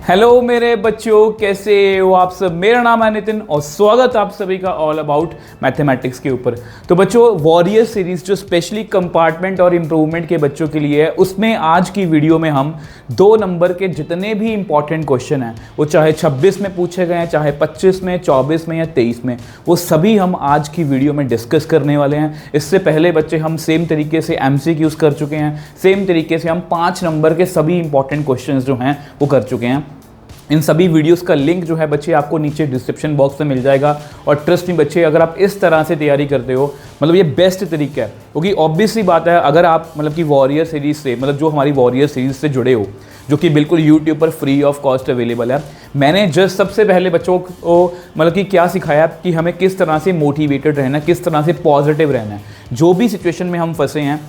Hello मेरे बच्चों, कैसे हो आप सब। मेरा नाम है नितिन और स्वागत आप सभी का ऑल अबाउट मैथमेटिक्स के ऊपर। तो बच्चों, वॉरियर सीरीज जो स्पेशली कंपार्टमेंट और इम्प्रूवमेंट के बच्चों के लिए है, उसमें आज की वीडियो में हम 2 नंबर के जितने भी इंपॉर्टेंट क्वेश्चन हैं, वो चाहे 26 में पूछे गए हैं, चाहे 25 में, 24 में या 23 में, वो सभी हम आज की वीडियो में डिस्कस करने वाले हैं। इससे पहले बच्चे हम सेम तरीके से MCQs कर चुके हैं, सेम तरीके से हम 5 नंबर के सभी इंपॉर्टेंट क्वेश्चन जो हैं वो कर चुके हैं। इन सभी वीडियोस का लिंक जो है बच्चे आपको नीचे डिस्क्रिप्शन बॉक्स में मिल जाएगा। और ट्रस्ट में बच्चे, अगर आप इस तरह से तैयारी करते हो, मतलब ये बेस्ट तरीका है, क्योंकि ऑब्वियस सी बात है, अगर आप मतलब कि वॉरियर सीरीज से, मतलब जो हमारी वॉरियर सीरीज से जुड़े हो, जो कि बिल्कुल यूट्यूब पर फ्री ऑफ कॉस्ट अवेलेबल है, मैंने जस्ट सबसे पहले बच्चों को मतलब कि क्या सिखाया कि हमें किस तरह से मोटिवेटेड रहना है, किस तरह से पॉजिटिव रहना है। जो भी सिचुएशन में हम फंसे हैं,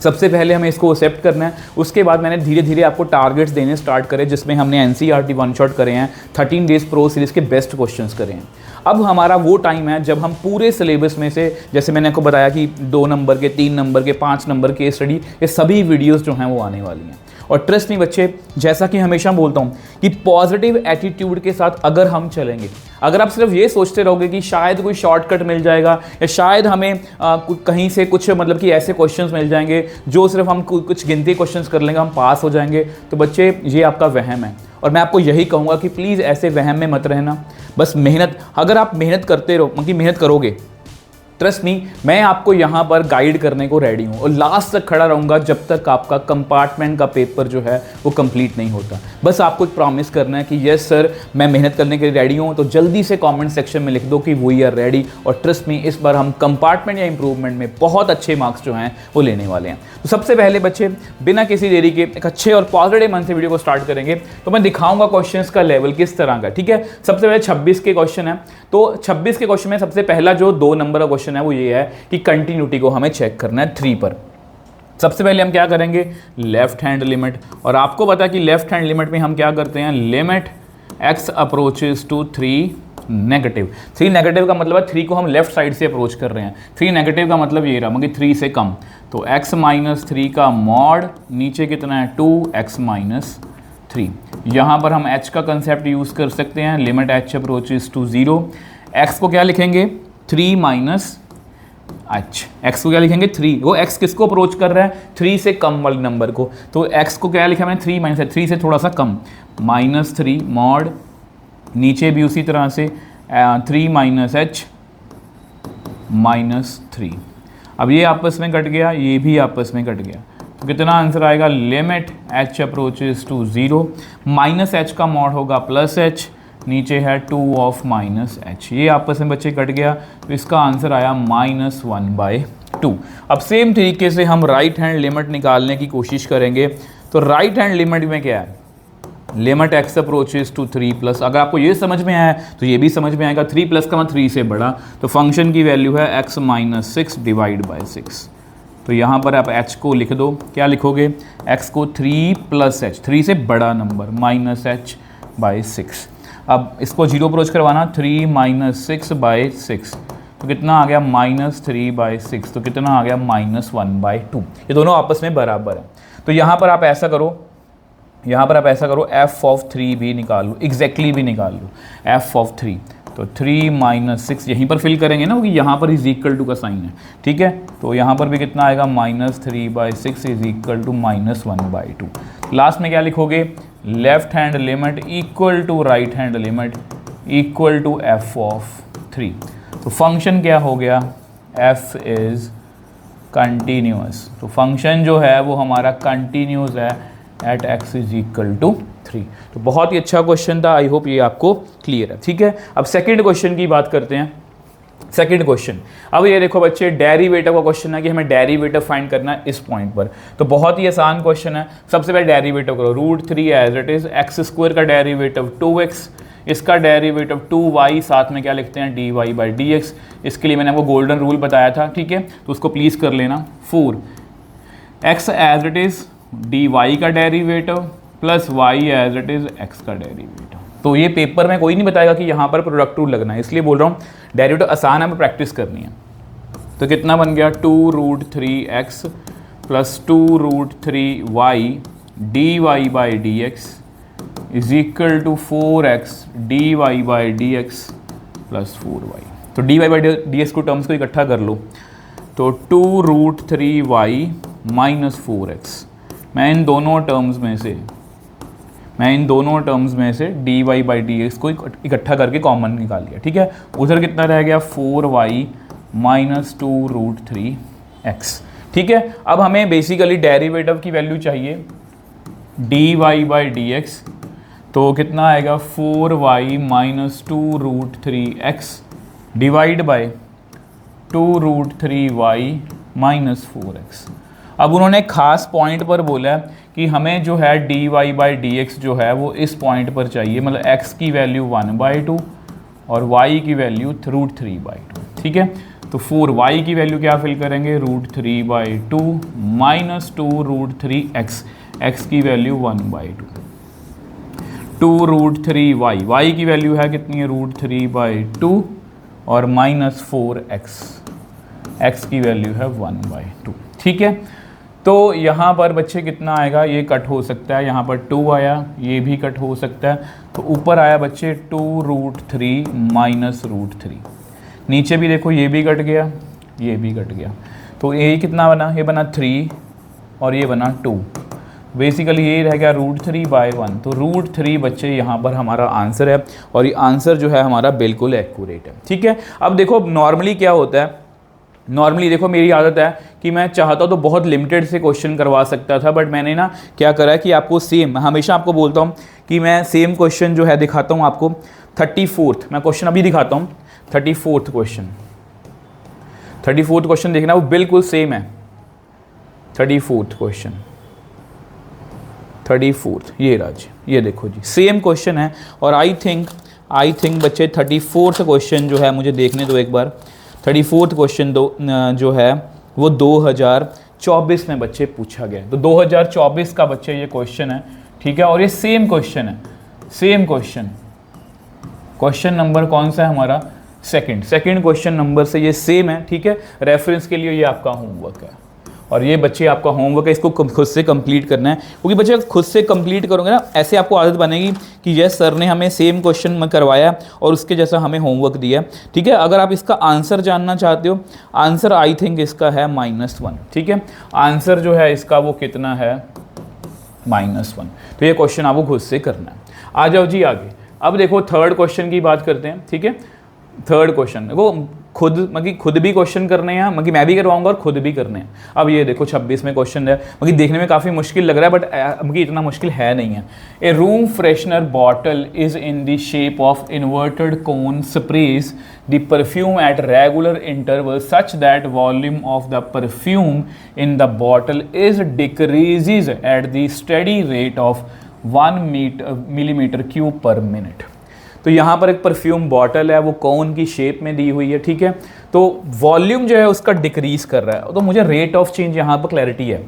सबसे पहले हमें इसको एक्सेप्ट करना है। उसके बाद मैंने धीरे धीरे आपको टारगेट्स देने स्टार्ट करे, जिसमें हमने NCERT वन शॉट करे हैं, 13 डेज प्रो सीरीज़ के बेस्ट क्वेश्चंस करे हैं। अब हमारा वो टाइम है जब हम पूरे सिलेबस में से, जैसे मैंने आपको बताया कि 2 नंबर के, 3 नंबर के, 5 नंबर के स्टडी, ये सभी वीडियोज़ जो हैं वो आने वाली हैं। और ट्रस्ट नहीं बच्चे, जैसा कि हमेशा बोलता हूँ कि पॉजिटिव एटीट्यूड के साथ अगर हम चलेंगे, अगर आप सिर्फ ये सोचते रहोगे कि शायद कोई शॉर्टकट मिल जाएगा या शायद हमें कहीं से कुछ मतलब कि ऐसे क्वेश्चंस मिल जाएंगे जो सिर्फ हम कुछ गिनती क्वेश्चंस कर लेंगे, हम पास हो जाएंगे, तो बच्चे ये आपका वहम है। और मैं आपको यही कहूँगा कि प्लीज़ ऐसे वहम में मत रहना। बस मेहनत, अगर आप मेहनत करते रहो, मतलब मेहनत करोगे, ट्रस्ट मी, मैं आपको यहाँ पर गाइड करने को रेडी हूँ और लास्ट तक खड़ा रहूँगा जब तक आपका कंपार्टमेंट का पेपर जो है वो कंप्लीट नहीं होता। बस आपको एक प्रॉमिस करना है कि यस सर, मैं मेहनत करने के लिए रेडी हूँ, तो जल्दी से कमेंट सेक्शन में लिख दो कि वी आर रेडी। और ट्रस्ट मी, इस बार हम कंपार्टमेंट या इंप्रूवमेंट में बहुत अच्छे मार्क्स जो हैं वो लेने वाले हैं। तो सबसे पहले बच्चे, बिना किसी देरी के एक अच्छे और पॉजिटिव मन से वीडियो को स्टार्ट करेंगे। तो मैं दिखाऊंगा क्वेश्चन का लेवल किस तरह का, ठीक है। सबसे पहले 26 के क्वेश्चन है। तो 26 के क्वेश्चन में सबसे पहला जो 2 नंबर का क्वेश्चन है वो ये है कि कंटिन्यूटी को हमें चेक करना है 3 पर। सबसे पहले हम क्या करेंगे, लेफ्ट हैंड लिमिट। और आपको पता है कि लेफ्ट हैंड लिमिट में हम क्या करते हैं, limit x approaches to 3 negative. 3 negative का मतलब है 3 को हम लेफ्ट साइड से अप्रोच कर रहे हैं। 3 नेगेटिव का मतलब ये रहा, मतलब 3 से कम। तो x माइनस 3 का मॉड नीचे कितना है, 2x माइनस 3। यहाँ पर हम h का कंसेप्ट यूज़ कर सकते हैं, limit h approaches to 0। x को क्या लिखेंगे, 3 माइनस h। x को क्या लिखेंगे, 3। वो x किसको अप्रोच कर रहा है, 3 से कम वाले नंबर को। तो x को क्या लिखा मैंने, 3 माइनस 3 से थोड़ा सा कम, माइनस 3 मॉड नीचे भी उसी तरह से 3 माइनस h माइनस 3। अब ये आपस में कट गया, ये भी आपस में कट गया, तो कितना आंसर आएगा, limit h approaches to 0, minus h का मॉड होगा प्लस h, नीचे है 2 ऑफ माइनस h। ये आपस में बच्चे कट गया, तो इसका आंसर आया -1/2। अब सेम तरीके से हम राइट हैंड लिमिट निकालने की कोशिश करेंगे। तो राइट हैंड लिमिट में क्या है, limit x approaches to 3 plus. अगर आपको ये समझ में आया तो ये भी समझ में आएगा, 3 प्लस का मतलब 3 से बड़ा। तो फंक्शन की वैल्यू है x माइनस 6 डिवाइड बाई 6। तो यहाँ पर आप h को लिख दो, क्या लिखोगे, x को 3 प्लस h, 3 से बड़ा नंबर, माइनस h बाई 6। अब इसको 0 अप्रोच करवाना, 3 माइनस 6 बाई 6, तो कितना आ गया, -3/6। तो कितना आ गया, -1/2। ये दोनों आपस में बराबर है। तो यहाँ पर आप ऐसा करो, f ऑफ 3 भी निकाल लो, एग्जैक्टली भी निकाल लो, f ऑफ 3। तो 3 माइनस 6 यहीं पर फिल करेंगे ना, क्योंकि यहाँ पर इज इक्वल टू का साइन है, ठीक है। तो यहाँ पर भी कितना आएगा, -3/6 इज इक्वल टू -1/2। लास्ट में क्या लिखोगे, left hand limit equal to right hand limit equal to f of 3। तो फंक्शन क्या हो गया, f इज कंटिन्यूअस। तो फंक्शन जो है वो हमारा कंटिन्यूअस है at x is equal to 3। तो बहुत ही अच्छा क्वेश्चन था, आई होप ये आपको क्लियर है, ठीक है। अब सेकंड क्वेश्चन की बात करते हैं। सेकंड क्वेश्चन, अब ये देखो बच्चे, डेरिवेटिव का क्वेश्चन है कि हमें डेरिवेटिव फाइंड करना है इस पॉइंट पर। तो बहुत ही आसान क्वेश्चन है। सबसे पहले डेरिवेटिव करो, √3 as it is, x square का डेरिवेटिव 2x, इसका डेरिवेटिव 2y, साथ में क्या लिखते हैं, dy बाई dx। इसके लिए मैंने वो गोल्डन रूल बताया था, ठीक है, तो उसको प्लीज़ कर लेना। 4x as it is dy का derivative plus y as it is x का डेरिवेटिव। तो ये पेपर में कोई नहीं बताएगा कि यहाँ पर प्रोडक्ट रूल लगना है, इसलिए बोल रहा हूँ डेरिवेटिव आसान है, हमें प्रैक्टिस करनी है। तो कितना बन गया, 2√3x plus 2√3y dy by dx is equal to 4x dy by d x plus 4y। तो dy बाई डी एक्स को टर्म्स को इकट्ठा कर लो, तो 2√3y माइनस 4x। मैं इन दोनों टर्म्स में से dy बाई डी एक्स को इकट्ठा करके कॉमन निकाल लिया, ठीक है। उधर कितना रह गया 4y माइनस 2√3x, ठीक है। अब हमें बेसिकली डेरिवेटिव की वैल्यू चाहिए dy बाई डी एक्स, तो कितना आएगा 4y minus 2√3x divide by 2√3y minus 4x। अब उन्होंने खास पॉइंट पर बोला है कि हमें जो है dy बाई डी एक्स जो है वो इस पॉइंट पर चाहिए, मतलब x की वैल्यू 1/2 और y की वैल्यू √3/2, ठीक है। तो 4y की वैल्यू क्या फिल करेंगे √3/2 माइनस 2√3x, x की वैल्यू 1/2, 2√3y, y की वैल्यू है कितनी है √3/2 और माइनस 4x, x की वैल्यू है 1/2, ठीक है। तो यहाँ पर बच्चे कितना आएगा, ये कट हो सकता है, यहाँ पर 2 आया, ये भी कट हो सकता है, तो ऊपर आया बच्चे 2√3 माइनस √3। नीचे भी देखो ये भी कट गया, ये भी कट गया, तो ये कितना बना, ये बना 3 और ये बना 2। बेसिकली ये रह गया √3/1। तो √3 बच्चे यहाँ पर हमारा आंसर है, और ये आंसर जो है हमारा बिल्कुल एक्यूरेट है, ठीक है। अब देखो नॉर्मली क्या होता है, नॉर्मली देखो मेरी आदत है कि मैं चाहता हूँ तो बहुत लिमिटेड से क्वेश्चन करवा सकता था, बट मैंने ना क्या करा है कि आपको सेम, हमेशा आपको बोलता हूँ कि मैं सेम क्वेश्चन जो है दिखाता हूँ आपको। 34th मैं क्वेश्चन अभी दिखाता हूँ, 34th क्वेश्चन देखना, वो बिल्कुल सेम है। 34th क्वेश्चन, 34th ये राज, ये देखो जी सेम क्वेश्चन है। और आई थिंक बच्चे 34th क्वेश्चन जो है मुझे देखने दो एक बार। 34th क्वेश्चन जो है वो 2024 में बच्चे पूछा गया, तो 2024 का बच्चे ये क्वेश्चन है, ठीक है। और ये सेम क्वेश्चन है, सेम क्वेश्चन नंबर कौन सा है हमारा, सेकंड क्वेश्चन नंबर से ये सेम है, ठीक है। रेफरेंस के लिए ये आपका होमवर्क है, और ये बच्चे आपका होमवर्क है, इसको खुद से कंप्लीट करना है, क्योंकि बच्चे खुद से कंप्लीट करोगे ना, ऐसे आपको आदत बनेगी कि यस सर ने हमें सेम क्वेश्चन में करवाया और उसके जैसा हमें होमवर्क दिया, ठीक है। अगर आप इसका आंसर जानना चाहते हो, आंसर आई थिंक इसका है -1, ठीक है। आंसर जो है इसका वो कितना है -1। तो ये क्वेश्चन आपको खुद से करना है। आ जाओ जी आगे। अब देखो थर्ड क्वेश्चन की बात करते हैं, ठीक है। थर्ड क्वेश्चन वो खुद भी क्वेश्चन करने हैं, मैं भी करवाऊंगा और खुद भी करने हैं। अब ये देखो 26 में क्वेश्चन है, देखने में काफ़ी मुश्किल लग रहा है, बट इतना मुश्किल है नहीं है। A room freshener bottle is in the shape of inverted cone sprays the perfume at regular interval such that volume of the perfume in the bottle is decreases at the steady rate of 1 millimetre cube per minute. तो यहाँ पर एक perfume bottle है, वो कौन की shape में दी हुई है, ठीक है। तो वॉल्यूम जो है उसका डिक्रीज कर रहा है, तो मुझे रेट ऑफ चेंज यहाँ पर क्लैरिटी है,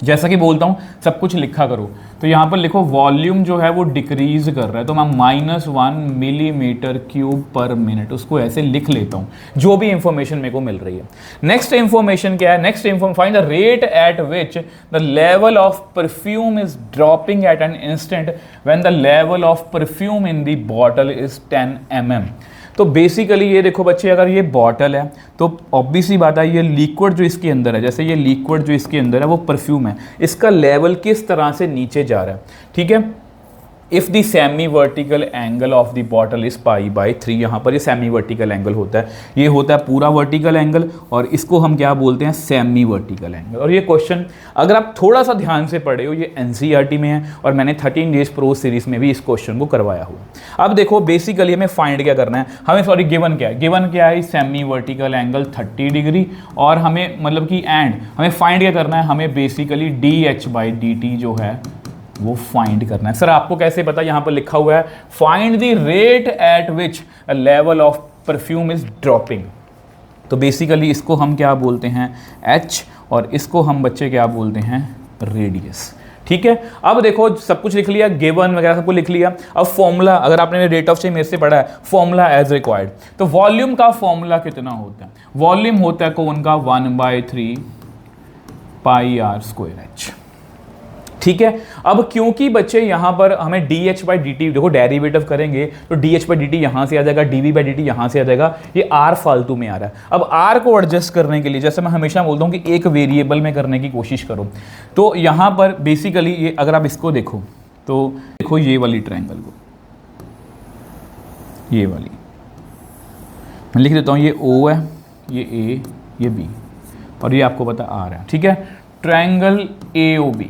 जैसा कि बोलता हूँ सब कुछ लिखा करो। तो यहाँ पर लिखो वॉल्यूम जो है वो डिक्रीज कर रहा है, तो मैं -1 मिलीमीटर क्यूब पर मिनट उसको ऐसे लिख लेता हूँ, जो भी इंफॉर्मेशन मेरे को मिल रही है। नेक्स्ट इंफॉर्मेशन क्या है, next find the rate at which the level of perfume is dropping at an instant when the level of perfume in the bottle is 10 mm। तो बेसिकली ये देखो बच्चे, अगर ये बॉटल है तो ऑब्वियसली बात है ये लिक्विड जो इसके अंदर है, जैसे ये लिक्विड जो इसके अंदर है वो परफ्यूम है, इसका लेवल किस तरह से नीचे जा रहा है, ठीक है। If the semi vertical angle of the bottle is π/3, यहाँ पर ये सेमी वर्टिकल एंगल होता है, ये होता है पूरा वर्टिकल एंगल, और इसको हम क्या बोलते हैं सेमी वर्टिकल एंगल। और ये क्वेश्चन अगर आप थोड़ा सा ध्यान से पढ़े हो, ये NCERT में है, और मैंने 13 डेज प्रो सीरीज में भी इस क्वेश्चन को करवाया हुआ। अब देखो बेसिकली हमें फाइंड क्या करना है, हमें गिवन क्या है सेमी वर्टिकल एंगल 30 डिग्री, और हमें मतलब कि हमें फाइंड क्या करना है, हमें बेसिकली dH/dt जो है वो फाइंड करना है। सर आपको कैसे पता, यहाँ पर लिखा हुआ है find the rate at which level of perfume is dropping. तो बेसिकली इसको हम क्या बोलते हैं H, और इसको हम बच्चे क्या बोलते हैं रेडियस, ठीक है। अब देखो सब कुछ लिख लिया, गिवन वगैरह सब कुछ लिख लिया। अब फॉर्मूला, अगर आपने रेट ऑफ चेंज मेरे से पढ़ा है, फॉर्मूला एज रिक्वायर्ड। तो वॉल्यूम का फॉर्मूला कितना होता है, वॉल्यूम होता है कौन का 1/3 πr²h, ठीक है। अब क्योंकि बच्चे यहाँ पर हमें dh/dt, देखो डेरिवेटिव करेंगे तो dh/dt यहाँ से आ जाएगा, dv/dt यहाँ से आ जाएगा, ये r फालतू में आ रहा है। अब r को एडजस्ट करने के लिए, जैसे मैं हमेशा बोलता हूँ कि एक वेरिएबल में करने की कोशिश करो, तो यहाँ पर बेसिकली ये अगर आप इसको देखो तो देखो ये वाली ट्रायंगल को, ये वाली मैं लिख देता हूँ, ये O है, ये A, ये B, और ये आपको पता R है, ठीक है। ट्रायंगल AOB,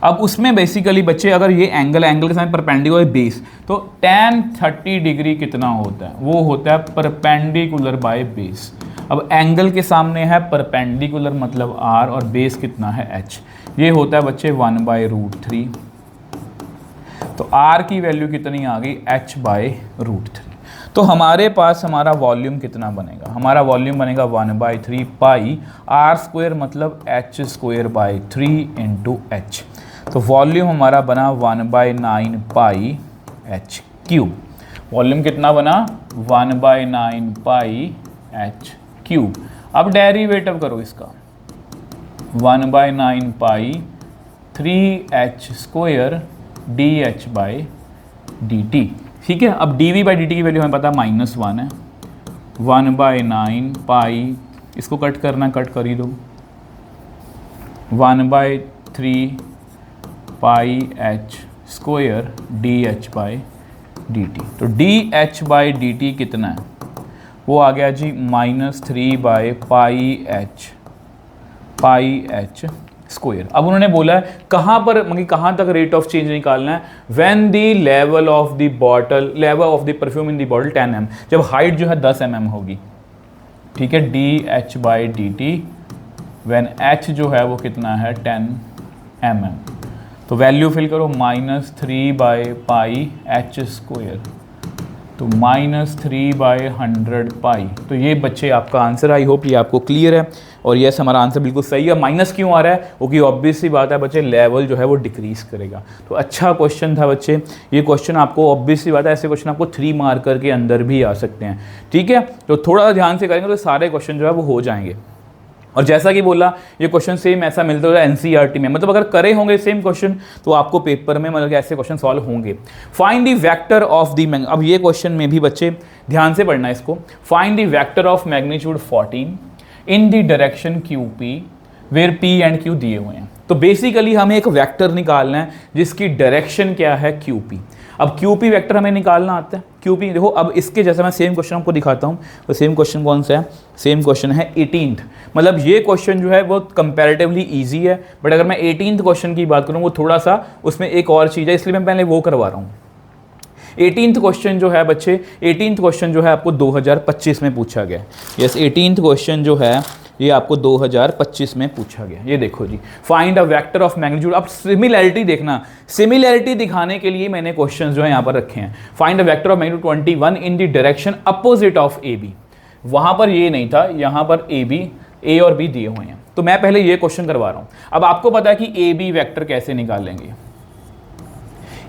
अब उसमें बेसिकली बच्चे अगर ये एंगल के साथ परपेंडिकुलर बेस, तो tan 30 डिग्री कितना होता है, वो होता है परपेंडिकुलर बाय बेस। अब एंगल के सामने है परपेंडिकुलर मतलब r, और बेस कितना है h, ये होता है बच्चे 1/√3। तो r की वैल्यू कितनी आ गई, h/√3। तो हमारे पास हमारा वॉल्यूम कितना बनेगा, हमारा वॉल्यूम बनेगा 1/3 पाई r² मतलब h²/3 इंटू h। तो वॉल्यूम हमारा बना 1/9 पाई h³। वॉल्यूम कितना बना, 1/9 पाई h³। अब डेरिवेटिव करो इसका, 1/9 पाई 3h² dh/dt, ठीक है। अब dv/dt की वैल्यू हमें पता -1 है, 1/9 पाई, इसको कट करना, कट कर ही दो, 1/3 पाई h² dh/dt। तो dh/dt कितना है, वो आ गया जी -3/पाई h²। अब उन्होंने बोला है कहाँ पर, मतलब कहाँ तक रेट ऑफ चेंज निकालना है, when the level of the bottle, level of the perfume in the bottle 10 mm, जब हाइट जो है 10 mm होगी, ठीक है। dh/dt व्हेन h जो है वो कितना है 10 mm, तो वैल्यू फिल करो, -3/पाई h², तो -3/100 पाई। तो ये बच्चे आपका आंसर, आई होप ये आपको क्लियर है। और यस, हमारा आंसर बिल्कुल सही है। माइनस क्यों आ रहा है, क्योंकि ऑब्वियस सी बात है बच्चे, लेवल जो है वो डिक्रीज करेगा। तो अच्छा क्वेश्चन था बच्चे, ये क्वेश्चन आपको ऑब्वियस सी बात है, ऐसे क्वेश्चन आपको 3 मार्कर के अंदर भी आ सकते हैं, ठीक है। तो थोड़ा ध्यान से करेंगे तो सारे क्वेश्चन जो है वो हो जाएंगे। और जैसा कि बोला, ये क्वेश्चन सेम ऐसा मिलता है एनसीईआरटी में, मतलब अगर करे होंगे सेम क्वेश्चन तो आपको पेपर में मतलब ऐसे क्वेश्चन सॉल्व होंगे। Find the vector of the, अब ये क्वेश्चन में भी बच्चे ध्यान से पढ़ना इसको, find the vector of magnitude 14 in the direction QP where P and Q दिए हुए हैं। तो बेसिकली हमें एक वेक्टर निकालना है जिसकी डायरेक्शन क्या है QP। अब QP वेक्टर हमें निकालना आता है। QP देखो, अब इसके जैसा मैं सेम क्वेश्चन आपको दिखाता हूँ, तो सेम क्वेश्चन कौन सा है, सेम क्वेश्चन है 18th। मतलब ये क्वेश्चन जो है वो कंपैरेटिवली इजी है, बट अगर मैं 18th क्वेश्चन की बात करूँ वो थोड़ा सा उसमें एक और चीज़ है, इसलिए मैं पहले वो करवा रहा हूँ। 18th क्वेश्चन जो है बच्चे, 18th क्वेश्चन जो है आपको 2025 में पूछा गया। यस, 18th क्वेश्चन जो है ये आपको 2025 में पूछा गया। ये देखो जी, find a vector of magnitude. अब सिमिलैरिटी देखना, सिमिलैरिटी दिखाने के लिए मैंने क्वेश्चंस जो है यहाँ पर रखे हैं। Find a vector of magnitude 21 in the direction opposite of AB। वहाँ पर ये नहीं था, यहाँ पर A और B दिए हुए हैं। तो मैं पहले ये क्वेश्चन करवा रहा हूँ। अब आपको पता है कि AB वेक्टर कैसे निकालेंगे।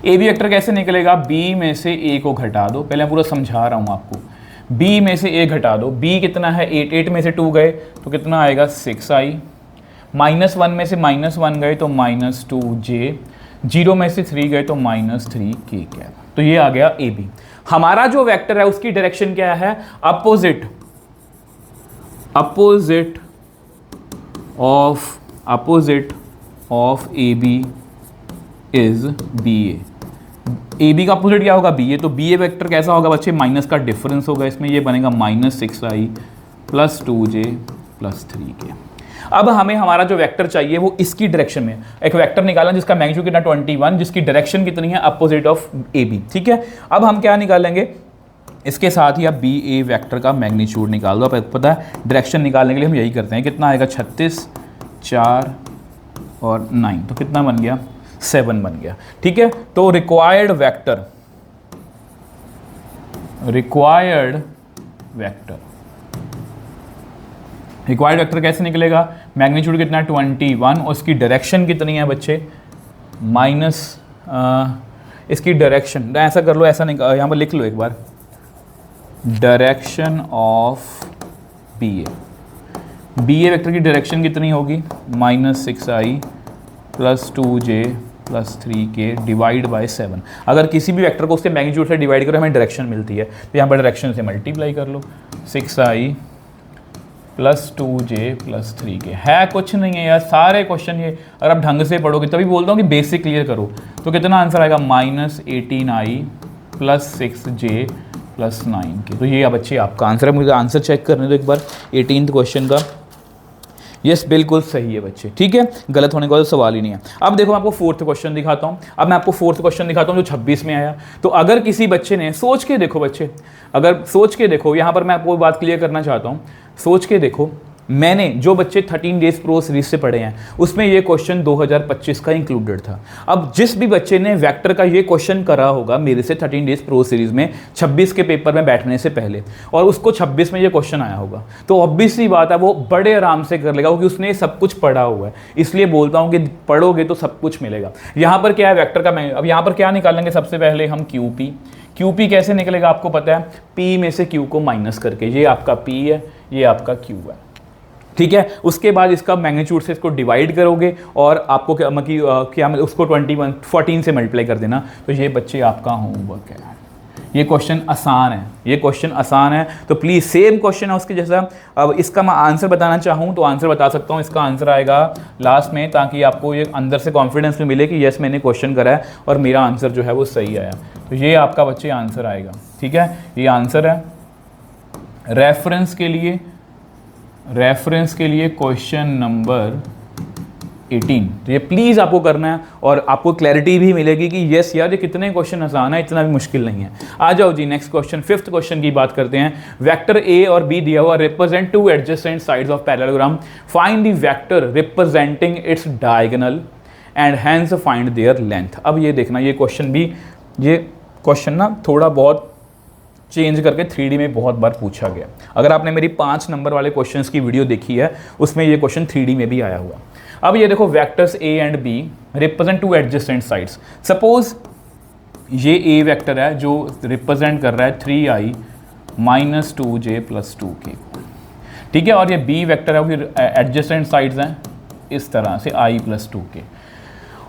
AB वेक्टर कैसे निकलेगा, B में से A को घटा दो, पहले मैं पूरा समझा रहा हूँ आपको। B में से A घटा दो, B कितना है 8, 8 में से 2 गए तो कितना आएगा 6i, -1 में से -1 गए तो -2j, 0 में से 3 गए तो -3k कैप। तो ये आ गया AB। हमारा जो वेक्टर है उसकी डायरेक्शन क्या है, opposite of AB is BA। AB का अपोजिट क्या होगा, BA। तो BA वेक्टर कैसा होगा बच्चे, माइनस का डिफरेंस होगा इसमें, ये बनेगा -6i + 2j + 3k। अब हमें हमारा जो वेक्टर चाहिए वो इसकी डायरेक्शन में एक वेक्टर निकालना जिसका मैग्नीट्यूड कितना 21, जिसकी डायरेक्शन कितनी है अपोजिट ऑफ AB, ठीक है। अब हम क्या निकालेंगे, इसके साथ ही आप BA वेक्टर का मैग्नीट्यूड निकाल दो। आपको पता है डायरेक्शन निकालने के लिए हम यही करते हैं। कितना आएगा 36, 4 और 9, तो कितना बन गया 7 बन गया, ठीक है। तो रिक्वायर्ड वेक्टर कैसे निकलेगा, मैग्नीट्यूड कितना 21 और उसकी डायरेक्शन कितनी है बच्चे, माइनस इसकी डायरेक्शन, ऐसा कर लो, ऐसा यहाँ पर लिख लो एक बार, डायरेक्शन ऑफ BA वेक्टर की डायरेक्शन कितनी होगी, -6i plus 2j plus 3k divide by 7। अगर किसी भी वेक्टर को उसके मैग्नीट्यूड से डिवाइड करो हमें डायरेक्शन मिलती है, तो यहाँ पर डायरेक्शन से मल्टीप्लाई कर लो। 6i plus 2j plus 3k है कुछ नहीं है यार, सारे क्वेश्चन ये अगर आप ढंग से पढ़ोगे, तभी बोलता हूँ कि बेसिक क्लियर करो। तो कितना आंसर आएगा, -18i plus 6j plus 9k। तो ये अब बच्चे आपका आंसर है। मुझे आंसर चेक करने दो एक बार 18th क्वेश्चन का। यस बिल्कुल सही है बच्चे, ठीक है, गलत होने का तो सवाल ही नहीं है। अब देखो मैं आपको फोर्थ क्वेश्चन दिखाता हूँ। अब मैं आपको फोर्थ क्वेश्चन दिखाता हूँ जो 26 में आया। तो अगर किसी बच्चे ने सोच के देखो बच्चे, अगर सोच के देखो, यहाँ पर मैं आपको बात क्लियर करना चाहता हूँ, सोच के देखो, मैंने जो बच्चे 13 डेज प्रो सीरीज से पढ़े हैं उसमें ये क्वेश्चन 2025 का इंक्लूडेड था। अब जिस भी बच्चे ने वेक्टर का ये क्वेश्चन करा होगा मेरे से 13 डेज प्रो सीरीज में 26 के पेपर में बैठने से पहले, और उसको 26 में ये क्वेश्चन आया होगा, तो ऑब्वियसली बात है वो बड़े आराम से कर लेगा, क्योंकि उसने सब कुछ पढ़ा हुआ है। इसलिए बोलता हूँ कि पढ़ोगे तो सब कुछ मिलेगा। यहाँ पर क्या है वेक्टर का, मैं अब यहाँ पर क्या निकालेंगे, सबसे पहले हम QP कैसे निकलेगा आपको पता है, P में से Q को माइनस करके। ये आपका P है, ये आपका Q है, ठीक है। उसके बाद इसका मैग्नीट्यूड से इसको डिवाइड करोगे और आपको क्या उसको 14 से मल्टीप्लाई कर देना। तो ये बच्चे आपका होमवर्क है। ये क्वेश्चन आसान है, ये क्वेश्चन आसान है, तो प्लीज़ सेम क्वेश्चन है उसके जैसा। अब इसका मैं आंसर बताना चाहूँ तो आंसर बता सकता हूँ। इसका आंसर आएगा लास्ट में, ताकि आपको ये अंदर से कॉन्फिडेंस में मिले कि यस मैंने क्वेश्चन करा है और मेरा आंसर जो है वो सही आया। तो ये आपका बच्चे आंसर आएगा, ठीक है। ये आंसर है। रेफरेंस के लिए क्वेश्चन नंबर 18। तो ये प्लीज़ आपको करना है और आपको क्लैरिटी भी मिलेगी कि यस यार ये कितने क्वेश्चन आसान है, इतना भी मुश्किल नहीं है। आ जाओ जी नेक्स्ट क्वेश्चन, फिफ्थ क्वेश्चन की बात करते हैं। वेक्टर ए और बी दिया हुआ, represent two adjacent sides of parallelogram, find the vector representing its diagonal and hence find their length. अब ये देखना, ये क्वेश्चन ना थोड़ा बहुत चेंज करके 3D में बहुत बार पूछा गया। अगर आपने मेरी 5 नंबर वाले क्वेश्चंस की वीडियो देखी है उसमें ये क्वेश्चन 3D में भी आया हुआ। अब ये देखो, vectors A and B represent two adjacent sides. Suppose ये ए वेक्टर है जो रिप्रेजेंट कर रहा है 3i minus 2j plus 2k, ठीक है, और ये बी वेक्टर है वो एडजेसेंट साइड्स हैं इस तरह से i plus 2k।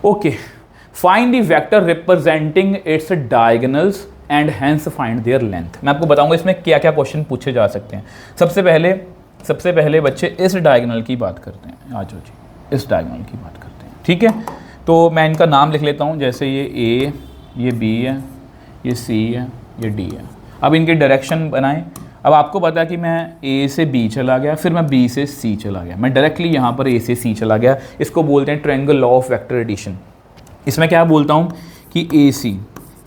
Okay, find the vector representing its diagonals and hence find their length. मैं आपको बताऊंगा इसमें क्या क्या क्वेश्चन पूछे जा सकते हैं। सबसे पहले बच्चे इस डायगोनल की बात करते हैं। आ जाओ जी, इस डायगोनल की बात करते हैं, ठीक है। तो मैं इनका नाम लिख लेता हूँ, जैसे ये A, ये B है, ये C है, ये D है। अब इनके डायरेक्शन बनाएं। अब आपको पता है कि मैं A से B चला गया, फिर मैं B से C चला गया, मैं डायरेक्टली यहाँ पर A से C चला गया। इसको बोलते हैं triangle law of vector addition. इसमें क्या बोलता हूँ कि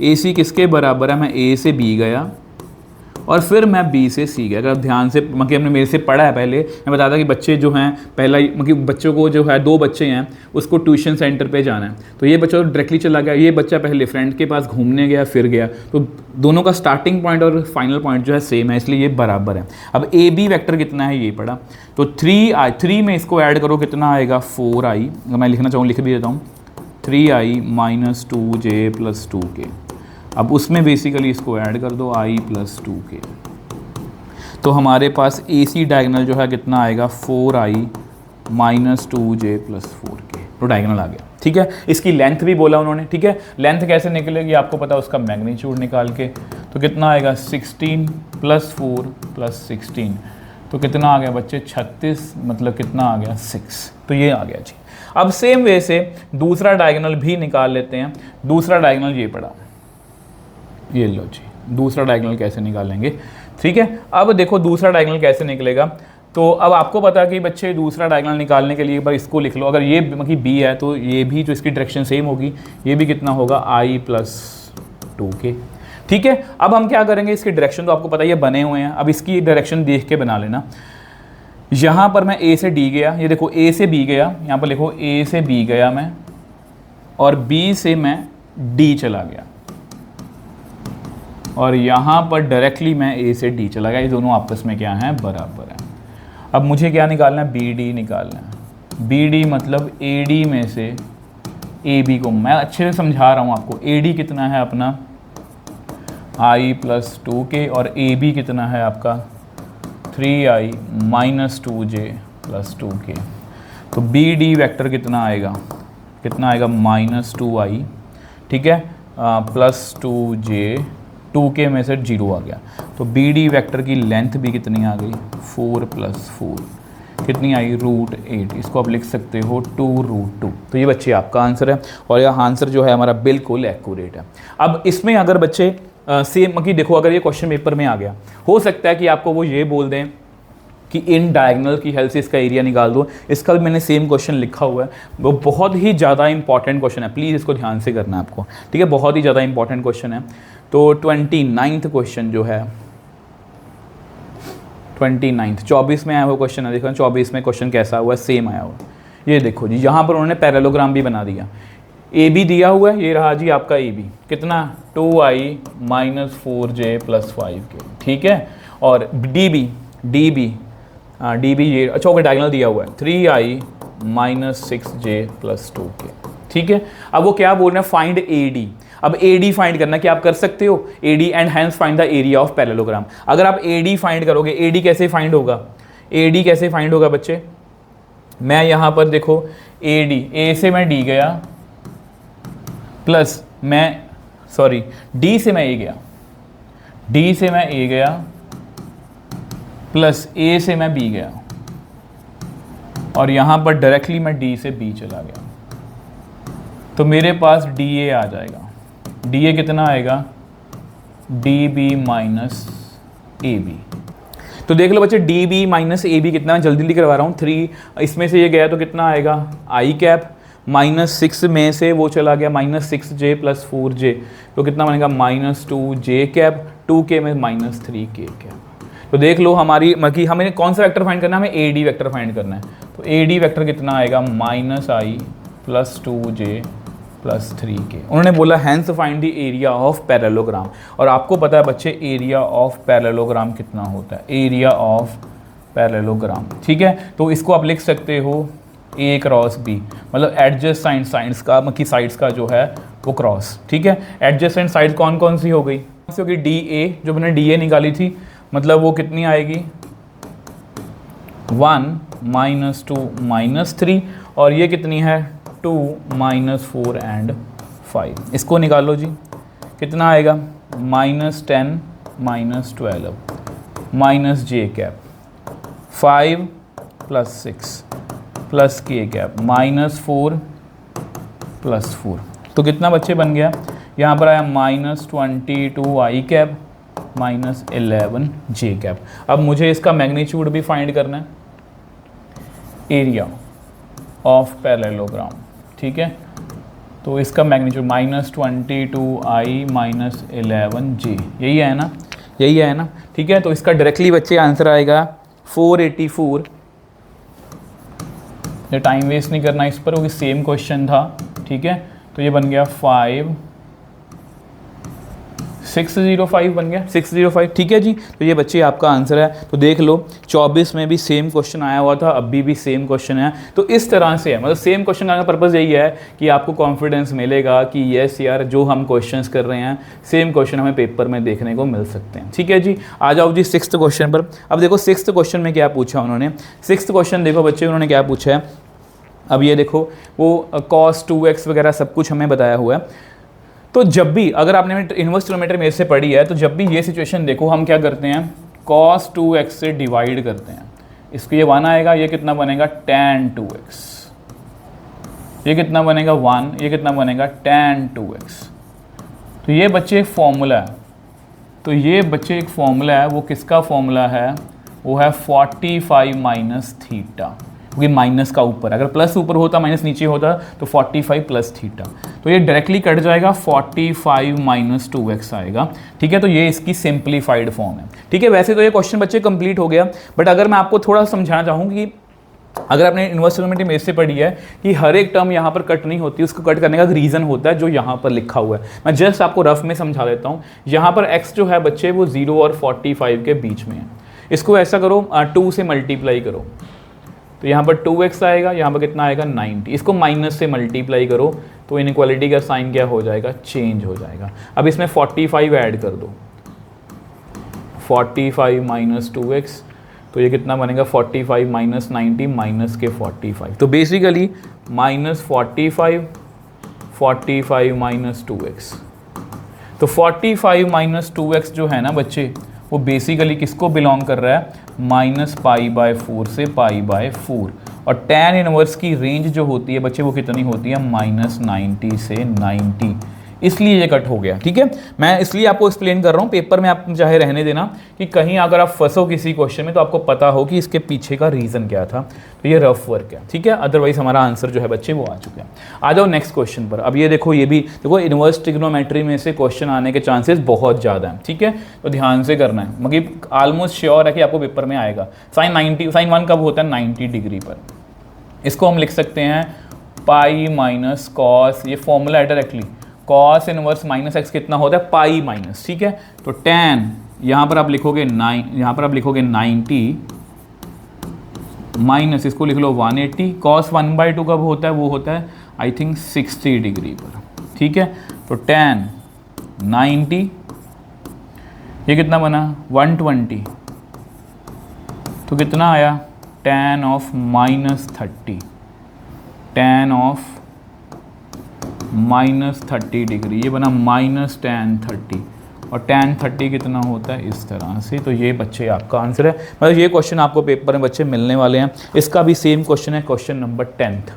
AC किसके बराबर है, मैं A से B गया और फिर मैं B से C गया। अगर ध्यान से मतलब हमने मेरे से पढ़ा है पहले, मैं बताता कि बच्चे जो हैं पहला मतलब बच्चों को जो है 2 बच्चे हैं उसको ट्यूशन सेंटर पे जाना है, तो ये बच्चा डायरेक्टली चला गया, ये बच्चा पहले फ्रेंड के पास घूमने गया फिर गया, तो दोनों का स्टार्टिंग पॉइंट और फाइनल पॉइंट जो है सेम है, इसलिए ये बराबर है। अब AB वेक्टर कितना है ये पढ़ा, तो 3 में इसको ऐड करो कितना आएगा 4i। अगर मैं लिखना चाहूँ लिख भी देता हूँ, 3i minus 2j plus 2k। अब उसमें बेसिकली इसको ऐड कर दो i प्लस 2k, तो हमारे पास AC डायगोनल जो है कितना आएगा 4i minus 2j plus 4k, तो डायगोनल आ गया, ठीक है। इसकी लेंथ भी बोला उन्होंने, ठीक है। लेंथ कैसे निकलेगी आपको पता है, उसका मैग्नीट्यूड निकाल के, तो कितना आएगा 16 प्लस 4 प्लस 16, तो कितना आ गया बच्चे 36, मतलब कितना आ गया 6, तो ये आ गया जी। अब सेम वे से दूसरा डायगोनल भी निकाल लेते हैं। दूसरा डायगोनल ये पड़ा, ये लो जी, दूसरा डायगोनल कैसे निकालेंगे, ठीक है। अब देखो दूसरा डायगोनल कैसे निकलेगा, तो अब आपको पता है कि बच्चे दूसरा डायगोनल निकालने के लिए एक बार इसको लिख लो। अगर ये मतलब B है तो ये भी जो इसकी डायरेक्शन सेम होगी, ये भी कितना होगा i प्लस 2k, ठीक है। अब हम क्या करेंगे, इसकी डायरेक्शन तो आपको पता ही है बने हुए हैं, अब इसकी डायरेक्शन देख के बना लेना। यहाँ पर मैं A से D गया, ये देखो A से B गया, यहाँ पर लिखो A से B गया मैं, और B से मैं D चला गया, और यहाँ पर डायरेक्टली मैं A से D चला गया। ये दोनों आपस में क्या हैं, बराबर हैं। अब मुझे क्या निकालना है, BD निकालना है। BD मतलब AD में से AB को, मैं अच्छे से समझा रहा हूँ आपको, AD कितना है अपना i प्लस 2k और AB कितना है आपका 3i minus 2j plus 2k, तो BD वेक्टर कितना आएगा कितना आएगा -2i, ठीक है, +2j, 2k में से 0 आ गया, तो BD वेक्टर की लेंथ भी कितनी आ गई 4 + 4, कितनी आई √8। इसको आप लिख सकते हो 2√2। तो ये बच्चे आपका आंसर है, और यह आंसर जो है हमारा बिल्कुल एक्यूरेट है। अब इसमें अगर बच्चे सेम कि देखो, अगर ये क्वेश्चन पेपर में आ गया, हो सकता है कि आपको वो ये बोल दें कि इन डायगोनल की हेल्प से इसका एरिया निकाल दो। इसका भी मैंने सेम क्वेश्चन लिखा हुआ है, वो बहुत ही ज़्यादा इंपॉर्टेंट क्वेश्चन है, प्लीज़ इसको ध्यान से करना है आपको, ठीक है, बहुत ही ज़्यादा इंपॉर्टेंट क्वेश्चन है। तो 29th क्वेश्चन जो है 29th 24 में आया हुआ क्वेश्चन है, देखो 24 में क्वेश्चन कैसा हुआ है, सेम आया हुआ। ये देखो जी, यहाँ पर उन्होंने पैरेललोग्राम भी बना दिया, ए बी दिया हुआ है, ये रहा जी आपका ए बी, कितना 2i - 4j + 5k, ठीक है, और डी बी ये अच्छा होगा, डायगोनल दिया हुआ है 3i - 6j + 2k, ठीक है। अब वो क्या बोल रहे हैं, फाइंड AD। अब AD फाइंड करना, क्या आप कर सकते हो AD and hence find the area of parallelogram. अगर आप AD फाइंड करोगे, AD कैसे फाइंड होगा, AD कैसे फाइंड होगा बच्चे, मैं यहाँ पर देखो AD, A से मैं D गया, प्लस मैं सॉरी D से मैं A गया, D से मैं A गया, प्लस A से मैं B गया, और यहाँ पर डायरेक्टली मैं D से B चला गया, तो मेरे पास DA आ जाएगा। DA कितना आएगा, DB - AB। तो देख लो बच्चे, DB - AB कितना, मैं जल्दी जल्दी करवा रहा हूँ, 3 इसमें से ये गया तो कितना आएगा i कैप, -6 में से वो चला गया -6j + 4j, तो कितना बनेगा -2j कैप, 2k में -3k कैप। तो देख लो हमारी कि हमें कौन सा वेक्टर फाइंड करना है, हमें AD वेक्टर फाइंड करना है। तो AD वेक्टर कितना आएगा -i + 2j + 3k। उन्होंने बोला hence find the area of parallelogram, और आपको पता है बच्चे एरिया ऑफ पैरेललोग्राम कितना होता है, एरिया ऑफ पैरेललोग्राम, ठीक है। तो इसको आप लिख सकते हो A क्रॉस B, मतलब एडजेसेंट साइड्स का की साइड्स का जो है वो क्रॉस, ठीक है। एडजेसेंट साइड कौन कौन सी हो गई, क्योंकि DA जो मैंने DA निकाली थी, मतलब वो कितनी आएगी 1 - 2 - 3, और ये कितनी है 2 - 4 एंड 5। इसको निकालो जी, कितना आएगा -10 - 12 - j कैप, 5 + 6 + k कैप, -4 + 4। तो कितना बच्चे बन गया, यहाँ पर आया -22i कैप -11 j कैप। अब मुझे इसका मैग्नीट्यूड भी फाइंड करना है, एरिया ऑफ पैरेललोग्राम, ठीक है। तो इसका मैग्नीट्यूड -22i - 11j, यही है ना, यही है ना, ठीक है। तो इसका डायरेक्टली बच्चे आंसर आएगा 484। ये टाइम वेस्ट नहीं करना इस पर, वो सेम क्वेश्चन था, ठीक है। तो ये बन गया 605 बन गया 605, ठीक है जी। तो ये बच्चे आपका आंसर है। तो देख लो 24 में भी सेम क्वेश्चन आया हुआ था, अभी भी सेम क्वेश्चन है। तो इस तरह से है, मतलब सेम क्वेश्चन का पर्पज़ यही है कि आपको कॉन्फिडेंस मिलेगा कि यस यार जो हम क्वेश्चंस कर रहे हैं सेम क्वेश्चन हमें पेपर में देखने को मिल सकते हैं, ठीक है जी। आ जाओ जी 6th क्वेश्चन पर। अब देखो 6th क्वेश्चन में क्या पूछा उन्होंने, 6th क्वेश्चन देखो बच्चे उन्होंने क्या पूछा है। अब ये देखो वो cos 2x वगैरह सब कुछ हमें बताया हुआ है। तो जब भी अगर आपने इनवर्स ट्रिग्नोमेट्री मेरे से पढ़ी है, तो जब भी ये सिचुएशन देखो हम क्या करते हैं, cos 2x से डिवाइड करते हैं। इसको ये 1 आएगा, ये कितना बनेगा tan 2x, ये कितना बनेगा 1, ये कितना बनेगा tan 2x। तो ये बच्चे एक फॉर्मूला है, तो ये बच्चे एक फॉर्मूला है, वो किसका फॉर्मूला है, वो है 45 माइनस थीटा, क्योंकि माइनस का ऊपर, अगर प्लस ऊपर होता माइनस नीचे होता तो 45 प्लस थीटा। तो ये डायरेक्टली कट जाएगा, 45 माइनस 2x आएगा, ठीक है। तो ये इसकी सिंप्लीफाइड फॉर्म है, ठीक है। वैसे तो ये क्वेश्चन बच्चे कंप्लीट हो गया, बट अगर मैं आपको थोड़ा समझाना चाहूँ कि अगर आपने इनवर्स ट्रिग्नोमेट्री में से पढ़ी है कि हर एक टर्म यहाँ पर कट नहीं होती, उसको कट करने का रीज़न होता है जो यहाँ पर लिखा हुआ है। मैं जस्ट आपको रफ में समझा देता हूँ। यहाँ पर x जो है बच्चे वो 0 और 45 के बीच में है। इसको ऐसा करो 2 से मल्टीप्लाई करो, तो यहाँ पर 2x आएगा, यहाँ पर कितना आएगा 90। इसको माइनस से मल्टीप्लाई करो तो इनइक्वालिटी का साइन क्या हो जाएगा, चेंज हो जाएगा। अब इसमें 45 ऐड कर दो, 45 माइनस 2x, तो ये कितना बनेगा 45 माइनस 90 माइनस के 45। तो बेसिकली -45, 45 माइनस 2x। तो 45 माइनस 2x जो है ना बच्चे, वो बेसिकली किसको बिलोंग कर रहा है, -π/4 से π/4। और tan इनवर्स की रेंज जो होती है बच्चे वो कितनी होती है, -90 से 90, इसलिए ये कट हो गया। ठीक है, मैं इसलिए आपको एक्सप्लेन कर रहा हूँ, पेपर में आप चाहे रहने देना कि कहीं अगर आप फंसो किसी क्वेश्चन में तो आपको पता हो कि इसके पीछे का रीज़न क्या था। तो ये रफ वर्क है, ठीक है, अदरवाइज हमारा आंसर जो है बच्चे वो आ चुके हैं। आ जाओ नेक्स्ट क्वेश्चन पर। अब ये देखो, ये भी देखो इनवर्स ट्रिग्नोमेट्री में से क्वेश्चन आने के चांसेस बहुत ज़्यादा हैं, ठीक है, तो ध्यान से करना है, मतलब ऑलमोस्ट श्योर है कि आपको पेपर में आएगा। sin 1 कब होता है, 90 डिग्री पर। इसको हम लिख सकते हैं पाई माइनस कॉस, ये फॉर्मूला है directly, cos inverse minus x कितना होता है, पाई माइनस, ठीक है। तो tan यहाँ पर आप लिखोगे 90 माइनस, इसको लिख लो 180, कॉस 1/2 कब होता है, वो होता है आई थिंक 60 डिग्री पर, ठीक है। तो tan 90, ये कितना बना 120, तो कितना आया tan of -30, tan of -30 degree, ये बना -tan 30, और tan 30 कितना होता है, इस तरह से। तो ये बच्चे आपका आंसर है, मतलब ये क्वेश्चन आपको पेपर में बच्चे मिलने वाले हैं। इसका भी सेम क्वेश्चन है, question number 10th,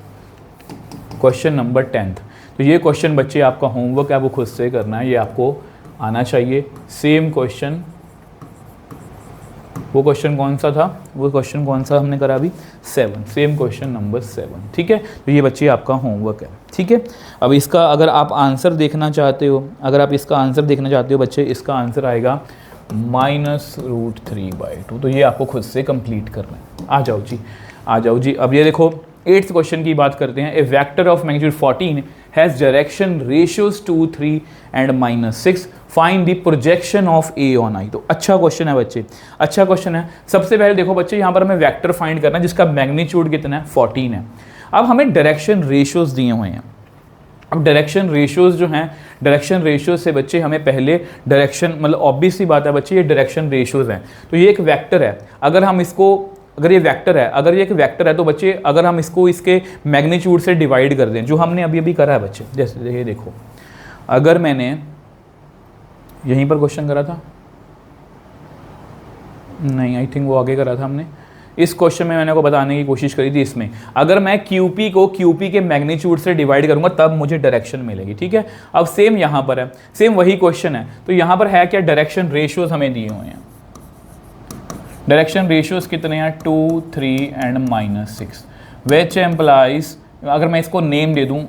question number 10th। तो ये क्वेश्चन बच्चे आपका होमवर्क है, वो खुद से करना है, ये आपको आना चाहिए। सेम क्वेश्चन, वो क्वेश्चन कौन सा था, वो क्वेश्चन कौन सा हमने करा अभी, 7, सेम क्वेश्चन नंबर 7, ठीक है। तो ये बच्चे आपका होमवर्क है, ठीक है। अब इसका अगर आप आंसर देखना चाहते हो, अगर आप इसका आंसर देखना चाहते हो बच्चे, इसका आंसर आएगा -√3/2। तो ये आपको खुद से कंप्लीट करना है। आ जाओ जी, आ जाओ जी। अब ये देखो 8th क्वेश्चन की बात करते हैं। A vector of magnitude 14 has direction ratios 2, 3 and -6, find the projection of A on I. तो अच्छा क्वेश्चन है बच्चे, अच्छा क्वेश्चन है। सबसे पहले देखो बच्चे, यहाँ पर हमें वेक्टर फाइंड करना है जिसका मैग्नीट्यूड कितना है, 14 है। अब हमें डायरेक्शन रेशियोज दिए हुए हैं। अब डायरेक्शन रेशियोज जो हैं, डायरेक्शन रेशियोज से बच्चे हमें पहले डायरेक्शन, मतलब ऑब्वियस सी बात है बच्चे, ये डायरेक्शन रेशियोज हैं। तो ये एक वेक्टर है, अगर हम इसको, अगर ये वेक्टर है, अगर ये एक वेक्टर है तो बच्चे अगर हम इसको इसके मैग्नीट्यूड से डिवाइड कर दें, जो हमने अभी अभी करा है बच्चे, जैसे ये देखो, अगर मैंने यहीं पर क्वेश्चन करा था, नहीं आई थिंक वो आगे करा था हमने, इस क्वेश्चन में मैंने को बताने की कोशिश करी थी। इसमें अगर मैं QP को QP के मैग्नीट्यूड से डिवाइड करूंगा तब मुझे डायरेक्शन मिलेगी, ठीक है। अब सेम यहाँ पर है, सेम वही क्वेश्चन है। तो यहाँ पर है क्या, डायरेक्शन रेशियोज हमें दिए हुए हैं। डायरेक्शन रेशियोज कितने हैं, 2, 3 एंड -6, विच एम्प्लाइज, अगर मैं इसको नेम दे दूँ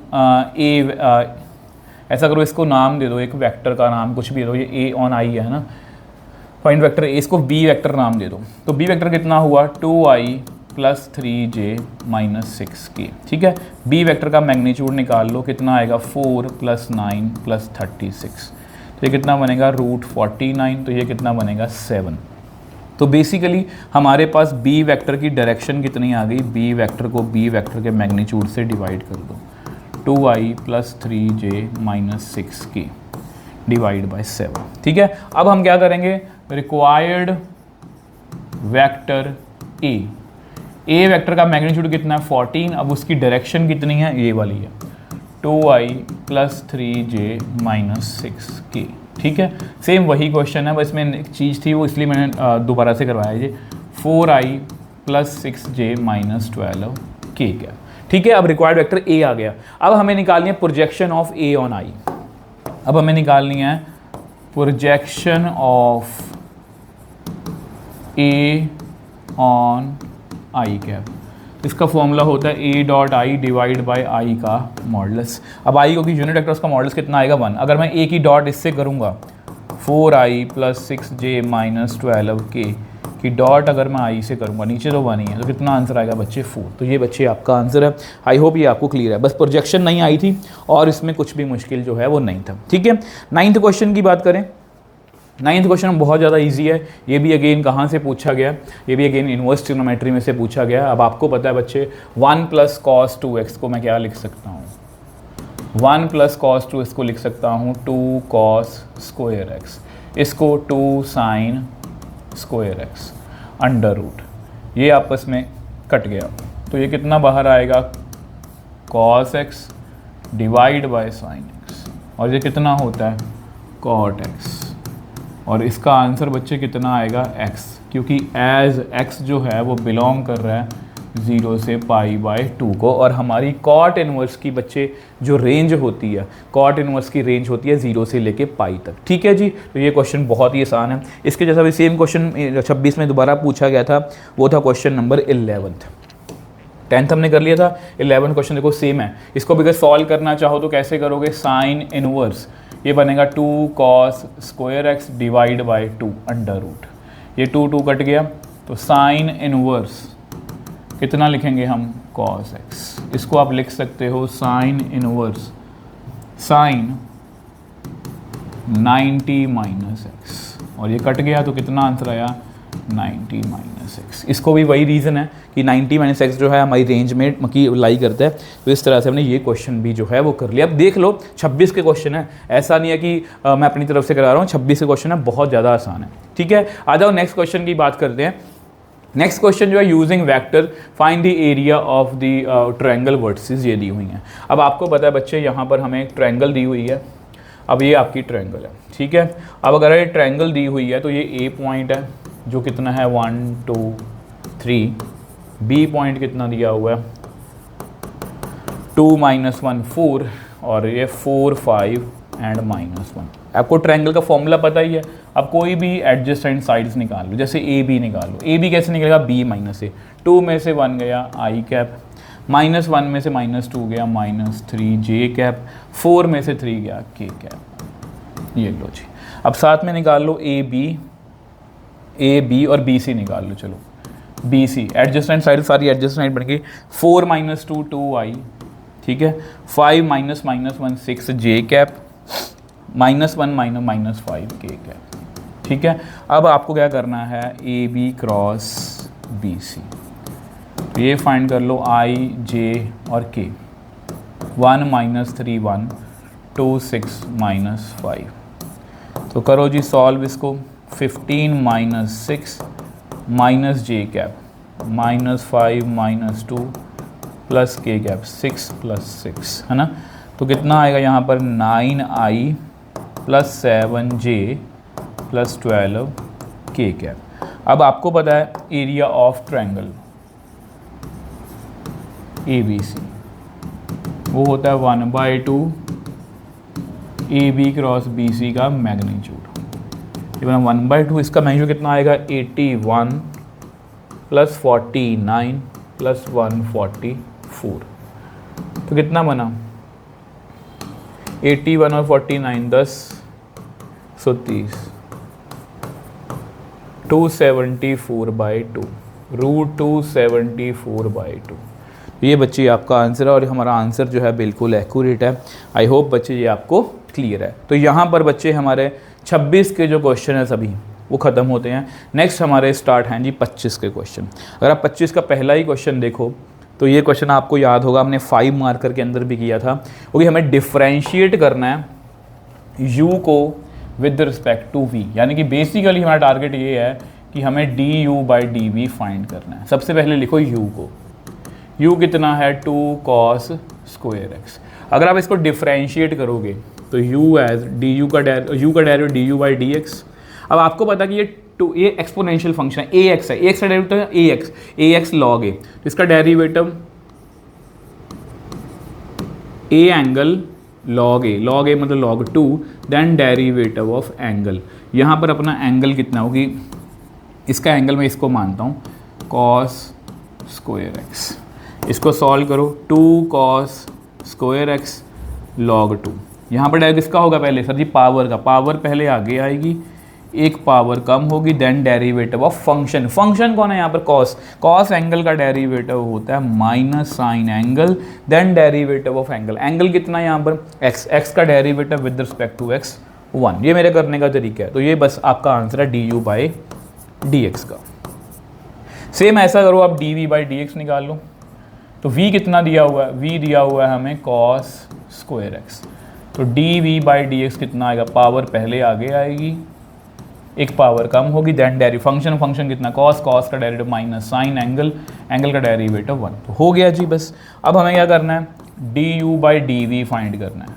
ऐसा करो, इसको नाम दे दो, एक वेक्टर का नाम कुछ भी दो, ये ए ऑन आई है ना, फाइंड वेक्टर ए, इसको बी वेक्टर नाम दे दो। तो बी वेक्टर कितना हुआ, 2i + 3j - 6k, ठीक है। बी वेक्टर का मैग्नीट्यूड निकाल लो, कितना आएगा, 4 + 9 + 36, तो ये कितना बनेगा, √49, तो ये कितना बनेगा, 7। तो बेसिकली हमारे पास बी वेक्टर की डायरेक्शन कितनी आ गई, बी वेक्टर को बी वेक्टर के मैग्नीट्यूड से डिवाइड कर दो, 2i + 3j - 6k / 7, ठीक है। अब हम क्या करेंगे, रिक्वायर्ड वेक्टर ए वेक्टर का मैग्नीट्यूड कितना है, 14। अब उसकी डायरेक्शन कितनी है, ये वाली है, 2i + 3j - 6k, ठीक है। सेम वही क्वेश्चन है, बस में एक चीज़ थी वो, इसलिए मैंने दोबारा से करवाया ये, 4i + 6j - 12k क्या, ठीक है। अब रिक्वायर्ड वेक्टर ए आ गया। अब हमें निकालनी है प्रोजेक्शन ऑफ ए ऑन आई। अब हमें निकालनी है projection of A on I cap. इसका फॉर्मूला होता है A.I डिवाइड बाय आई का मॉडुलस। अब आई क्योंकि यूनिट वेक्टर, उसका मॉडुलस कितना आएगा, 1। अगर मैं ए की डॉट इससे करूँगा, 4i + 6j - 12k की डॉट अगर मैं आई से करूँगा, नीचे तो 1 ही है, तो कितना आंसर आएगा बच्चे, 4। तो ये बच्चे आपका आंसर है। आई होप ये आपको क्लियर है। बस प्रोजेक्शन नहीं आई थी और इसमें कुछ भी मुश्किल जो है वो नहीं था, ठीक है। 9th क्वेश्चन की बात करें, 9th क्वेश्चन बहुत ज़्यादा इजी है। ये भी अगेन कहाँ से पूछा गया, ये भी अगेन इनवर्स ट्रिग्नोमेट्री में से पूछा गया। अब आपको पता है बच्चे, 1 + cos 2x को मैं क्या लिख सकता हूँ, 1 + cos 2x को लिख सकता हूँ 2 cos स्क्वायर x, इसको 2 sin स्क्वायर x √, ये आपस में कट गया, तो ये कितना बाहर आएगा, cos x divide by sine x, और ये कितना होता है कॉट एक्स, और इसका आंसर बच्चे कितना आएगा x, क्योंकि एज x जो है वो बिलोंग कर रहा है 0 से π/2 को, और हमारी कॉट इनवर्स की बच्चे जो रेंज होती है, कॉट इनवर्स की रेंज होती है 0 से लेके पाई तक। ठीक है जी, तो ये क्वेश्चन बहुत ही आसान है। इसके जैसा भी सेम क्वेश्चन 26 में दोबारा पूछा गया था, वो था क्वेश्चन नंबर 11। 10th हमने कर लिया था, 11 क्वेश्चन देखो सेम है। इसको भी अगर सॉल्व करना चाहो तो कैसे करोगे, साइन इनवर्स, ये बनेगा 2 cos square x divide by 2 under root, ये 2 कट गया, तो साइन इनवर्स कितना लिखेंगे हम cos x, इसको आप लिख सकते हो sine inverse sine 90 minus x, और ये कट गया तो कितना आंसर आया 90 माइनस एक्स। इसको भी वही रीज़न है कि 90 माइनस एक्स जो है हमारी रेंज में की लाई करता है, तो इस तरह से हमने ये क्वेश्चन भी जो है वो कर लिया। अब देख लो 26 के क्वेश्चन है, ऐसा नहीं है कि मैं अपनी तरफ से करा रहा हूँ, 26 के क्वेश्चन है, बहुत ज़्यादा आसान है। ठीक है, आ जाओ नेक्स्ट क्वेश्चन की बात करते हैं। नेक्स्ट क्वेश्चन जो है using vector find the area of the triangle vertices, ये दी हुई हैं। अब आपको पता है बच्चे यहाँ पर हमें एक ट्रायंगल दी हुई है, अब ये आपकी ट्रायंगल है। ठीक है, अब अगर ये ट्रायंगल दी हुई है तो ये ए पॉइंट है जो कितना है 1 2 3, बी पॉइंट कितना दिया हुआ है 2 -1 4, और ये 4 5 एंड -1। आपको ट्रायंगल का फॉर्मूला पता ही है। अब कोई भी एडजेसेंट साइड्स निकाल लो, जैसे ए बी निकाल लो, ए बी कैसे निकलेगा b माइनस ए, 2 में से 1 गया i कैप, -1 में से -2 गया -3 j कैप, 4 में से 3 गया k कैप। ये लो जी, अब साथ में निकाल लो ए बी और बी सी निकाल लो। चलो बी सी एडजस्टेंट साइड सारी एडजस्टेंट बन गई, 4 - 2 2i, ठीक है, 5 - -1 6 j कैप, -1 -5 k कैप। ठीक है, अब आपको क्या करना है A B cross B C, तो ये फाइंड कर लो i j और k, 1 - 3 1 2 6 -5, तो करो जी सॉल्व इसको, 15 - 6 minus j cap -5 - 2 plus k cap 6 + 6 है ना, तो कितना आएगा यहाँ पर 9i + 7j + 12 k कैप। अब आपको पता है area of triangle A B C वो होता है 1/2 A B cross B C का मैग्नीट्यूड, ये बना 1/2, इसका मैग्नीट्यूड कितना आएगा 81 + 49 + 144, तो कितना बना 81 और 49 10 130, 274/2 √274/2। ये बच्चे आपका आंसर है, और हमारा आंसर जो है बिल्कुल एक्यूरेट है। आई होप बच्चे ये आपको क्लियर है। तो यहाँ पर बच्चे हमारे 26 के जो क्वेश्चन है सभी वो ख़त्म होते हैं। नेक्स्ट हमारे स्टार्ट हैं जी 25 के क्वेश्चन। अगर आप 25 का पहला ही क्वेश्चन देखो तो ये क्वेश्चन आपको याद होगा, हमने 5 मार्कर के अंदर भी किया था, क्योंकि हमें डिफ्रेंशिएट करना है u को विद रिस्पेक्ट टू v, यानी कि बेसिकली हमारा टारगेट ये है कि हमें du/dv फाइंड करना है। सबसे पहले लिखो u को, u कितना है 2 cos स्क्वायर x। अगर आप इसको डिफ्रेंशिएट करोगे तो u एज du का डेरिवेटिव du/dx। अब आपको पता कि ये एक्सपोनेंशियल फंक्शन है, ax है, ax का डेरिवेटिव है ax log a, तो इसका derivative a angle log a मतलब log 2, then derivative of angle, यहाँ पर अपना एंगल कितना होगी, इसका एंगल मैं इसको मानता हूँ cos स्क्वायर x। इसको सॉल्व करो, 2 cos स्क्वायर x log 2, यहाँ पर डायरेक्ट किसका होगा पहले सर जी पावर का, पावर पहले आगे आएगी, एक पावर कम होगी, then derivative of function. Function कौन है यहाँ पर कॉस एंगल का डेरिवेटिव होता है minus sine angle, then derivative of angle. Angle कितना है यहाँ पर x का derivative with respect to x 1। ये मेरे करने का तरीका है। तो ये बस आपका आंसर है du/dx का। सेम ऐसा करो आप dv/dx निकाल लो, तो v कितना दिया हुआ है, v दिया हुआ है हमें cos स्क्वायर x, तो dv/dx कितना आएगा, पावर पहले आगे आएगी, एक पावर कम होगी, देन फंक्शन कितना cos का डेरिवेटिव माइनस साइन एंगल का डेरिवेटिव 1, तो हो गया जी बस। अब हमें क्या करना है d u by d v find करना है।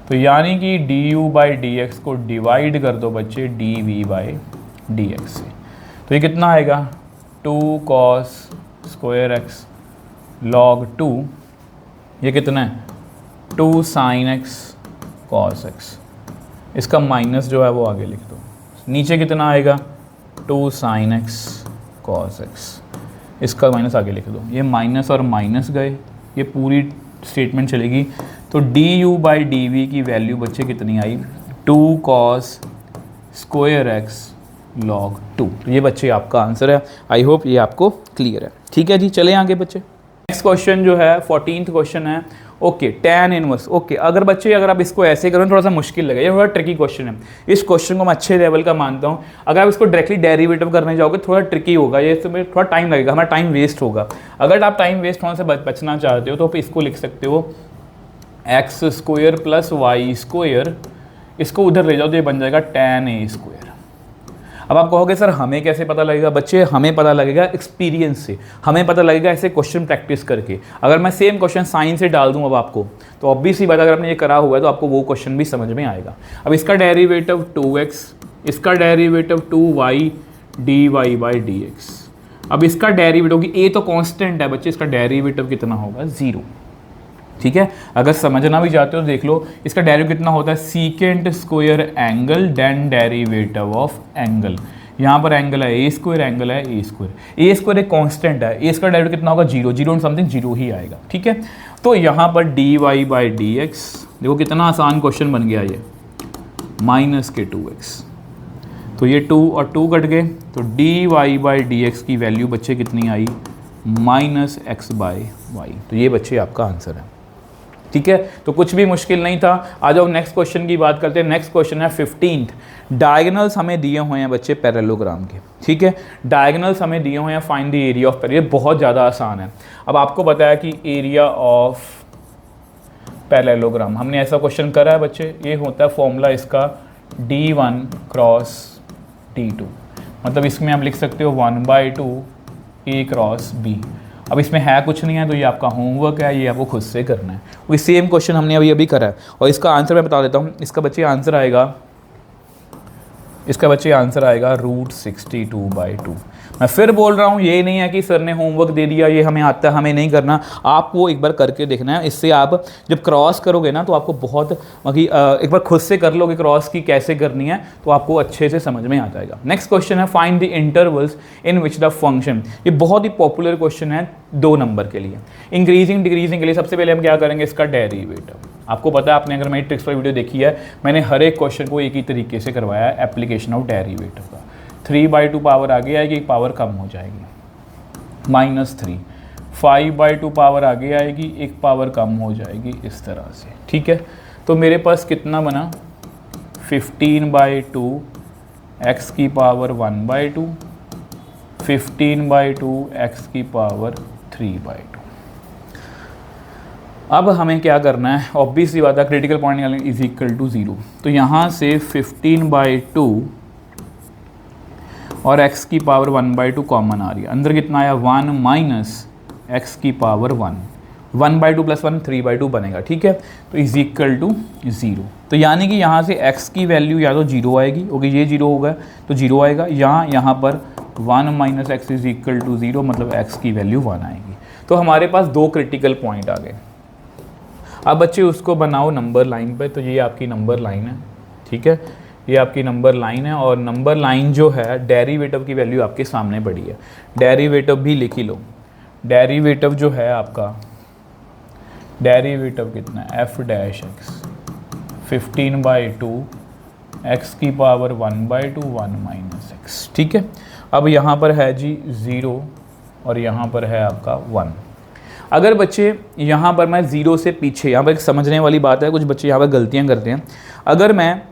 तो यानी कि d u by d x को डिवाइड कर दो बच्चे d v by d x से। तो ये कितना आएगा 2 cos स्क्वायर एक्स log 2, ये कितना है 2 sin x cos x। इसका माइनस जो है वो आगे लिख दो। नीचे कितना आएगा 2 sin x cos x, इसका माइनस आगे लिख दो। ये माइनस और माइनस गए, ये पूरी स्टेटमेंट चलेगी। तो d u by d v की वैल्यू बच्चे कितनी आई 2 cos स्क्वायर एक्स log 2। तो ये बच्चे आपका आंसर है। आई होप ये आपको क्लियर है। ठीक है जी, चलें आगे बच्चे। नेक्स्ट क्वेश्चन जो है 14th क्वेश्चन है। Okay, tan inverse. ओके, अगर आप इसको ऐसे करें थोड़ा सा मुश्किल लगे, ये थोड़ा ट्रिकी क्वेश्चन है। इस क्वेश्चन को मैं अच्छे लेवल का मानता हूँ। अगर आप इसको डायरेक्टली डेरिवेटिव करने जाओगे थोड़ा ट्रिकी होगा, ये इसमें थोड़ा टाइम लगेगा, हमारा टाइम वेस्ट होगा। अगर आप टाइम वेस्ट होने से बचना चाहते हो तो आप इसको लिख सकते हो x square plus y square, इसको उधर ले जाओ तो ये बन जाएगा tan a स्क्वायर। अब आप कहोगे सर हमें कैसे पता लगेगा? बच्चे हमें पता लगेगा एक्सपीरियंस से, हमें पता लगेगा ऐसे क्वेश्चन प्रैक्टिस करके। अगर मैं सेम क्वेश्चन साइन से डाल दूं अब आपको, तो ऑब्वियसली बात अगर आपने ये करा हुआ है तो आपको वो क्वेश्चन भी समझ में आएगा। अब इसका डेरिवेटिव 2x, इसका derivative 2y dy by dx। अब इसका डेरिवेटिव की a तो कांस्टेंट है बच्चे, इसका डेरिवेटिव कितना होगा 0। ठीक है, अगर समझना भी चाहते हो देख लो, इसका डेरिवेटिव कितना होता है secant square angle then derivative of angle. यहाँ पर एंगल है ए स्क्वायर, एंगल है ए स्क्वायर। ए स्क्वायर एक कांस्टेंट है, ए इसका डेरिवेटिव कितना होगा 0, 0 समथिंग 0 ही आएगा। ठीक है, तो यहाँ पर d y by d x, देखो कितना आसान क्वेश्चन बन गया ये, माइनस के 2x। तो ये 2 और 2 कट गए, तो d y by d x की वैल्यू बच्चे कितनी आई माइनस एक्स बाई वाई। तो ये बच्चे आपका आंसर है। ठीक है, तो कुछ भी मुश्किल नहीं था। आ जाओ नेक्स्ट क्वेश्चन की बात करते हैं। नेक्स्ट क्वेश्चन है 15th। डायगोनल्स हमें दिए हुए हैं बच्चे पैरेललोग्राम के। ठीक है, डायगोनल्स हमें दिए हुए हैं, find the area of parallel. ये बहुत ज़्यादा आसान है। अब आपको पता है कि एरिया ऑफ पैरेललोग्राम, हमने ऐसा क्वेश्चन करा है बच्चे, ये होता है फॉर्मूला इसका D1 क्रॉस D2, मतलब इसमें आप लिख सकते हो 1/2 A क्रॉस B। अब इसमें है कुछ नहीं है, तो ये आपका होमवर्क है, ये आपको खुद से करना है। वही सेम क्वेश्चन हमने अभी करा है, और इसका आंसर मैं बता देता हूँ। इसका बच्चे आंसर आएगा, √62/2। मैं फिर बोल रहा हूँ, ये नहीं है कि सर ने होमवर्क दे दिया, ये हमें आता है, हमें नहीं करना। आपको एक बार करके देखना है। इससे आप जब क्रॉस करोगे ना तो आपको बहुत एक बार खुद से कर लोगे क्रॉस की कैसे करनी है, तो आपको अच्छे से समझ में आ जाएगा। नेक्स्ट क्वेश्चन है find the intervals in which the function. ये बहुत ही पॉपुलर क्वेश्चन है 2 नंबर के लिए। इंक्रीजिंग डिक्रीजिंग के लिए सबसे पहले हम क्या करेंगे, इसका डेरिवेटिव। आपको पता है, आपने अगर मेरी ट्रिक्स पर वीडियो देखी है, मैंने हर एक क्वेश्चन को एक ही तरीके से करवाया है एप्लीकेशन ऑफ डेरिवेटिव का। 3/2 पावर आगे आएगी, एक पावर कम हो जाएगी -3। 5/2 पावर आगे आएगी, एक पावर कम हो जाएगी, इस तरह से। ठीक है, तो मेरे पास कितना बना 15/2 x की पावर 1/2, 15/2 x की पावर 3/2। अब हमें क्या करना है, ऑब्वियसली बात है, critical point is equal to 0। तो यहाँ से 15/2 और x की पावर 1/2 कॉमन आ रही है। अंदर कितना आया 1 माइनस x की पावर 1, 1/2 प्लस 1 3/2 बनेगा। ठीक है, तो इज इक्वल टू 0। तो यानी कि यहाँ से x की वैल्यू या तो 0 आएगी, ओके ये 0 होगा तो 0 आएगा, यहाँ पर 1 minus x is equal to 0, मतलब x की वैल्यू 1 आएगी। तो हमारे पास 2 क्रिटिकल पॉइंट आ गए। अब बच्चे उसको बनाओ नंबर लाइन पे। तो ये आपकी नंबर लाइन है। ठीक है, ये आपकी नंबर लाइन है, और नंबर लाइन जो है डेरिवेटिव की वैल्यू आपके सामने पड़ी है। डेरिवेटिव भी लिख ही लो। डेरिवेटिव जो है आपका, डेरिवेटिव कितना है f डैश x 15/2 x की पावर 1/2 1 माइनस एक्स। ठीक है, अब यहाँ पर है जी 0 और यहाँ पर है आपका 1। अगर बच्चे यहाँ पर मैं 0 से पीछे, यहाँ पर एक समझने वाली बात है, कुछ बच्चे यहाँ पर गलतियाँ करते हैं। अगर मैं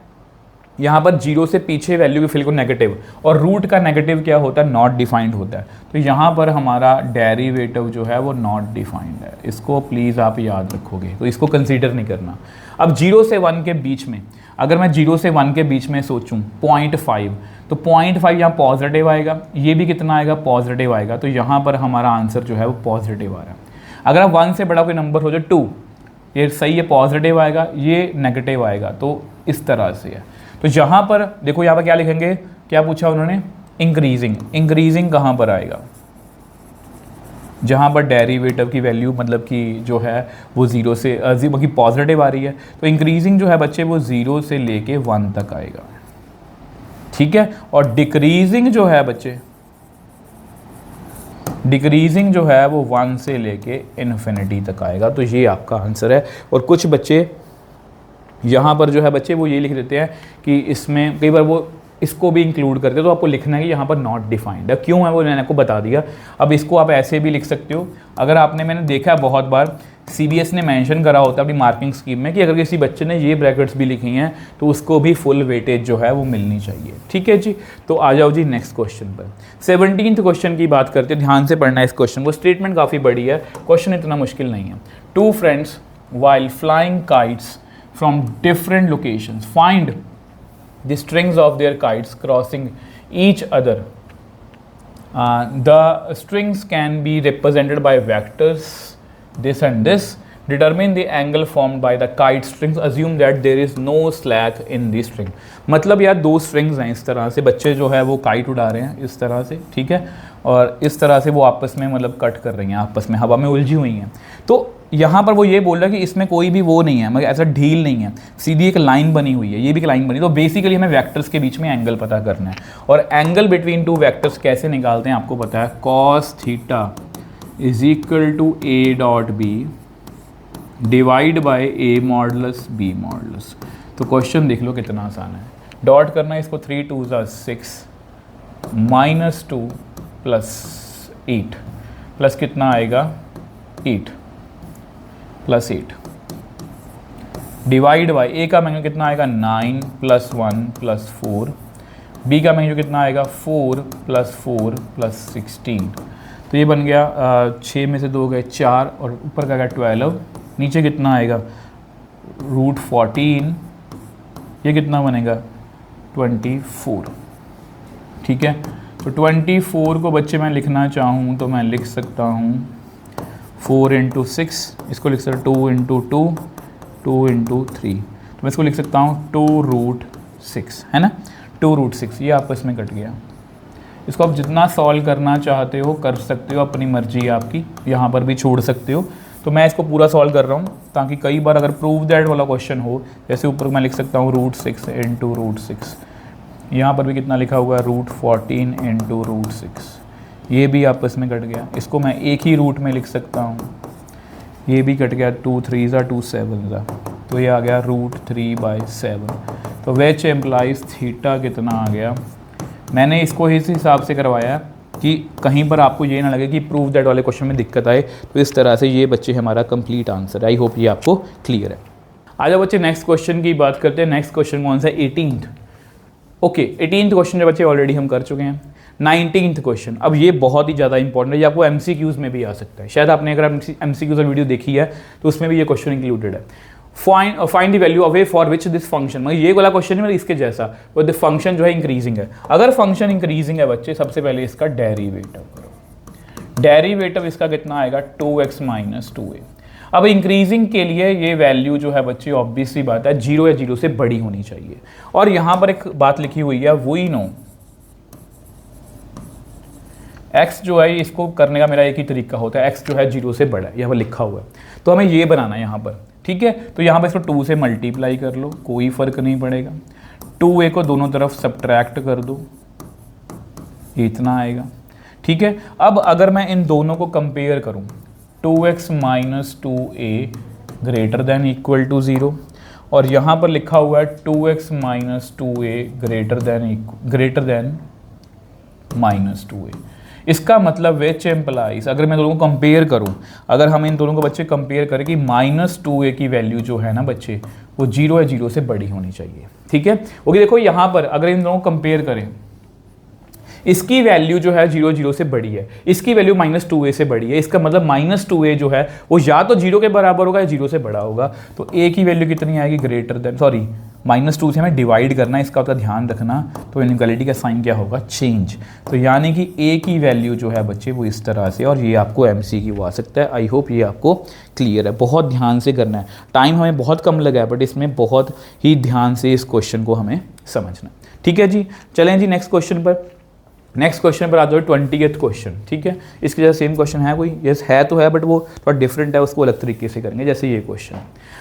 यहाँ पर 0 से पीछे वैल्यू की फिल को नेगेटिव, और रूट का नेगेटिव क्या होता है, नॉट डिफाइंड होता है। तो यहाँ पर हमारा डेरिवेटिव जो है वो नॉट डिफाइंड है। इसको प्लीज़ आप याद रखोगे, तो इसको कंसीडर नहीं करना। अब 0 से 1 के बीच में, अगर मैं 0 से 1 के बीच में सोचूं 0.5, तो 0.5 यहाँ पॉजिटिव आएगा, ये भी कितना आएगा पॉजिटिव आएगा। तो यहाँ पर हमारा आंसर जो है वो पॉजिटिव आ रहा है। अगर आप 1 से बड़ा कोई नंबर हो जो 2, ये सही है पॉजिटिव आएगा, ये नेगेटिव आएगा, तो इस तरह से है। तो यहाँ पर देखो, यहाँ पर क्या लिखेंगे, क्या पूछा उन्होंने, इंक्रीजिंग। इंक्रीजिंग कहाँ पर आएगा, जहाँ पर डेरिवेटिव की वैल्यू मतलब कि जो है वो 0 से की पॉजिटिव आ रही है, तो इंक्रीजिंग जो है बच्चे वो 0 से लेके 1 तक आएगा, ठीक है। और डिक्रीजिंग जो है बच्चे, डिक्रीजिंग जो है वो 1 से लेके इन्फिनिटी तक आएगा। तो ये आपका आंसर है। और कुछ बच्चे यहाँ पर जो है बच्चे वो ये लिख देते हैं कि इसमें कई बार वो इसको भी इंक्लूड करते हैं, तो आपको लिखना है कि यहाँ पर नॉट डिफाइंड है, क्यों है वो मैंने आपको बता दिया। अब इसको आप ऐसे भी लिख सकते हो, अगर आपने, मैंने देखा है बहुत बार CBS ने मेंशन करा होता है अपनी मार्किंग स्कीम में कि अगर किसी बच्चे ने ये ब्रैकेट्स भी लिखी हैं तो उसको भी फुल वेटेज जो है वो मिलनी चाहिए, ठीक है जी। तो आ जाओ जी नेक्स्ट क्वेश्चन पर। 17th क्वेश्चन की बात करते हैं, ध्यान से पढ़ना है इस क्वेश्चन को, स्टेटमेंट काफ़ी बड़ी है, क्वेश्चन इतना मुश्किल नहीं है। 2 friends while flying kites from different locations find the strings of their kites crossing each other. The strings can be represented by vectors this and this. Determine the angle formed by the kite strings. Assume that there is no slack in the string. मतलब यार 2 strings हैं, इस तरह से बच्चे जो है वो काइट उड़ा रहे हैं इस तरह से, ठीक है, और इस तरह से वो आपस में मतलब कट कर रही हैं, आपस में हवा में उलझी हुई हैं। तो यहाँ पर वो ये बोल रहा है कि इसमें कोई भी वो नहीं है, मगर ऐसा ढील नहीं है, सीधी एक लाइन बनी हुई है, ये भी एक लाइन बनी। तो बेसिकली हमें वेक्टर्स के बीच में एंगल पता करना है, और एंगल बिटवीन 2 वेक्टर्स कैसे निकालते हैं आपको पता है, cos theta is equal to a dot B divide by a modulus b modulus. तो क्वेश्चन देख लो कितना आसान है, डॉट करना है इसको, 3 2 6 -2 प्लस 8 प्लस कितना आएगा 8 प्लस 8 डिवाइड बाई ए का मैंने कितना आएगा 9 प्लस 1 प्लस 4, बी का मैंने कितना आएगा 4 प्लस 4 प्लस 16। तो ये बन गया 6 में से 2 गए 4 और ऊपर का गया 12, नीचे कितना आएगा √14, ये कितना बनेगा 24, ठीक है। तो 24 को बच्चे मैं लिखना चाहूँ तो मैं लिख सकता हूँ 4 × 6, इसको लिख सकता हूँ 2 × 2, 2 × 3, तो मैं इसको लिख सकता हूँ 2√6, है ना, 2√6, ये आपस में कट गया। इसको आप जितना सॉल्व करना चाहते हो कर सकते हो, अपनी मर्जी है आपकी, यहाँ पर भी छोड़ सकते हो। तो मैं इसको पूरा सॉल्व कर रहा हूँ ताकि कई बार अगर प्रूव दैट वाला क्वेश्चन हो, जैसे ऊपर मैं लिख सकता हूँ √6 × √6, यहाँ पर भी कितना लिखा हुआ है √14 × √6, ये भी आपस में कट गया। इसको मैं एक ही रूट में लिख सकता हूँ, ये भी कट गया, 2 3 2 7, तो ये आ गया √3/7। तो विच एम्प्लाइज थीटा कितना आ गया। मैंने इसको इस हिसाब से करवाया कि कहीं पर आपको ये ना लगे कि प्रूव दैट वाले क्वेश्चन में दिक्कत आए, तो इस तरह से ये बच्चे हमारा कंप्लीट आंसर है। आई होप ये आपको क्लियर है। आ जाओ बच्चे नेक्स्ट क्वेश्चन की बात करते हैं। नेक्स्ट क्वेश्चन कौन सा है, 18th। ओके 18th क्वेश्चन जो बच्चे ऑलरेडी हम कर चुके हैं। 19th क्वेश्चन, अब ये बहुत ही ज़्यादा इंपॉर्टेंट है, ये आपको MCQs में भी आ सकता है। शायद आपने अगर MCQs वीडियो देखी है तो उसमें भी ये क्वेश्चन इंक्लूडेड है। Find the value away for which this function, मतलब ये वाला क्वेश्चन है मतलब इसके जैसा, वो द फंक्शन जो है इंक्रीजिंग है। अगर फंक्शन इंक्रीजिंग है बच्चे, सबसे पहले इसका डेरिवेटिव करो। डेरिवेटिव इसका कितना आएगा 2x - 2a। अब इंक्रीजिंग के लिए ये वैल्यू जो है बच्चे ऑब्वियस सी बात है 0 या 0 से बड़ी होनी चाहिए। और यहाँ पर एक बात लिखी हुई है, वी नो x जो है इसको करने का मेरा एक ही तरीका होता है, x जो है 0 से बड़ा है, यहाँ पर लिखा हुआ है, तो हमें ये बनाना है यहाँ पर, ठीक है। तो यहाँ पर इसको 2 से मल्टीप्लाई कर लो, कोई फ़र्क नहीं पड़ेगा। 2a को दोनों तरफ सब्ट्रैक्ट कर दो, ये इतना आएगा, ठीक है। अब अगर मैं इन दोनों को कंपेयर करूँ, 2x - 2a greater than equal to 0, और यहाँ पर लिखा हुआ है 2x - 2a greater than -2a। इसका मतलब विच एम्प्लाइज, अगर मैं दोनों को कंपेयर करूं, अगर हम इन दोनों को बच्चे कंपेयर करें कि -2a की वैल्यू जो है ना बच्चे, वो 0 या 0 से बड़ी होनी चाहिए, ठीक है। ओके देखो यहाँ पर अगर इन दोनों को कंपेयर करें, इसकी वैल्यू जो है 0 0 से बड़ी है, इसकी वैल्यू -2a से बड़ी है, इसका मतलब -2a जो है वो या तो 0 के बराबर होगा या 0 से बड़ा होगा। तो a की वैल्यू कितनी आएगी, ग्रेटर देन, सॉरी -2 से हमें डिवाइड करना है, इसका ध्यान रखना। तो इनइक्वालिटी का साइन क्या होगा, चेंज। तो यानी कि ए की वैल्यू जो है बच्चे वो इस तरह से, और ये आपको MCQ आ सकता है। आई होप ये आपको क्लियर है। बहुत ध्यान से करना है, टाइम हमें बहुत कम लगा है बट इसमें बहुत ही ध्यान से इस क्वेश्चन को हमें समझना। ठीक है जी, चलें जी नेक्स्ट क्वेश्चन पर। नेक्स्ट क्वेश्चन पर आ जाओ 20th क्वेश्चन। ठीक है, इसके जैसे सेम क्वेश्चन है कोई? यस है तो है, बट वो थोड़ा डिफरेंट है, उसको अलग तरीके से करेंगे जैसे ये क्वेश्चन।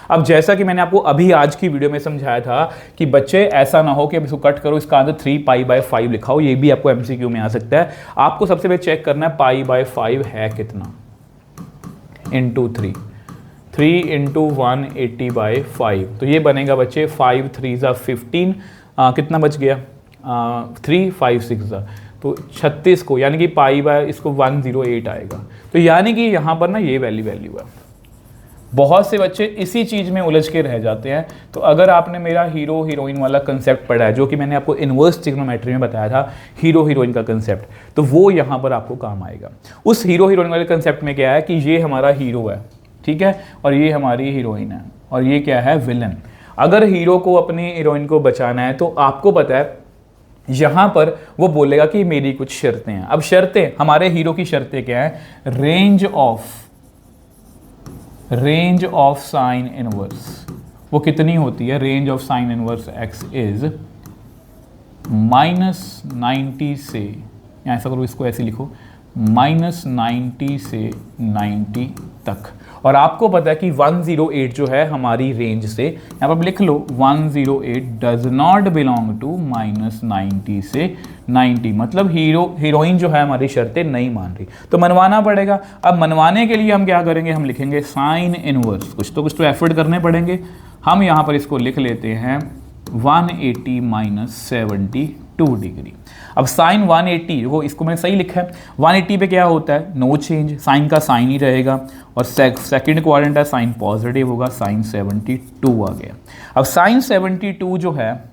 अब जैसा कि मैंने आपको अभी आज की वीडियो में समझाया था कि बच्चे ऐसा ना हो कि अब इसको कट करो, इसका आंसर 3π/5 लिखाओ, ये भी आपको MCQ में आ सकता है। आपको सबसे पहले चेक करना है π/5 है कितना, इंटू 3 इंटू 180/5, तो ये बनेगा बच्चे 5 3 15, कितना बच गया 3 5 6 तो 36 को, यानी कि इसको 108 आएगा। तो यानी कि यहाँ पर ना ये वैल्यू है। बहुत से बच्चे इसी चीज़ में उलझ के रह जाते हैं। तो अगर आपने मेरा हीरो हीरोइन वाला कंसेप्ट पढ़ा है, जो कि मैंने आपको इन्वर्स ट्रिग्नोमेट्री में बताया था, हीरो हीरोइन का कंसेप्ट, तो वो यहाँ पर आपको काम आएगा। उस हीरो हीरोइन वाले कंसेप्ट में क्या है कि ये हमारा हीरो है, ठीक है, और ये हमारी हीरोइन है, और ये क्या है, विलन। अगर हीरो को अपनी हीरोइन को बचाना है तो आपको पता है यहाँ पर वो बोलेगा कि मेरी कुछ शर्तें हैं। अब शर्तें, हमारे हीरो की शर्तें क्या है, रेंज ऑफ साइन इनवर्स वो कितनी होती है, range of sine inverse x is -90 से, या ऐसा करो इसको ऐसे लिखो, -90 से 90 तक। और आपको पता है कि 108 जो है हमारी रेंज से, यहाँ पर लिख लो 108 डज नॉट बिलोंग टू -90 से 90, मतलब हीरो हीरोइन जो है हमारी शर्तें नहीं मान रही, तो मनवाना पड़ेगा। अब मनवाने के लिए हम क्या करेंगे, हम लिखेंगे साइन इनवर्स, कुछ तो एफर्ट करने पड़ेंगे। हम यहाँ पर इसको लिख लेते हैं 180 - 72 डिग्री। अब साइन 180 वो, इसको मैंने सही लिखा है, 180 पे क्या होता है, नो चेंज, साइन का साइन ही रहेगा, और सेकंड क्वाड्रेंट है, साइन पॉजिटिव होगा, साइन 72 आ गया। अब साइन 72 जो है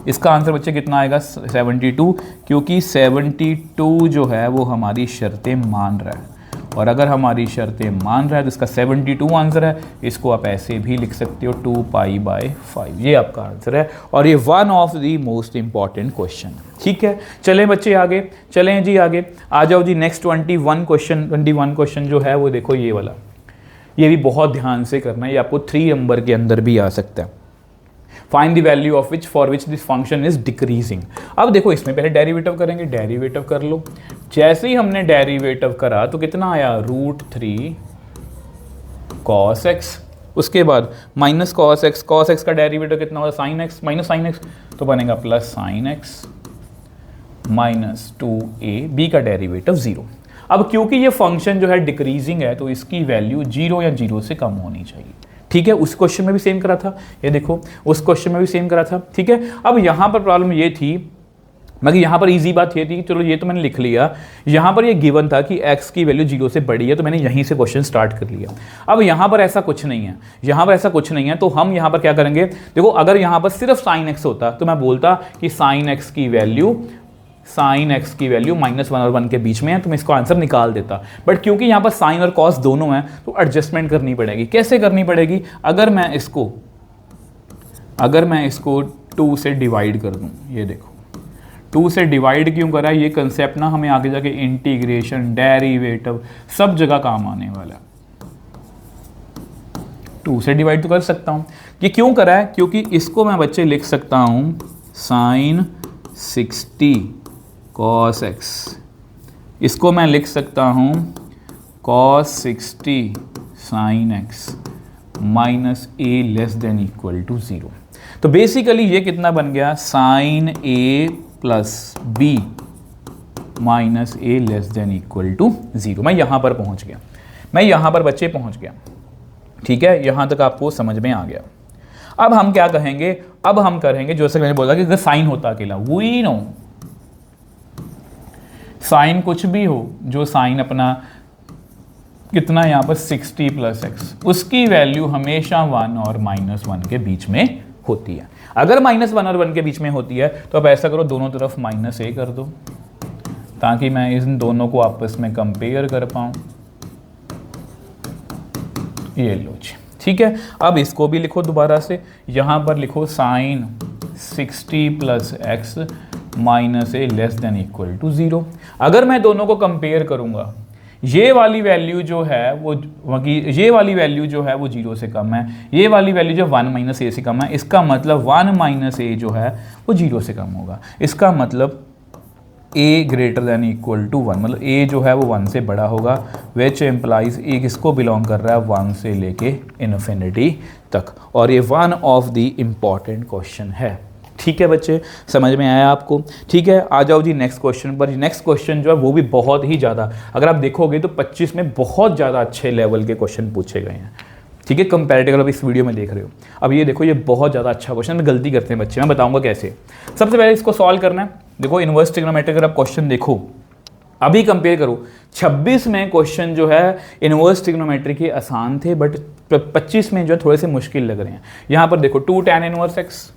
इसका आंसर बच्चे कितना आएगा, 72, क्योंकि 72 जो है वो हमारी शर्तें मान रहा है, और अगर हमारी शर्तें मान रहा है तो इसका 72 आंसर है। इसको आप ऐसे भी लिख सकते हो 2π/5, ये आपका आंसर है, और ये one of the most important question. ठीक है, चलें बच्चे आगे, चलें जी आगे, आ जाओ जी नेक्स्ट 21 क्वेश्चन जो है वो देखो ये वाला, ये भी बहुत ध्यान से करना है, ये आपको 3 नंबर के अंदर भी आ सकता है। Find the value of which for which this function is decreasing. अब देखो इसमें पहले डेरिवेटिव करेंगे, डेरिवेटिव कर लो। जैसे ही हमने डेरिवेटिव करा तो कितना आया, √3 cos x, उसके बाद माइनस cos x का डेरिवेटिव कितना होगा, sin x minus sin x, तो बनेगा plus sin x -2a, b का डेरिवेटिव 0। अब क्योंकि ये फंक्शन जो है डिक्रीजिंग है तो इसकी वैल्यू 0 या 0 से कम होनी चाहिए। ठीक है, उस क्वेश्चन में भी सेम करा था, ये देखो उस क्वेश्चन में भी सेम करा था। ठीक है, अब यहाँ पर प्रॉब्लम ये थी, मगर यहाँ पर इजी बात ये थी, चलो ये तो मैंने लिख लिया, यहाँ पर ये गिवन था कि x की वैल्यू 0 से बड़ी है, तो मैंने यहीं से क्वेश्चन स्टार्ट कर लिया। अब यहाँ पर ऐसा कुछ नहीं है, यहाँ पर ऐसा कुछ नहीं है, तो हम यहाँ पर क्या करेंगे, देखो अगर यहाँ पर सिर्फ sin x होता तो मैं बोलता कि sin x की वैल्यू -1 और 1 के बीच में है, तो मैं इसको आंसर निकाल देता। बट क्योंकि यहाँ पर साइन और कॉस दोनों हैं तो एडजस्टमेंट करनी पड़ेगी। कैसे करनी पड़ेगी, अगर मैं इसको 2 से डिवाइड कर दूं, ये देखो 2 से डिवाइड क्यों करा, ये कंसेप्ट ना हमें आगे जाके इंटीग्रेशन, डेरिवेटिव सब जगह काम आने वाला है। 2 से डिवाइड तो कर सकता हूँ, ये क्यों करा है, क्योंकि इसको मैं बच्चे लिख सकता हूँ साइन 60 cos x, इसको मैं लिख सकता हूँ cos 60 sin x -a < 0। तो बेसिकली ये कितना बन गया, sin a + b -a < 0। मैं यहाँ पर पहुँच गया, मैं यहाँ पर बच्चे पहुँच गया। ठीक है, यहाँ तक आपको समझ में आ गया। अब हम क्या कहेंगे, अब हम करेंगे जैसे मैंने बोला कि अगर साइन होता अकेला, वी नो साइन कुछ भी हो, जो साइन अपना कितना यहाँ पर 60 + x, उसकी वैल्यू हमेशा 1 और -1 के बीच में होती है। अगर -1 और 1 के बीच में होती है तो अब ऐसा करो, दोनों तरफ -a कर दो, ताकि मैं इन दोनों को आपस में कंपेयर कर पाऊँ। ये लो जी, ठीक है, अब इसको भी लिखो दोबारा से, यहाँ पर लिखो sine 60 plus x minus A less than equal to 0। अगर मैं दोनों को कंपेयर करूँगा, ये वाली वैल्यू जो है वो ये वाली वैल्यू जो है वो 0 से कम है, ये वाली वैल्यू जो 1 माइनस ए से कम है, इसका मतलब 1 माइनस ए जो है वो 0 से कम होगा। इसका मतलब a greater than equal to 1, मतलब a जो है वो 1 से बड़ा होगा, विच एम्प्लाइज a किसको बिलोंग कर रहा है 1 से लेके इन्फिनिटी तक, और ये one of the important question है। ठीक है बच्चे, समझ में आया आपको? ठीक है, आ जाओ जी नेक्स्ट क्वेश्चन पर। नेक्स्ट क्वेश्चन जो है वो भी बहुत ही ज़्यादा, अगर आप देखोगे तो 25 में बहुत ज़्यादा अच्छे लेवल के क्वेश्चन पूछे गए हैं। ठीक है, कंपैरेटिव आप इस वीडियो में देख रहे हो। अब ये देखो, ये बहुत ज़्यादा अच्छा क्वेश्चन में गलती करते हैं बच्चे, मैं बताऊंगा कैसे। सबसे पहले इसको सॉल्व करना है। देखो इनवर्स ट्रिग्नोमेट्री अगर आप क्वेश्चन देखो, अभी कंपेयर करो, 26 में क्वेश्चन जो है इनवर्स ट्रिग्नोमेट्री के आसान थे, बट 25 में जो है थोड़े से मुश्किल लग रहे हैं। यहाँ पर देखो 2 tan इनवर्स एक्स,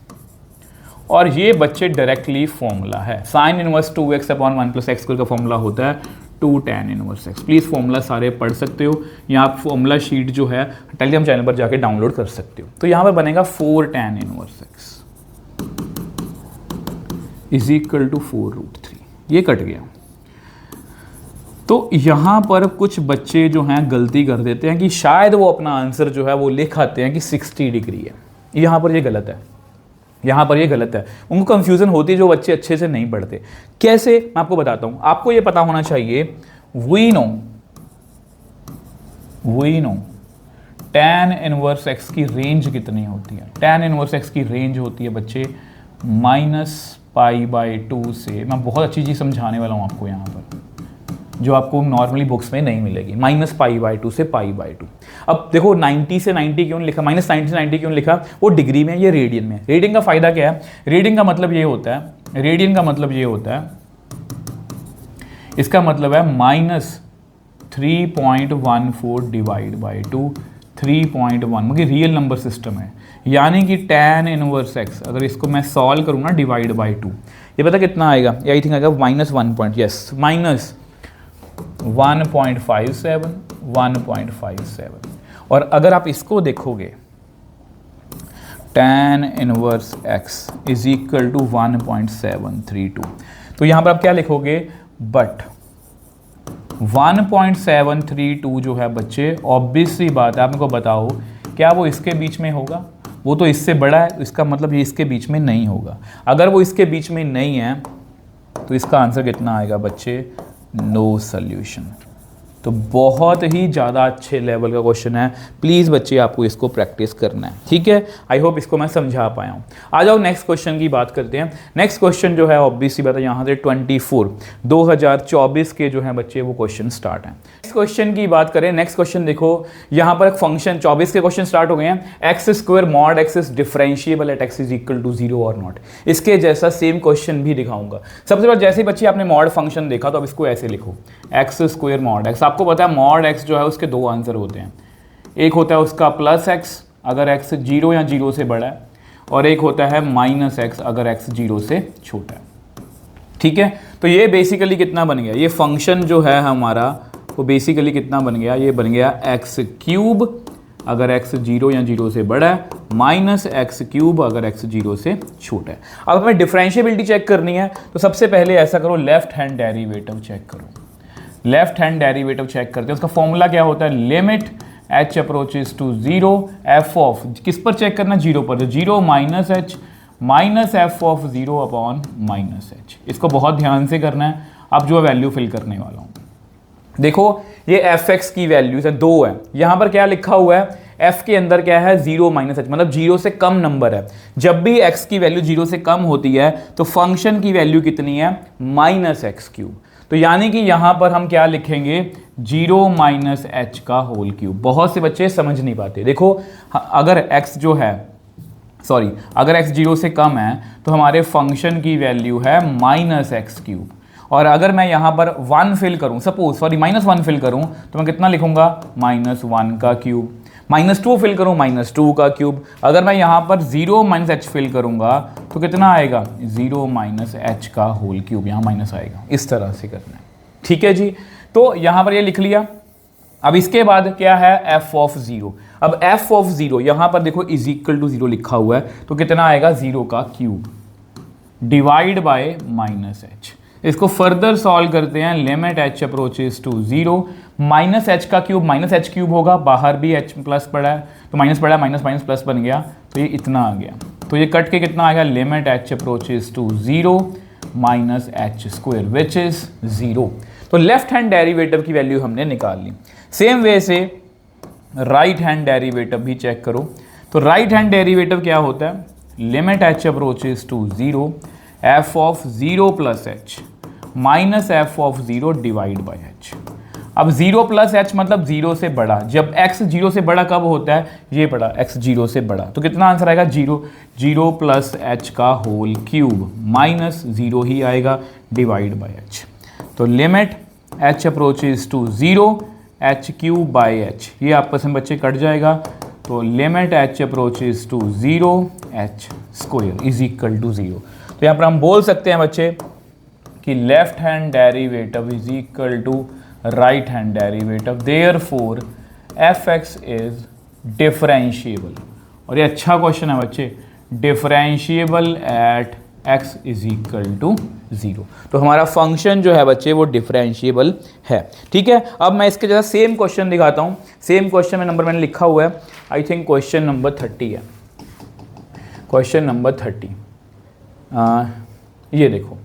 और ये बच्चे डायरेक्टली फॉर्मूला है sine inverse 2x upon 1 plus x का फॉर्मूला होता है 2 tan inverse x. Please formula सारे पढ़ सकते हो, यहाँ आप फॉर्मूला शीट जो है टेलीग्राम चैनल पर जाके डाउनलोड कर सकते हो। तो यहाँ पर बनेगा 4 tan inverse x is equal to 4√3, ये कट गया। तो यहाँ पर कुछ बच्चे जो हैं गलती कर देते हैं कि शायद वो अपना आंसर जो है वो लिख आते हैं कि 60 डिग्री है। यहाँ पर ये गलत है, यहाँ पर ये गलत है, उनको कंफ्यूजन होती है जो बच्चे अच्छे से नहीं पढ़ते। कैसे, मैं आपको बताता हूँ। आपको ये पता होना चाहिए, we know tan inverse x की रेंज कितनी होती है। tan इनवर्स एक्स की रेंज होती है बच्चे -π/2 से, मैं बहुत अच्छी चीज़ समझाने वाला हूँ आपको यहाँ पर, जो आपको नॉर्मली बुक्स में नहीं मिलेगी। -π/2 से π/2। अब देखो 90 से 90 क्यों लिखा, -90 से 90 क्यों लिखा, वो डिग्री में, ये रेडियन में। रेडियन का फायदा क्या है, रेडियन का मतलब ये होता है, रेडियन का मतलब ये होता है, इसका मतलब है -3.14 डिवाइड बाई 2, 3.1, मतलब रियल नंबर सिस्टम है। यानी कि tan इनवर्स एक्स अगर इसको मैं सॉल्व करूँ ना डिवाइड बाई 2, ये पता कितना आएगा, ये आई थिंक आएगा -1.57। और अगर आप इसको देखोगे tan inverse x is equal to 1.732, तो यहाँ पर आप क्या लिखोगे, बट 1.732 जो है बच्चे, ऑब्वियस सी बात है, आप मेरे को बताओ क्या वो इसके बीच में होगा, वो तो इससे बड़ा है, इसका मतलब ये इसके बीच में नहीं होगा। अगर वो इसके बीच में नहीं है तो इसका आंसर कितना आएगा बच्चे, नो सॉल्यूशन। तो बहुत ही ज़्यादा अच्छे लेवल का क्वेश्चन है, प्लीज़ बच्चे आपको इसको प्रैक्टिस करना है। ठीक है, आई होप इसको मैं समझा पाया हूँ। आ जाओ नेक्स्ट क्वेश्चन की बात करते हैं। नेक्स्ट क्वेश्चन जो है ऑब्वियसली बात है, यहाँ से 2024 के जो है बच्चे वो क्वेश्चन स्टार्ट हैं। नेक्स्ट क्वेश्चन की बात करें, नेक्स्ट क्वेश्चन देखो, यहाँ पर एक फंक्शन 24 के क्वेश्चन स्टार्ट हो गए हैं। x² mod x is differentiable at x is equal to 0 और नॉट। इसके जैसा सेम क्वेश्चन भी दिखाऊंगा। सबसे पहले जैसे ही बच्चे आपने मॉड फंक्शन देखा तो अब इसको ऐसे लिखो, x² mod x। आपको पता है मॉड x जो है उसके दो आंसर होते हैं, एक होता है उसका +x अगर x 0 या 0 से बड़ा है, और एक होता है -x अगर x 0 से छोटा है। ठीक है, तो ये बेसिकली कितना बन गया, ये फंक्शन जो है हमारा वो बेसिकली कितना बन गया, ये बन गया x³ अगर x 0 या 0 से बड़ा है, -x³ अगर x 0 से छोटा है। अब हमें डिफरेंशिएबिलिटी चेक करनी है, तो सबसे पहले ऐसा करो, लेफ्ट हैंड डेरिवेटिव चेक करो। लेफ्ट हैंड डेरिवेटिव चेक करते हैं, उसका फॉर्मूला क्या होता है, limit h approaches to 0 f of, किस पर चेक करना, 0 पर, 0 -h minus f of 0 upon -h। इसको बहुत ध्यान से करना है, अब जो वैल्यू फिल करने वाला हूँ। देखो ये fx की वैल्यूज है, 2 है। यहाँ पर क्या लिखा हुआ है, f के अंदर क्या है, 0 -h, मतलब 0 से कम नंबर है। जब भी x की वैल्यू 0 से कम होती है तो फंक्शन की वैल्यू कितनी है, -x³। तो यानी कि यहाँ पर हम क्या लिखेंगे, 0 -h का होल क्यूब। बहुत से बच्चे समझ नहीं पाते। देखो अगर x जो है, सॉरी, अगर x 0 से कम है तो हमारे फंक्शन की वैल्यू है -x³। और अगर मैं यहाँ पर 1 फिल करूँ, सपोज सॉरी -1 फिल करूँ, तो मैं कितना लिखूंगा, -1 का क्यूब। -2 फिल करूँ, -2 का क्यूब। अगर मैं यहाँ पर 0 -h फिल करूँगा तो कितना आएगा, 0 -h का होल क्यूब, यहाँ माइनस आएगा। इस तरह से करना है। ठीक है जी, तो यहाँ पर ये लिख लिया। अब इसके बाद क्या है, f ऑफ 0। अब एफ ऑफ जीरो यहां पर देखो इज इक्वल टू जीरो लिखा हुआ है, तो कितना आएगा जीरो का cube divide by minus h. इसको फर्दर सॉल्व करते हैं, limit h approaches to zero, minus h का क्यूब माइनस एच क्यूब होगा, बाहर भी एच प्लस पड़ा है तो माइनस पड़ा है, माइनस माइनस प्लस बन गया, तो ये इतना आ गया, तो ये कट के कितना आएगा, limit h approaches to zero minus h square which is zero. तो लेफ्ट हैंड डेरिवेटिव की वैल्यू हमने निकाल ली। सेम वे से राइट हैंड डेरिवेटिव भी चेक करो। तो राइट हैंड डेरिवेटिव क्या होता है, limit h approaches to zero f of zero plus h minus f of zero divide by h. अब जीरो प्लस एच मतलब जीरो से बड़ा, जब एक्स जीरो से बड़ा कब होता है, ये बड़ा एक्स जीरो से बड़ा, तो कितना आंसर आएगा जीरो, जीरो प्लस एच का होल क्यूब माइनस जीरो ही आएगा डिवाइड बाई एच। तो limit h approaches to zero h cube by h, ये आपस में बच्चे कट जाएगा, तो limit h approaches to zero h square is equal to zero. तो यहाँ पर हम बोल सकते हैं बच्चे कि left hand derivative is equal to right hand derivative, therefore f x is differentiable. और ये अच्छा क्वेश्चन है बच्चे, differentiable at x is equal to zero. तो हमारा फंक्शन जो है बच्चे वो डिफरेंशिएबल है। ठीक है, अब मैं इसके जैसा सेम क्वेश्चन दिखाता हूँ। सेम क्वेश्चन में नंबर मैंने लिखा हुआ है, आई थिंक क्वेश्चन नंबर 30 है, क्वेश्चन नंबर 30। ये देखो,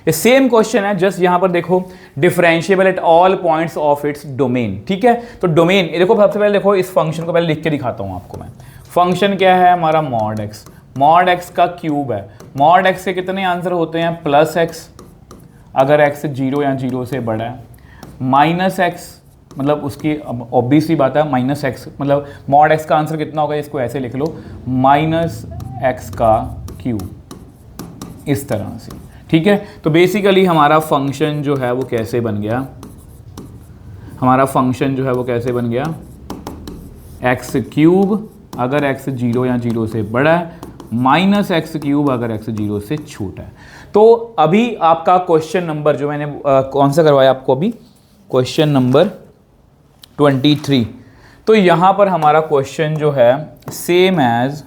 ये सेम क्वेश्चन है, जस्ट यहाँ पर देखो differentiable at all points of its domain. ठीक है, तो डोमेन ये देखो, सबसे पहले देखो इस फंक्शन को पहले लिख के दिखाता हूँ आपको मैं। फंक्शन क्या है हमारा, मॉड एक्स, मॉड एक्स का क्यूब है। मॉड एक्स के कितने आंसर होते हैं, प्लस एक्स अगर एक्स जीरो या जीरो से बड़ा है, माइनस एक्स मतलब उसकी ऑब्वियसली बात है माइनस एक्स, मतलब मॉड एक्स का आंसर कितना होगा, इसको ऐसे लिख लो माइनस एक्स का क्यूब, इस तरह से। ठीक है, तो बेसिकली हमारा फंक्शन जो है वो कैसे बन गया, हमारा फंक्शन जो है वो कैसे बन गया, एक्स क्यूब अगर एक्स जीरो या जीरो से बड़ा है, माइनस एक्स क्यूब अगर एक्स जीरो से छोटा है। तो अभी आपका क्वेश्चन नंबर जो मैंने कौन सा करवाया आपको अभी, क्वेश्चन नंबर 23। तो यहाँ पर हमारा क्वेश्चन जो है सेम एज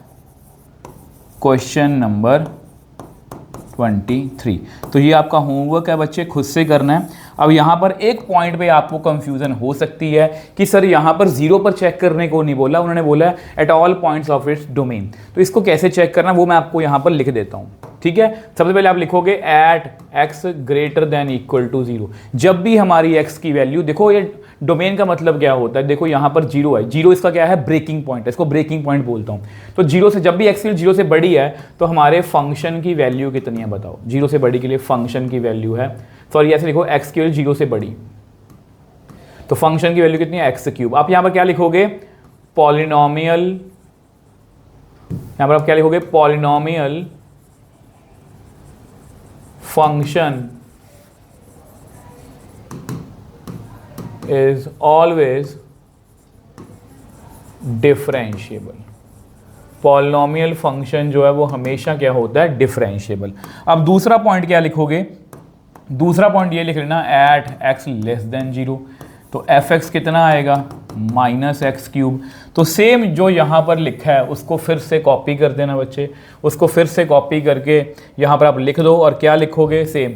क्वेश्चन नंबर 23। तो ये आपका होमवर्क है बच्चे, खुद से करना है। अब यहाँ पर एक पॉइंट पे आपको कंफ्यूजन हो सकती है कि सर यहाँ पर जीरो पर चेक करने को नहीं बोला, उन्होंने बोला at all points of its domain. तो इसको कैसे चेक करना वो मैं आपको यहाँ पर लिख देता हूँ। ठीक है, सबसे पहले आप लिखोगे at x greater than equal to zero. जब भी हमारी एक्स की वैल्यू, देखो ये डोमेन का मतलब क्या होता है, देखो यहाँ पर जीरो है, जीरो इसका क्या है, ब्रेकिंग पॉइंट है, इसको ब्रेकिंग पॉइंट बोलता हूँ। तो जीरो से, जब भी एक्स की जीरो से बड़ी है तो हमारे फंक्शन की वैल्यू कितनी है बताओ, जीरो से बड़ी के लिए फंक्शन की वैल्यू है, सॉरी ऐसे लिखो एक्स की वैल्यू जीरो से बड़ी, तो फंक्शन की वैल्यू कितनी है, एक्स क्यूब। आप यहाँ पर क्या लिखोगे, पॉलिनोमियल, यहाँ पर आप क्या लिखोगे, polynomial function is always differentiable। Polynomial function जो है वो हमेशा क्या होता है, डिफरेंशिएबल। अब दूसरा पॉइंट क्या लिखोगे, दूसरा पॉइंट ये लिख लेना at x less than zero, तो एफ एक्स कितना आएगा, माइनस एक्स क्यूब। तो सेम जो यहाँ पर लिखा है उसको फिर से कॉपी कर देना बच्चे, उसको फिर से कॉपी करके यहाँ पर आप लिख दो, और क्या लिखोगे, same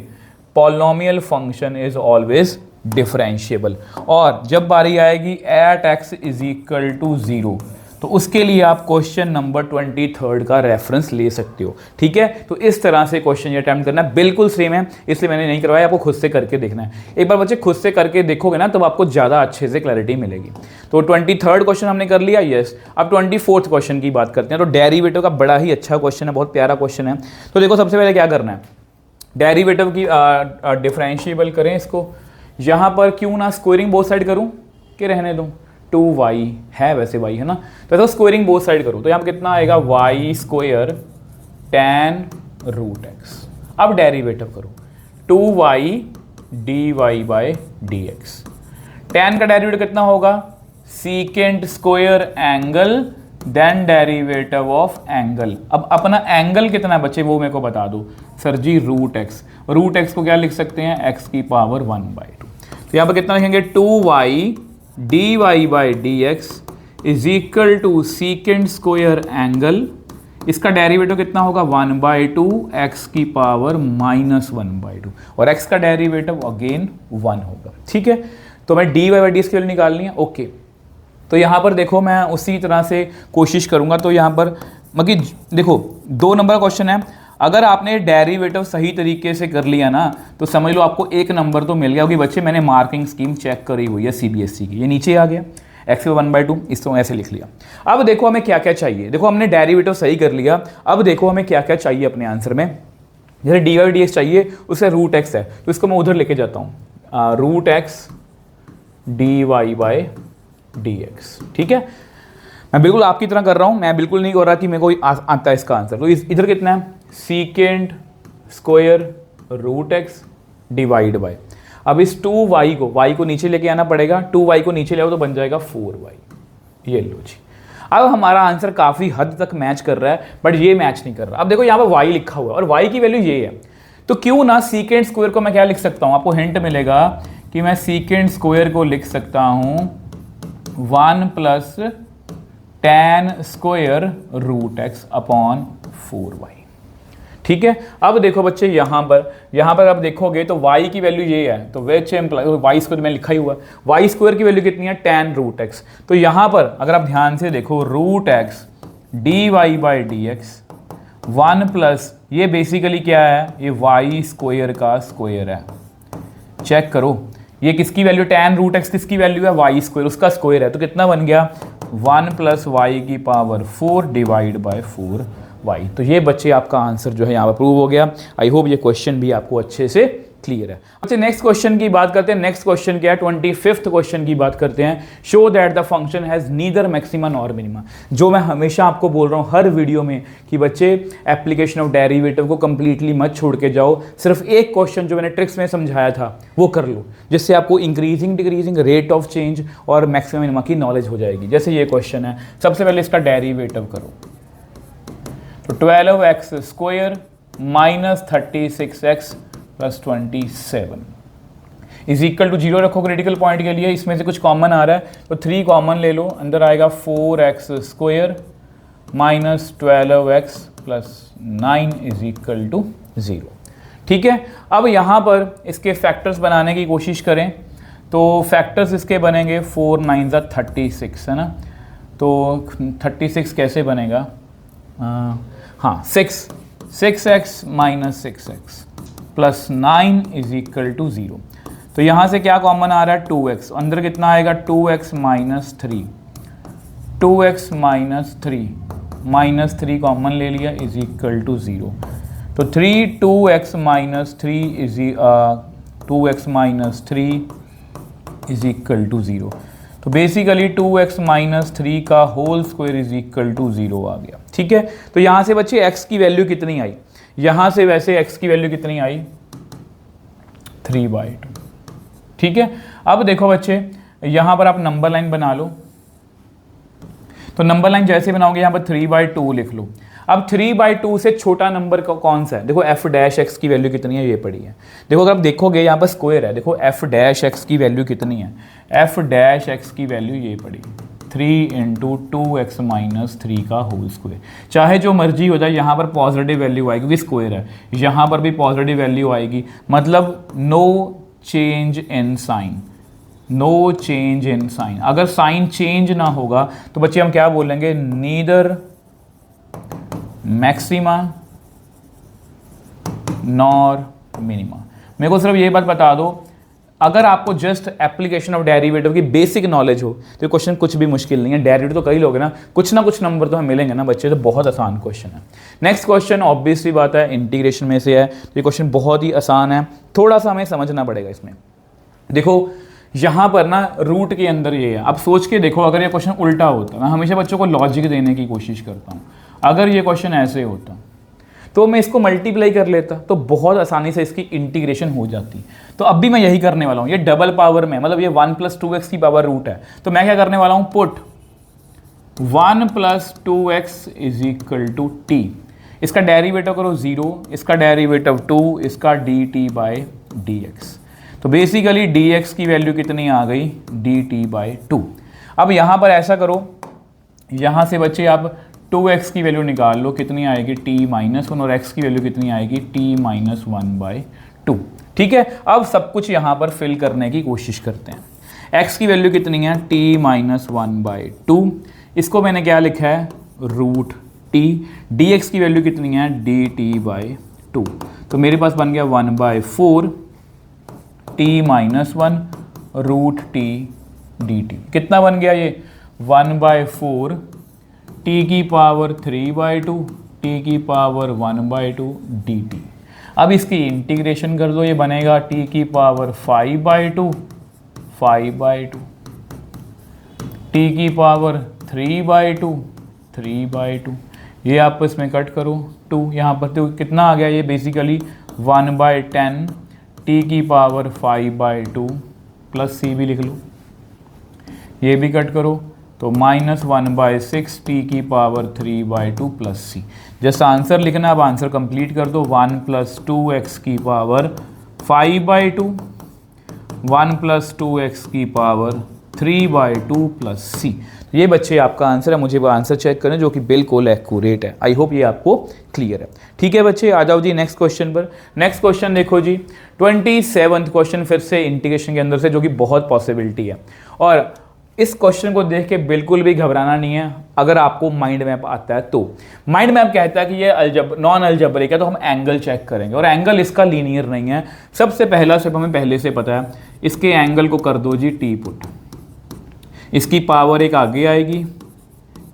polynomial function is always differentiable. और जब बारी आएगी at x is equal to zero, तो उसके लिए आप क्वेश्चन नंबर 23 का रेफरेंस ले सकते हो। ठीक है, तो इस तरह से क्वेश्चन ये अटेम्प्ट करना है, बिल्कुल सेम है, इसलिए मैंने नहीं करवाया, आपको खुद से करके देखना है। एक बार बच्चे खुद से करके देखोगे ना तब आपको ज़्यादा अच्छे से क्लैरिटी मिलेगी। तो 23 क्वेश्चन हमने कर लिया, यस। अब 24 क्वेश्चन की बात करते हैं। तो डेरिवेटिव का बड़ा ही अच्छा क्वेश्चन है, बहुत प्यारा क्वेश्चन है। तो देखो सबसे पहले क्या करना है, डेरिवेटिव की डिफरेंशिएबल करें इसको। यहाँ पर क्यों ना स्क्वायरिंग बोथ साइड करूँ कि रहने दूँ, 2y है वैसे y है ना, तो स्क्वायरिंग बोथ साइड करूँ तो यहाँ पर कितना आएगा, y square tan root x। अब डेरिवेटिव करो, 2y dy by dx। tan का डेरिवेटिव कितना होगा, secant square angle then derivative of angle. अब अपना एंगल कितना बच्चे वो मेरे को बता दो, सर जी रूट एक्स। रूट एक्स को क्या लिख सकते हैं, x की पावर 1/2। तो यहाँ पर कितना लिखेंगे, 2y dy by d x is equal to secant square angle, इसका डेरिवेटिव कितना होगा 1/2 x की पावर -1/2 और x का डेरिवेटिव अगेन 1 होगा। ठीक है, तो मैं dy बाई डी की वैल्यू निकालनी है। ओके, तो यहाँ पर देखो मैं उसी तरह से कोशिश करूँगा। तो यहाँ पर मतलब देखो 2 नंबर का क्वेश्चन है, अगर आपने डेरिवेटिव सही तरीके से कर लिया ना तो समझ लो आपको 1 नंबर तो मिल गया, क्योंकि बच्चे मैंने मार्किंग स्कीम चेक करी हुई है CBSE की। ये नीचे आ गया x 1/2, इसको ऐसे लिख लिया। अब देखो हमें क्या क्या चाहिए, देखो हमने डेरिवेटिव सही कर लिया, अब देखो हमें क्या क्या चाहिए अपने आंसर में। जैसे dy बाई डी चाहिए, उससे रूट x है तो इसको मैं उधर लेके जाता हूँ, root x dy by dx। ठीक है, मैं बिल्कुल आपकी तरह कर रहा हूँ, मैं बिल्कुल नहीं कर रहा कि मेरे को आता है इसका आंसर। तो इधर कितना है, secant square root x divide by, अब इस 2y को नीचे लेके आना पड़ेगा, 2y को नीचे ले आओ तो बन जाएगा 4y। ये लो जी, अब हमारा आंसर काफ़ी हद तक मैच कर रहा है, बट ये मैच नहीं कर रहा। अब देखो यहाँ पर y लिखा हुआ है और y की वैल्यू ये है, तो क्यों ना सीकेंड स्क्वायर को मैं क्या लिख सकता हूँ, आपको हिंट मिलेगा कि मैं सीकेंड स्क्वायर को लिख सकता हूँ 1 plus tan square root x upon 4y। ठीक है, अब देखो बच्चे यहाँ पर आप देखोगे तो y की वैल्यू ये है, तो विच एम्प्लाई y स्क्वायर में लिखा ही हुआ है, y स्क्वायर की वैल्यू कितनी है tan रूट x। तो यहाँ पर अगर आप ध्यान से देखो root x dy by d x 1 plus ये बेसिकली क्या है, ये y स्क्वायर का स्क्वायर है। चेक करो ये किसकी वैल्यू, tan रूट x किसकी वैल्यू है, y स्क्वायर, उसका स्क्वायर है, तो कितना बन गया 1 प्लस वाई की पावर 4 डिवाइड बाय 4y। तो ये बच्चे आपका आंसर जो है यहाँ पर प्रूव हो गया। आई होप ये क्वेश्चन भी आपको अच्छे से क्लियर है। अच्छा नेक्स्ट क्वेश्चन की बात करते हैं। नेक्स्ट क्वेश्चन क्या है, 25th क्वेश्चन की बात करते हैं। Show that the function has neither maxima nor minima. जो मैं हमेशा आपको बोल रहा हूँ हर वीडियो में कि बच्चे एप्लीकेशन ऑफ डेरिवेटिव को कंप्लीटली मत छोड़ के जाओ, सिर्फ एक क्वेश्चन जो मैंने ट्रिक्स में समझाया था वो कर लो, जिससे आपको increasing decreasing rate of change और मैक्सिमम मिनिमा की नॉलेज हो जाएगी। जैसे ये क्वेश्चन है, सबसे पहले इसका डेरिवेटिव करो, तो 12x square minus 36x plus 27 is equal to 0 रखो क्रिटिकल पॉइंट के लिए। इसमें से कुछ कॉमन आ रहा है तो 3 कॉमन ले लो, अंदर आएगा 4x square minus 12x plus 9 is equal to 0। ठीक है, अब यहाँ पर इसके फैक्टर्स बनाने की कोशिश करें तो फैक्टर्स इसके बनेंगे 4 9 36 है ना, तो 36 कैसे बनेगा, हाँ 6x minus 6x plus 9 is equal to 0। तो यहाँ से क्या कॉमन आ रहा है 2x, अंदर कितना आएगा 2x minus 3, 2x minus 3 common ले लिया इज इक्वल टू 0। तो 2x minus 3 is equal to 0। तो बेसिकली 2x माइनस 3 का whole square is equal to 0 आ गया। ठीक है, तो यहाँ से बच्चे x की वैल्यू कितनी आई, यहाँ से वैसे x की वैल्यू कितनी आई 3/2। ठीक है, अब देखो बच्चे यहाँ पर आप नंबर लाइन बना लो, तो नंबर लाइन जैसे बनाओगे यहाँ पर 3/2 लिख लो। अब 3/2 से छोटा नंबर का कौन सा है, देखो f डैश x की वैल्यू कितनी है ये पड़ी है। देखो अगर आप देखोगे यहाँ पर स्क्वायर है, देखो f डैश x की वैल्यू कितनी है, f डैश x की वैल्यू ये पड़ी 3 इंटू 2x माइनस 3 का होल स्क्वायर। चाहे जो मर्जी हो जाए, यहाँ पर पॉजिटिव वैल्यू आएगी क्योंकि स्क्वायर है, यहाँ पर भी पॉजिटिव वैल्यू आएगी, मतलब no change in sign, no change in sign. अगर साइन चेंज ना होगा तो बच्चे हम क्या बोलेंगे, नीदर मैक्सिमा नॉर मिनिमा। मेरे को सिर्फ ये बात बता दो, अगर आपको जस्ट एप्लीकेशन ऑफ डेरिवेटिव की बेसिक नॉलेज हो तो क्वेश्चन कुछ भी मुश्किल नहीं है। डेरिवेटिव तो कई लोग हैं ना कुछ नंबर तो हमें मिलेंगे ना बच्चे, तो बहुत आसान क्वेश्चन है। नेक्स्ट क्वेश्चन ऑब्वियसली बात है इंटीग्रेशन में से है, तो ये क्वेश्चन बहुत ही आसान है, थोड़ा सा हमें समझना पड़ेगा इसमें। देखो यहाँ पर ना रूट के अंदर ये है, अब सोच के देखो अगर ये क्वेश्चन उल्टा होता, मैं हमेशा बच्चों को लॉजिक देने की कोशिश करता हूँ, अगर ये क्वेश्चन ऐसे होता तो मैं इसको मल्टीप्लाई कर लेता तो बहुत आसानी से इसकी इंटीग्रेशन हो जाती। तो अब भी मैं यही करने वाला हूँ, ये डबल पावर में, मतलब ये 1 प्लस 2x की पावर रूट है, तो मैं क्या करने वाला हूँ, put 1 plus 2x is equal to t, इसका डेरिवेटिव करो 0, इसका डेरिवेटिव 2, इसका dt बाई dx। तो बेसिकली dx की वैल्यू कितनी आ गई, dt बाई 2। अब यहाँ पर ऐसा करो, यहाँ से बच्चे आप 2x की वैल्यू निकाल लो, कितनी आएगी t-1, और x की वैल्यू कितनी आएगी t-1/2। ठीक है, अब सब कुछ यहाँ पर फिल करने की कोशिश करते हैं। x की वैल्यू कितनी है t-1/2, इसको मैंने क्या लिखा है √t। dx की वैल्यू कितनी है dt/2, तो मेरे पास बन गया 1/4 t-1 √t dt। कितना बन गया ये 1/4 t⁻3/2 t⁻1/2 dt। अब इसकी इंटीग्रेशन कर दो, ये बनेगा t⁻5/2 5/2 t⁻3/2 3/2। ये आपस में कट करो 2, यहाँ पर तो कितना आ गया, ये बेसिकली 1/10 t⁻5/2 प्लस c भी लिख लो, ये भी कट करो तो -1/6 t⁻3/2 प्लस c। जैसा आंसर लिखना, अब आंसर कंप्लीट कर दो, 1 + 2x की पावर 5/2 1 + 2x की पावर 3/2 प्लस c। ये बच्चे आपका आंसर है, मुझे वो आंसर चेक करें जो कि बिल्कुल एक्यूरेट है। आई होप ये आपको क्लियर है। ठीक है बच्चे, आ जाओ जी नेक्स्ट क्वेश्चन पर। नेक्स्ट क्वेश्चन देखो जी, 27वां क्वेश्चन फिर से इंटीग्रेशन के अंदर से, जो कि बहुत पॉसिबिलिटी है। और इस क्वेश्चन को देख के बिल्कुल भी घबराना नहीं है अगर आपको माइंड मैप आता है तो। माइंड मैप कहता है कि ये नॉन अलजेब्रिक है, तो हम एंगल चेक करेंगे, और एंगल इसका लीनियर नहीं है। सबसे पहला स्टेप हमें पहले से पता है, इसके एंगल को कर दो जी टी पुट, इसकी पावर एक आगे आएगी,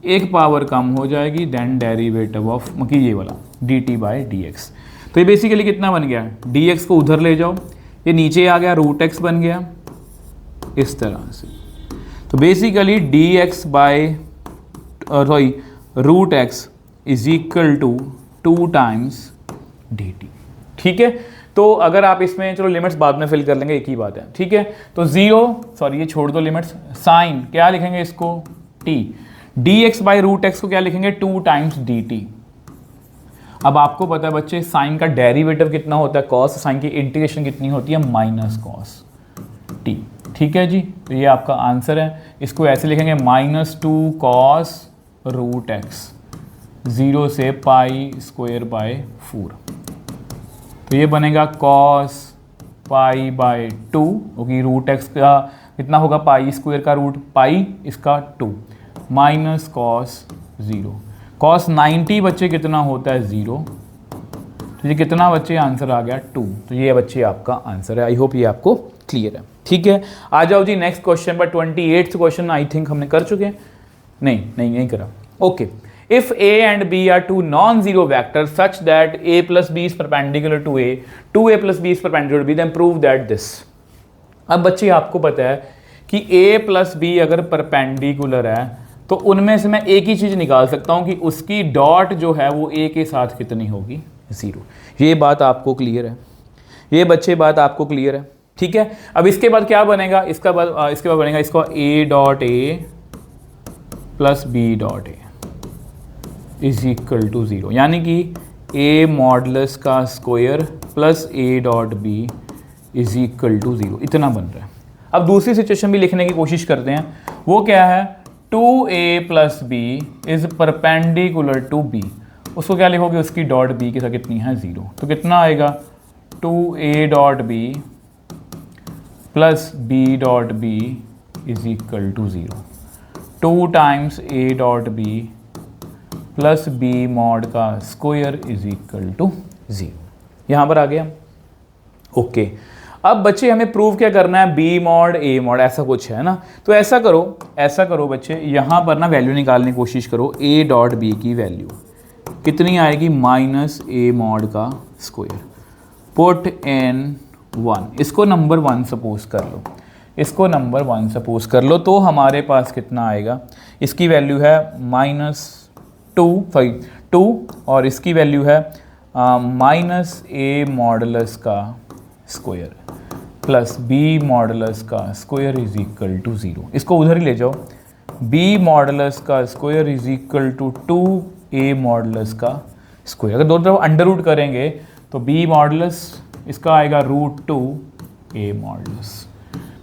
एक पावर कम हो जाएगी, देन डेरिवेटिव ऑफ ये वाला dt/dx। तो ये बेसिकली कितना बन गया, dx को उधर ले जाओ, ये नीचे आ गया √x बन गया इस तरह से। तो basically dx by √x is equal to 2 times dt। ठीक है, तो अगर आप इसमें, चलो लिमिट्स बाद में फिल कर लेंगे, एक ही बात है। ठीक है, तो ये छोड़ दो लिमिट्स, साइन क्या लिखेंगे इसको t, dx बाय √x को क्या लिखेंगे 2 टाइम्स dt। अब आपको पता है बच्चे साइन का डेरिवेटिव कितना होता है cos, साइन की इंटीग्रेशन कितनी होती है -cos t। ठीक है जी, तो ये आपका आंसर है। इसको ऐसे लिखेंगे -2 cos √x 0 से π²/4। तो ये बनेगा cos π/2, क्योंकि √x का कितना होगा π² का रूट पाई, इसका 2 -cos 0। cos 90 बच्चे कितना होता है 0, तो ये कितना बच्चे आंसर आ गया 2। तो ये बच्चे आपका आंसर है। आई होप ये आपको क्लियर है। ठीक है, आ जाओ जी नेक्स्ट क्वेश्चन पर। 28वां क्वेश्चन आई थिंक हमने कर चुके हैं, नहीं करा। Okay, if a and b are two non-zero vectors such that a plus b is perpendicular to a, 2a plus b is perpendicular to b, then prove that this। अब बच्चे आपको पता है कि a plus b अगर perpendicular है तो उनमें से मैं एक ही चीज़ निकाल सकता हूं कि उसकी डॉट जो है वो a के साथ कितनी होगी 0। ये बात आपको क्लियर है, ये बच्चे बात आपको क्लियर है। ठीक है, अब इसके बाद क्या बनेगा, इसके बाद बनेगा इसको a.a plus b.a is equal to 0, यानी कि a मॉडुलस का square plus a.b is equal to 0, इतना बन रहा है। अब दूसरी सिचुएशन भी लिखने की कोशिश करते हैं, वो क्या है 2a plus b is perpendicular to b। उसको क्या लिखोगे, उसकी डॉट b के साथ कितनी है 0, तो कितना आएगा 2a.b plus b.b is equal to 0, 2 times a.b plus b mod का स्क्वायर इज इक्वल टू 0। यहाँ पर आ गया। ओके, अब बच्चे हमें प्रूव क्या करना है, b मॉड a मॉड ऐसा कुछ है ना। तो ऐसा करो बच्चे, यहाँ पर ना वैल्यू निकालने की कोशिश करो, a.b की वैल्यू कितनी आएगी -a मॉड का स्क्वायर, पुट इन 1, इसको नंबर 1 सपोज कर लो, इसको नंबर 1 सपोज कर लो, तो हमारे पास कितना आएगा, इसकी वैल्यू है -2 और इसकी वैल्यू है -a मॉडुलस का स्क्वायर प्लस b मॉडुलस का स्क्वायर इज इक्वल टू 0। इसको उधर ही ले जाओ, b मॉडुलस का square is equal to 2a modulus का स्क्वायर। अगर दोनों तरफ अंडर रूट करेंगे तो b मॉडुलस इसका आएगा √2a मॉडुलस।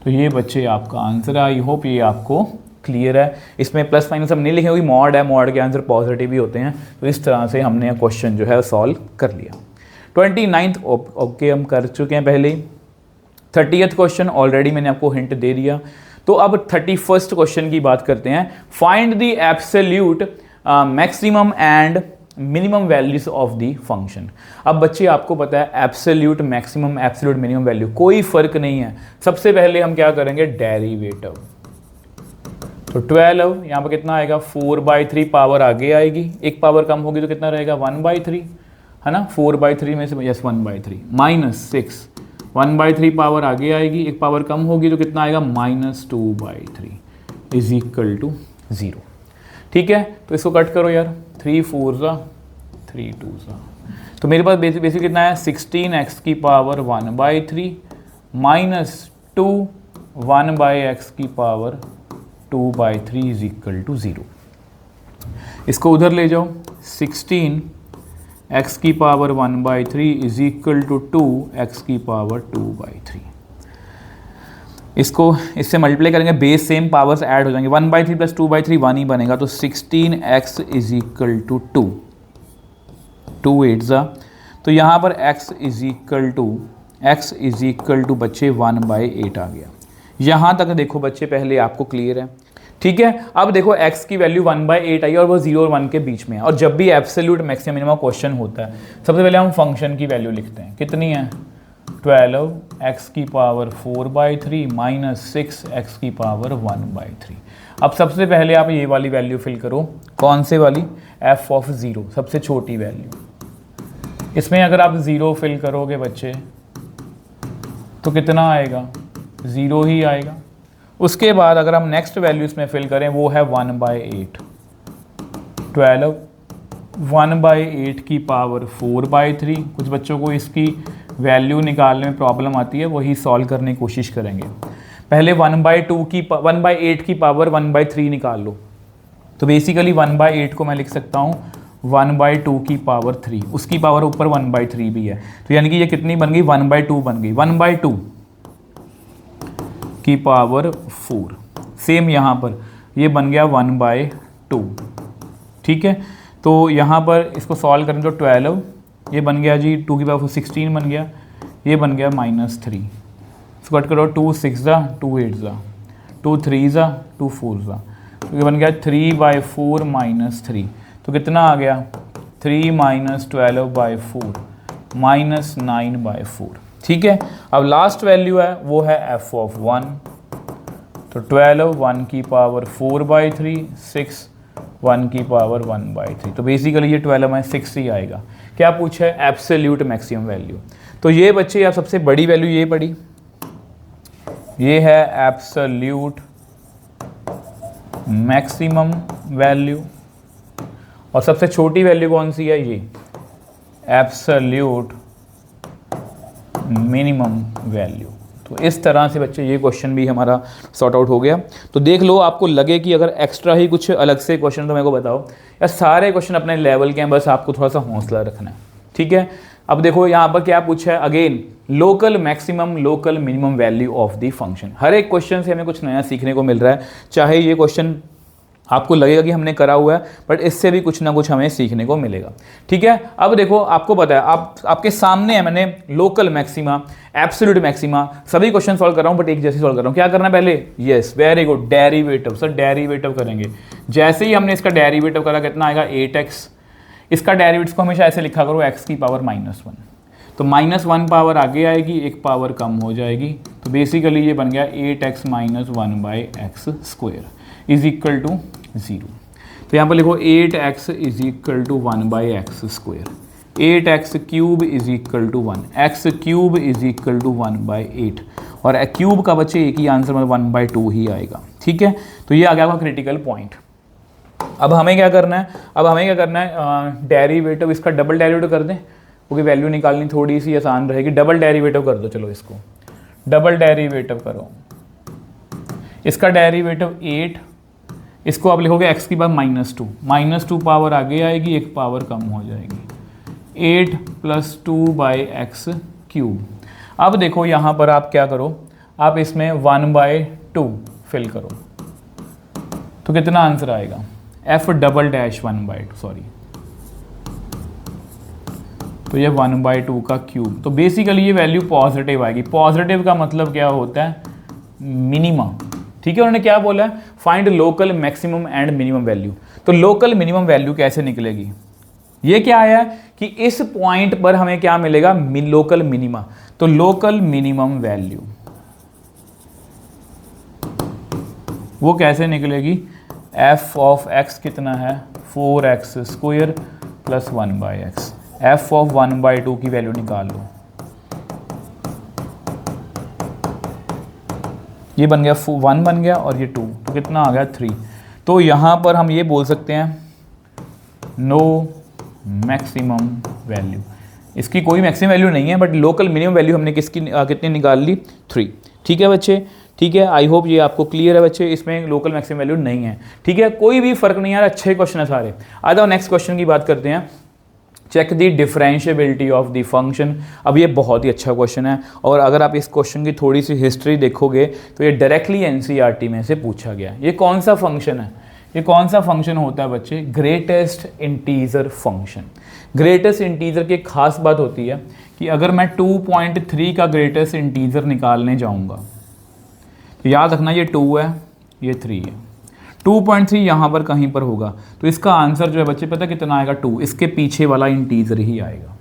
तो ये बच्चे आपका आंसर है। आई होप ये आपको क्लियर है। इसमें प्लस माइनस हम नहीं लिखे क्योंकि मॉड है, मॉड के आंसर पॉजिटिव ही होते हैं। तो इस तरह से हमने क्वेश्चन जो है सॉल्व कर लिया। 29th ओके हम कर चुके हैं पहले। 30th क्वेश्चन ऑलरेडी मैंने आपको हिंट दे दिया। तो अब 31st क्वेश्चन की बात करते हैं। Find the absolute maximum and minimum values of the function. अब बच्चे आपको पता है absolute maximum absolute minimum value कोई फर्क नहीं है। सबसे पहले हम क्या करेंगे, डेरिवेटिव। तो 12 यहाँ पर कितना आएगा, 4/3 पावर आगे आएगी, एक पावर कम होगी तो कितना रहेगा 1/3, है ना। 4/3 में से यस 1/3 माइनस 6, 1/3 पावर आगे आएगी, एक पावर कम होगी तो कितना आएगा -2/3 इज इक्वल टू 0। ठीक है, तो इसको कट करो यार, 3 4 3 2 तो मेरे पास बेसिक कितना है 16x की पावर 1/3 माइनस 2 1/x की पावर 2/3 इज इक्वल टू 0। इसको उधर ले जाओ, 16x की power 1/3 is equal to 2x की पावर 2/3। इसको इससे मल्टीप्लाई करेंगे, बेस सेम पावर्स ऐड हो जाएंगे, 1/3 प्लस 2/3 1 ही बनेगा। तो 16x इज इक्वल टू 2, 2 8 तो यहाँ पर x इज इक्वल टू बच्चे 1/8 आ गया। यहाँ तक देखो बच्चे पहले आपको क्लियर है। ठीक है, अब देखो x की वैल्यू 1/8 आई और वो 0 और 1 के बीच में है। और जब भी एब्सोल्यूट मैक्सिमम मिनिमम क्वेश्चन होता है सबसे पहले हम फंक्शन की वैल्यू लिखते हैं। कितनी है 12x की पावर 4/3 माइनस 6x की पावर 1/3। अब सबसे पहले आप ये वाली वैल्यू फिल करो, कौन से वाली, f ऑफ 0, सबसे छोटी वैल्यू। इसमें अगर आप 0 फिल करोगे बच्चे तो कितना आएगा, 0 ही आएगा। उसके बाद अगर हम नेक्स्ट वैल्यू इसमें फिल करें वो है 1/8, 12 1/8 की पावर 4/3। कुछ बच्चों को इसकी वैल्यू निकालने में प्रॉब्लम आती है, वही सॉल्व करने की कोशिश करेंगे। पहले 1/8 की पावर 1/3 निकाल लो। तो बेसिकली 1/8 को मैं लिख सकता हूँ 1/2 की पावर 3, उसकी पावर ऊपर 1/3 भी है। तो यानी कि ये कितनी बन गई, 1/2 बन गई, 1/2 की पावर 4। सेम यहाँ पर ये बन गया 1/2। ठीक है, तो यहाँ पर इसको सॉल्व करें तो 12 ये बन गया जी 2 की पावर 16 बन गया, ये बन गया -3। इसको कट करो, 2 6 2 8 2 3 2 4 तो ये बन गया 3/4 -3। तो कितना आ गया 3 - 12/4 -9/4। ठीक है, अब लास्ट वैल्यू है वो है f ऑफ 1। तो 12 1 की पावर 4/3 6 1 की पावर 1/3। तो बेसिकली ये 12 - 6 ही आएगा। क्या पूछा है, एब्सोल्यूट मैक्सिमम वैल्यू। तो ये बच्चे आप सबसे बड़ी वैल्यू ये पढ़ी, ये है एब्सोल्यूट मैक्सिमम वैल्यू। और सबसे छोटी वैल्यू कौन सी है, ये एब्सोल्यूट मिनिमम वैल्यू। तो इस तरह से बच्चे ये क्वेश्चन भी हमारा सॉर्ट आउट हो गया। तो देख लो, आपको लगे कि अगर एक्स्ट्रा ही कुछ अलग से क्वेश्चन तो मेरे को बताओ, या सारे क्वेश्चन अपने लेवल के हैं, बस आपको थोड़ा सा हौसला रखना है। ठीक है, अब देखो यहाँ पर क्या पूछा है, again local maximum local minimum value of the function. हर एक क्वेश्चन से हमें कुछ नया सीखने को मिल रहा है, चाहे ये क्वेश्चन आपको लगेगा कि हमने करा हुआ है, बट इससे भी कुछ ना कुछ हमें सीखने को मिलेगा। ठीक है, अब देखो आपको पता है, आपके सामने है, मैंने लोकल मैक्सिमा एब्सोल्यूट मैक्सिमा सभी क्वेश्चन सॉल्व कर रहा हूँ, बट एक जैसे सॉल्व कर रहा हूँ। क्या करना है पहले, yes very good, derivative. Sir derivative करेंगे, जैसे ही हमने इसका डेरिवेटिव करा कितना आएगा 8x। इसका डेरिवेटिव को हमेशा ऐसे लिखा करो x की पावर -1। तो -1 पावर आगे आएगी, एक पावर कम हो जाएगी। तो बेसिकली ये बन गया 8x - 1/x² is equal to 0। तो यहाँ पर लिखो 8x is equal to 1/x², 8x³ is equal to 1, x³ is equal to 1/8। और क्यूब का बच्चे एक ही आंसर मतलब 1/2 ही आएगा। ठीक है, तो ये आ गया आपका क्रिटिकल पॉइंट। अब हमें क्या करना है, डेरिवेटिव, इसका डबल डेरिवेटिव कर दें क्योंकि वैल्यू निकालनी थोड़ी सी आसान रहेगी। डबल डेरिवेटिव कर दो, चलो इसको डबल डेरिवेटिव करो। इसका डेरिवेटिव 8, इसको आप लिखोगे x की पावर -2 पावर आगे आएगी, एक पावर कम हो जाएगी, 8 + 2/x³। अब देखो यहाँ पर आप क्या करो, आप इसमें 1/2 फिल करो। तो कितना आंसर आएगा, एफ डबल डैश 1/2, सॉरी, तो ये 1/2 का क्यूब। तो बेसिकली ये वैल्यू पॉजिटिव आएगी। पॉजिटिव का मतलब क्या होता है, मिनिमा। ठीक है, उन्होंने क्या बोला है, find local maximum and minimum value. तो लोकल मिनिमम वैल्यू कैसे निकलेगी, ये क्या आया कि इस पॉइंट पर हमें क्या मिलेगा, लोकल मिनिमा। तो लोकल मिनिमम वैल्यू वो कैसे निकलेगी, एफ ऑफ एक्स कितना है, 4x² + 1/x। एफ ऑफ 1/2 की वैल्यू निकाल लो, ये बन गया 1 बन गया और ये 2, तो कितना आ गया 3। तो यहाँ पर हम ये बोल सकते हैं नो मैक्सिमम वैल्यू। इसकी कोई मैक्सिमम वैल्यू नहीं है, बट लोकल मिनिमम वैल्यू हमने कितनी निकाल ली, 3। ठीक है बच्चे, ठीक है, आई होप ये आपको क्लियर है बच्चे, इसमें लोकल मैक्सिमम वैल्यू नहीं है। ठीक है, कोई भी फर्क नहीं आ रहा, अच्छे क्वेश्चन है सारे। आ जाओ नेक्स्ट क्वेश्चन की बात करते हैं। Check the differentiability of the function. अब ये बहुत ही अच्छा क्वेश्चन है, और अगर आप इस क्वेश्चन की थोड़ी सी हिस्ट्री देखोगे तो ये डायरेक्टली एनसीईआरटी में से पूछा गया। ये कौन सा फंक्शन है, ये कौन सा फंक्शन होता है बच्चे, greatest integer function. Greatest integer की एक खास बात होती है कि अगर मैं 2.3 का ग्रेटेस्ट इंटीजर निकालने जाऊंगा, तो याद रखना ये 2 है, ये 3 है, 2.3 यहाँ पर कहीं पर होगा, तो इसका आंसर जो है बच्चे पता कितना आएगा, 2। इसके पीछे वाला इंटीजर ही आएगा।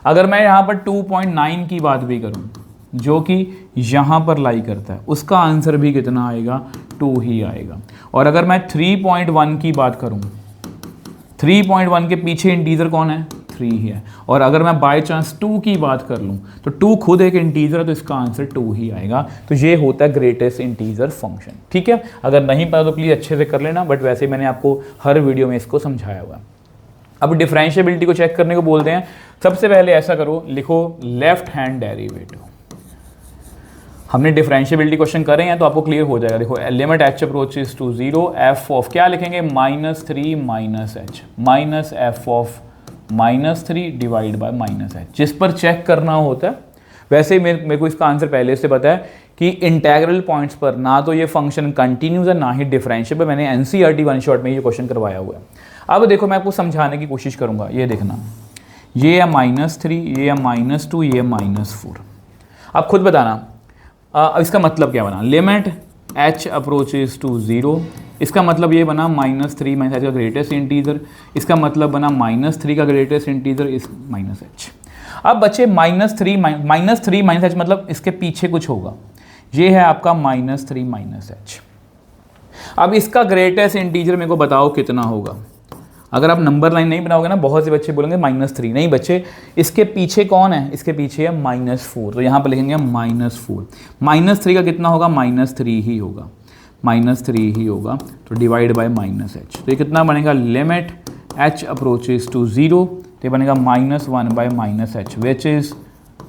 अगर मैं यहाँ पर 2.9 की बात भी करूँ, जो कि यहाँ पर लाई करता है, उसका आंसर भी कितना आएगा, 2 ही आएगा। और अगर मैं 3.1 की बात करूँ, 3.1 के पीछे इंटीजर कौन है, 3 ही है। और अगर मैं बाय चांस 2 की बात कर लूँ, तो 2 खुद एक इंटीजर है, तो इसका आंसर 2 ही आएगा। तो ये होता है ग्रेटेस्ट इंटीजर फंक्शन। ठीक है, अगर नहीं पता तो प्लीज़ अच्छे से कर लेना, बट वैसे मैंने आपको हर वीडियो में इसको समझाया हुआ है। अब डिफरेंशिएबिलिटी को चेक करने को बोलते हैं। सबसे पहले ऐसा करो, लिखो लेफ्ट हैंड डेरिवेटिव। हमने डिफरेंशिएबिलिटी क्वेश्चन करे हैं तो आपको क्लियर हो जाएगा। देखो limit h approaches to 0 f of क्या लिखेंगे, -3 -h minus f of -3 divide by -h, जिस पर चेक करना होता है। वैसे ही मेरे को इसका आंसर पहले से पता है कि इंटेग्रल पॉइंट्स पर ना तो ये फंक्शन कंटिन्यूस है, ना ही डिफरेंशिएबल। मैंने एनसीईआरटी 1 शॉट में ये क्वेश्चन करवाया हुआ है। अब देखो मैं आपको समझाने की कोशिश करूँगा। ये देखना, ये है -3, ये है -2, ये है -4। अब खुद बताना इसका मतलब क्या बना, लिमिट h अप्रोचेस टू 0, इसका मतलब ये बना -3 -h का ग्रेटेस्ट इंटीजर, इसका मतलब बना -3 का ग्रेटेस्ट इंटीजर इस -h। अब बच्चे -3 -h मतलब इसके पीछे कुछ होगा, ये है आपका -3 -h। अब इसका ग्रेटेस्ट इंटीजर मेरे को बताओ कितना होगा। अगर आप नंबर लाइन नहीं बनाओगे ना, बहुत से बच्चे बोलेंगे -3। नहीं बच्चे, इसके पीछे कौन है, इसके पीछे है -4, तो यहाँ पर लिखेंगे -4। -3 का कितना होगा, -3 ही होगा, -3 ही होगा, तो डिवाइड बाय -h। तो ये कितना बनेगा, लिमिट h अप्रोचेस टू 0, तो ये बनेगा -1/-h which is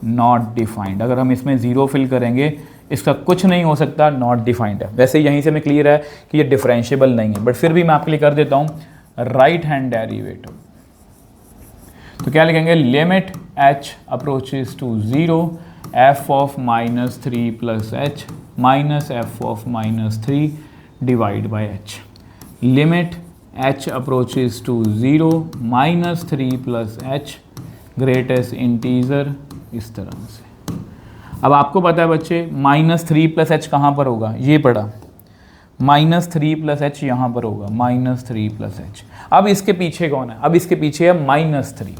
not defined. अगर हम इसमें 0 फिल करेंगे, इसका कुछ नहीं हो सकता, नॉट डिफाइंड है। वैसे यहीं से हमें क्लियर है कि ये डिफरेंशिएबल नहीं है, बट फिर भी मैं आपके लिए कर देता हूँ राइट हैंड डेरिवेटिव। तो क्या लिखेंगे, limit h approaches to 0 f of -3 + h minus f of -3 divide by h। Limit h approaches to 0 -3 + h greatest integer, इस तरह से। अब आपको पता है बच्चे -3 + h कहाँ पर होगा, ये पढ़ा, -3 + h यहाँ पर होगा, -3 + h। अब इसके पीछे कौन है, अब इसके पीछे है -3,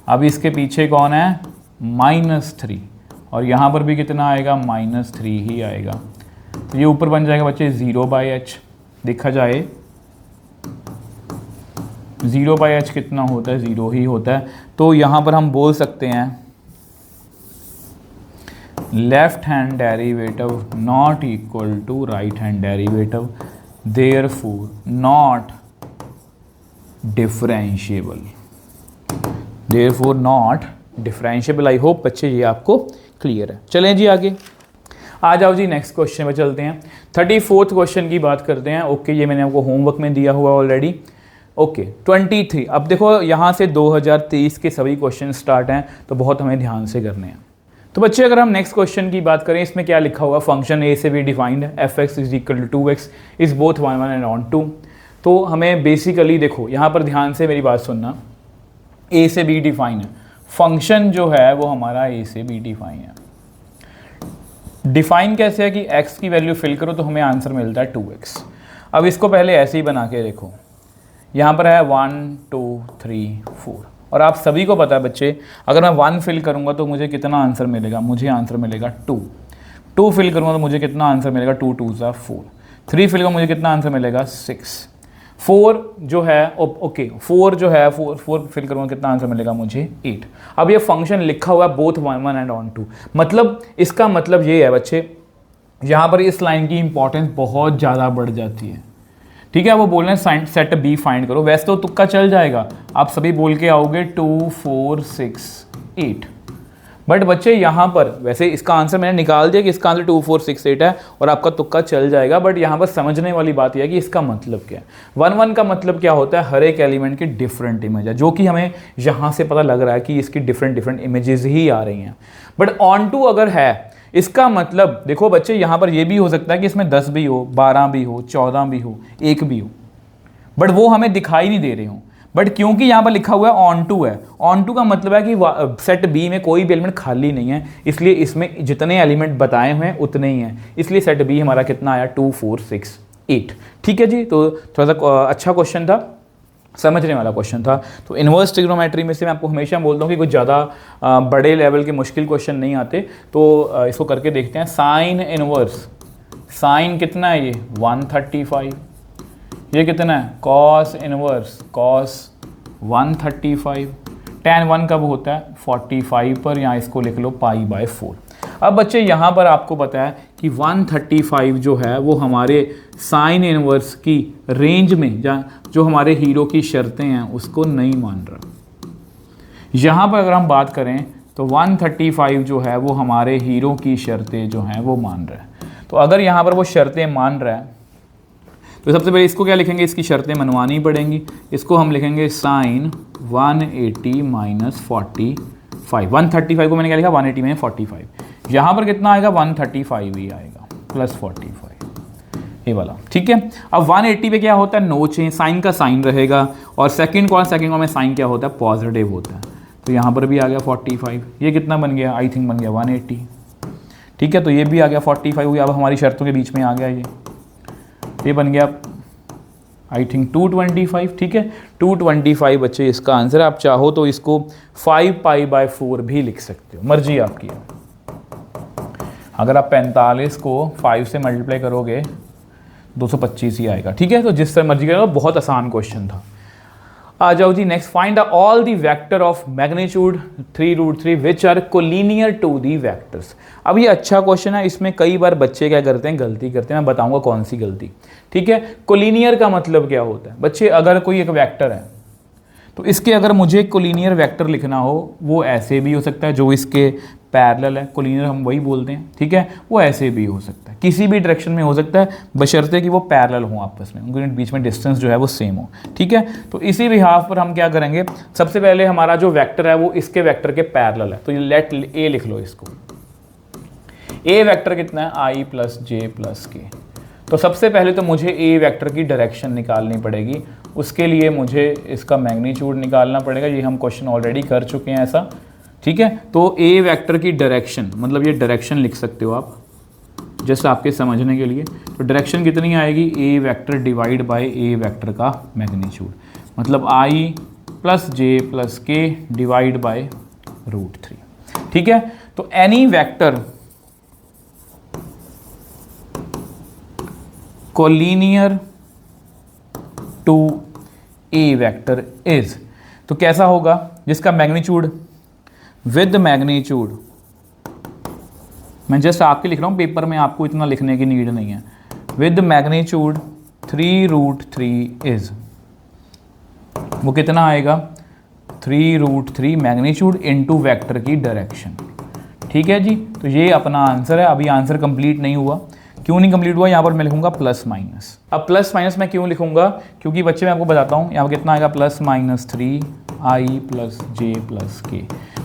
अब इसके पीछे कौन है, -3, और यहाँ पर भी कितना आएगा, -3 ही आएगा। तो ये ऊपर बन जाएगा बच्चे 0/h। देखा जाए 0/h कितना होता है, 0 ही होता है। तो यहाँ पर हम बोल सकते हैं left hand derivative not equal to right hand derivative, therefore not differentiable, therefore not differentiable. I hope बच्चे ये आपको क्लियर है। चलें जी आगे, आ जाओ जी नेक्स्ट क्वेश्चन में चलते हैं। 34th क्वेश्चन की बात करते हैं। ओके, ये मैंने आपको होमवर्क में दिया हुआ ऑलरेडी। ओके 23। अब देखो यहाँ से 2023 के सभी क्वेश्चन स्टार्ट हैं, तो बहुत हमें ध्यान से करने हैं। तो बच्चे अगर हम नेक्स्ट क्वेश्चन की बात करें, इसमें क्या लिखा हुआ, फंक्शन ए से बी डिफाइंड है, f x is equal to 2x is both 1 1 and on 2। तो हमें बेसिकली देखो यहाँ पर ध्यान से मेरी बात सुनना, ए से बी डिफाइन है, फंक्शन जो है वो हमारा ए से बी डिफाइन है। डिफाइन कैसे है कि x की वैल्यू फिल करो तो हमें आंसर मिलता है 2x। अब इसको पहले ऐसे ही बना के देखो, यहाँ पर है 1 2 3 4 और आप सभी को पता है बच्चे, अगर मैं 1 फिल करूँगा तो मुझे कितना आंसर मिलेगा, मुझे आंसर मिलेगा 2। 2 फिल करूँगा तो मुझे कितना आंसर मिलेगा, 2 2 4। 3 फिल करूँगा मुझे कितना आंसर मिलेगा, 6। 4 जो है ओके 4 जो है 4 फिल करूँगा कितना आंसर मिलेगा मुझे, 8। अब ये फंक्शन लिखा हुआ है बोथ 1 1 एंड ऑन 2, मतलब इसका मतलब ये है बच्चे, यहाँ पर इस लाइन की इंपॉर्टेंस बहुत ज़्यादा बढ़ जाती है। ठीक है, वो बोल रहे हैं सेट बी फाइंड करो, वैसे तो तुक्का चल जाएगा, आप सभी बोल के आओगे 2 4 6 8, बट बच्चे यहाँ पर वैसे इसका आंसर मैंने निकाल दिया कि इसका आंसर 2 4 6 8 है और आपका तुक्का चल जाएगा, बट यहाँ पर समझने वाली बात यह है कि इसका मतलब क्या है। 1 1 का मतलब क्या होता है, हर एक एलिमेंट की डिफरेंट इमेज है, जो कि हमें यहाँ से पता लग रहा है कि इसकी डिफरेंट इमेजेस ही आ रही हैं। बट ऑन टू अगर है, इसका मतलब देखो बच्चे, यहाँ पर ये भी हो सकता है कि इसमें 10 भी हो, 12 भी हो, 14 भी हो, 1 भी हो, बट वो हमें दिखाई नहीं दे रहे हो। बट क्योंकि यहाँ पर लिखा हुआ है ऑन टू है, ऑन टू का मतलब है कि सेट बी में कोई भी एलिमेंट खाली नहीं है, इसलिए इसमें जितने एलिमेंट बताए हुए हैं उतने ही हैं, इसलिए सेट बी हमारा कितना आया 2 4 6 8। ठीक है जी, तो थोड़ा सा अच्छा क्वेश्चन था, समझने वाला क्वेश्चन था। तो इन्वर्स ट्रिग्नोमेट्री में से मैं आपको हमेशा बोलता हूँ कि कुछ ज़्यादा बड़े लेवल के मुश्किल क्वेश्चन नहीं आते, तो इसको करके देखते हैं। साइन इनवर्स, साइन कितना है ये 135, ये कितना है कॉस इनवर्स, कॉस 135, tan 1 कब होता है 45 पर, यहाँ इसको लिख लो π/4। अब बच्चे यहाँ पर आपको पता है कि 135 जो है वो हमारे साइन इनवर्स की रेंज में, जो हमारे हीरो की शर्तें हैं उसको नहीं मान रहा। यहाँ पर अगर हम बात करें तो 135 जो है वो हमारे हीरो की शर्तें जो हैं वो मान रहा है। तो अगर यहाँ पर वो शर्तें मान रहा है तो सबसे पहले इसको क्या लिखेंगे, इसकी शर्तें मनवानी पड़ेंगी। इसको हम लिखेंगे साइन 180 माइनस 45। 135 को मैंने क्या लिखा 180 में 45, यहाँ पर कितना आएगा 135 ही आएगा प्लस 45, ये वाला। ठीक है, अब 180 पे क्या होता है, नो चेंज, साइन का साइन रहेगा, और सेकंड कॉलम में साइन क्या होता है, पॉजिटिव होता है, तो यहाँ पर भी आ गया 45। ये कितना बन गया, आई थिंक बन गया 180। ठीक है, तो ये भी आ गया 45 हुई, अब हमारी शर्तों के बीच में आ गया ये बन गया आई थिंक 225। ठीक है, 225 बच्चे इसका आंसर है। आप चाहो तो इसको 5π/4 भी लिख सकते हो, मर्जी आपकी है। अगर आप 45 को 5 से मल्टीप्लाई करोगे 225 ही आएगा। ठीक है, तो जिस तरह मर्जी करोगे, बहुत आसान क्वेश्चन था। आ जाओ जी next, find all the vector of magnitude 3√3 which are collinear to the vectors. अब ये अच्छा क्वेश्चन है, इसमें कई बार बच्चे क्या करते हैं, गलती करते हैं, मैं बताऊंगा कौन सी गलती। ठीक है, कोलिनियर का मतलब क्या होता है बच्चे, अगर कोई एक वेक्टर है तो इसके अगर मुझे कोलिनियर वेक्टर लिखना हो, वो ऐसे भी हो सकता है, जो इसके पैरेलल है, कोलिनियर हम वही बोलते हैं। ठीक है, वो ऐसे भी हो सकता है, किसी भी डायरेक्शन में हो सकता है, बशर्ते कि वो पैरेलल हो आपस में, उनके बीच में डिस्टेंस जो है वो सेम हो। ठीक है, तो इसी बिहाफ पर हम क्या करेंगे, सबसे पहले हमारा जो वेक्टर है वो इसके वेक्टर के पैरेलल है, तो ये लेट ए लिख लो इसको। ए वेक्टर कितना है, आई प्लस जे प्लस के। तो सबसे पहले तो मुझे ए वेक्टर की डायरेक्शन निकालनी पड़ेगी, उसके लिए मुझे इसका मैग्नीट्यूड निकालना पड़ेगा, ये हम क्वेश्चन ऑलरेडी कर चुके हैं ऐसा। ठीक है, तो ए वेक्टर की डायरेक्शन, मतलब ये डायरेक्शन लिख सकते हो आप जस्ट आपके समझने के लिए। तो डायरेक्शन कितनी आएगी, A vector divide by A vector का मैग्नीट्यूड, मतलब I plus J plus K divide by √3। ठीक है, तो any vector collinear to A vector is, तो कैसा होगा, जिसका मैग्नीट्यूड विद मैग्नीट्यूड, मैं जस्ट आपके लिख रहा हूँ, पेपर में आपको इतना लिखने की नीड नहीं है, विद मैग्नीट्यूड 3√3 इज, वो कितना आएगा 3√3 मैग्नीट्यूड इनटू वेक्टर की डायरेक्शन। ठीक है जी, तो ये अपना आंसर है। अभी आंसर कंप्लीट नहीं हुआ, क्यों नहीं कंप्लीट हुआ, यहाँ पर मैं लिखूंगा प्लस माइनस। अब प्लस माइनस मैं क्यों लिखूंगा, क्योंकि बच्चे मैं आपको बताता हूँ, यहाँ पर कितना आएगा प्लस माइनस 3 आई प्लस जे प्लस के,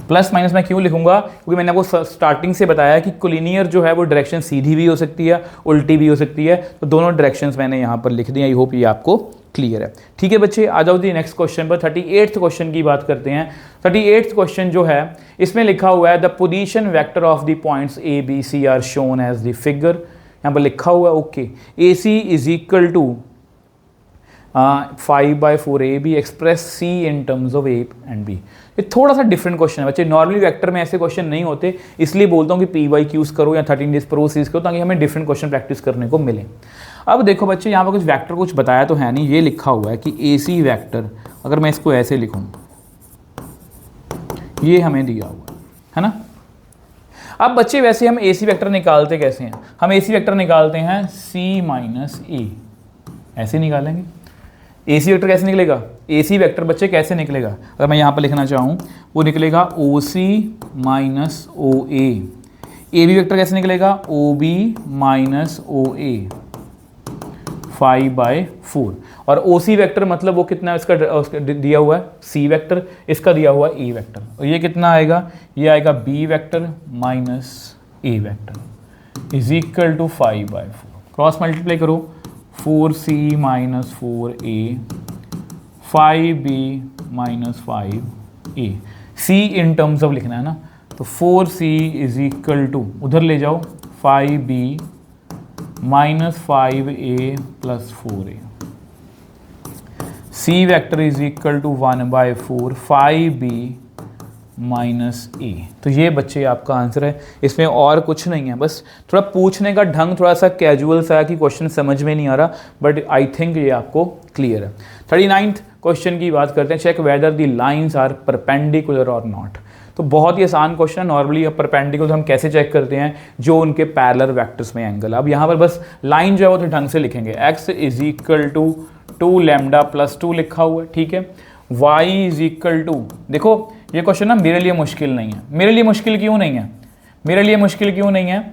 प्लस माइनस मैं क्यों लिखूंगा, क्योंकि मैंने आपको स्टार्टिंग से बताया कि कोलिनियर जो है वो डायरेक्शन सीधी भी हो सकती है, उल्टी भी हो सकती है, तो दोनों डायरेक्शंस मैंने यहाँ पर लिख दिए। आई होप ये आपको क्लियर है। ठीक है बच्चे, आ जाओ जी नेक्स्ट क्वेश्चन पर। 38th क्वेश्चन की बात करते हैं। 38th क्वेश्चन जो है इसमें लिखा हुआ है the position vector of the points a B c are shown as the figure. यहाँ पर लिखा हुआ है okay, a c is equal to 5/4 a b express c in terms of a and b. ये थोड़ा सा डिफरेंट क्वेश्चन है बच्चे, नॉर्मली वेक्टर में ऐसे क्वेश्चन नहीं होते, इसलिए बोलता हूँ कि PYQs करो या 13 डेज प्रो सीरीज करो ताकि हमें डिफरेंट क्वेश्चन प्रैक्टिस करने को मिले। अब देखो बच्चे, यहाँ पर कुछ वेक्टर कुछ बताया तो है नहीं, ये लिखा हुआ है कि AC वेक्टर, अगर मैं इसको ऐसे लिखूँ, ये हमें दिया हुआ है ना। अब बच्चे वैसे हम AC वेक्टर निकालते कैसे हैं, हम AC वेक्टर निकालते हैं C - A, ऐसे निकालेंगे। AC वेक्टर कैसे निकलेगा, AC वेक्टर बच्चे कैसे निकलेगा, अगर मैं यहाँ पर लिखना चाहूँ वो निकलेगा OC - OA। AB वेक्टर कैसे निकलेगा, OB - OA 5/4। और OC वेक्टर मतलब वो कितना इसका दिया हुआ है C वेक्टर, इसका दिया हुआ है A वेक्टर, और ये कितना आएगा, ये आएगा B vector minus A vector is equal to 5/4। Cross multiply करो, 4C - 4A 5B - 5A। C in terms of लिखना है ना, तो 4C इज इक्वल टू, उधर ले जाओ, 5B - 5A + 4A। C vector is equal to 1/4 5B - A। तो ये बच्चे आपका आंसर है, इसमें और कुछ नहीं है, बस थोड़ा पूछने का ढंग थोड़ा सा कैजुअल सा है कि क्वेश्चन समझ में नहीं आ रहा, बट आई थिंक ये आपको क्लियर है। 39th क्वेश्चन की बात करते हैं, check whether the lines are perpendicular और नॉट। तो बहुत ही आसान क्वेश्चन है। नॉर्मली अब परपेंडिकुलर हम कैसे चेक करते हैं, जो उनके पैरेलल वेक्टर्स में एंगल। अब यहाँ पर बस लाइन जो है वो तो ढंग से लिखेंगे, x is equal to 2 lambda + 2 लिखा हुआ है, ठीक है। y इज इक्वल टू, देखो ये क्वेश्चन ना मेरे लिए मुश्किल नहीं है। मेरे लिए मुश्किल क्यों नहीं है, मेरे लिए मुश्किल क्यों नहीं है,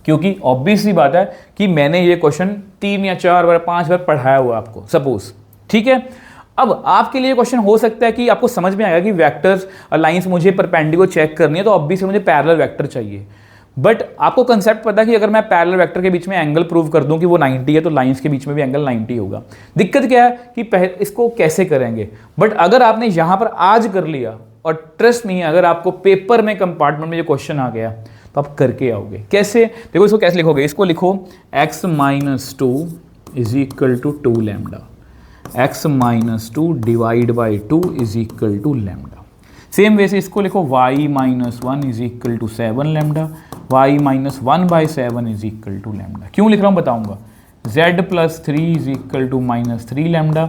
क्योंकि ऑब्वियस सी बात है कि मैंने ये क्वेश्चन 3 या 4 बार 5 बार पढ़ाया हुआ है आपको, सपोज, ठीक है। अब आपके लिए क्वेश्चन हो सकता है कि आपको समझ में आएगा कि वेक्टर्स और लाइंस मुझे परपेंडिकुलर चेक करनी है, तो ऑब्वियसली मुझे पैरेलल वेक्टर चाहिए। बट आपको कंसेप्ट पता है कि अगर मैं पैरेलल वेक्टर के बीच में एंगल प्रूव कर दूं कि वो 90 है, तो लाइंस के बीच में भी एंगल 90 होगा। दिक्कत क्या है कि इसको कैसे करेंगे, बट अगर आपने यहाँ पर आज कर लिया, और ट्रस्ट नहीं है, अगर आपको पेपर में कंपार्टमेंट में ये क्वेश्चन आ गया तो आप करके आओगे। कैसे, देखो इसको कैसे लिखोगे, इसको लिखो x - 2 is equal to 2 lambda, x - 2 divide by 2 is equal to lambda. Same way से इसको लिखो y - 1 is equal to 7 lambda, y - 1/7 is equal to lambda. क्यों लिख रहा हूँ बताऊंगा। z + 3 is equal to -3 lambda,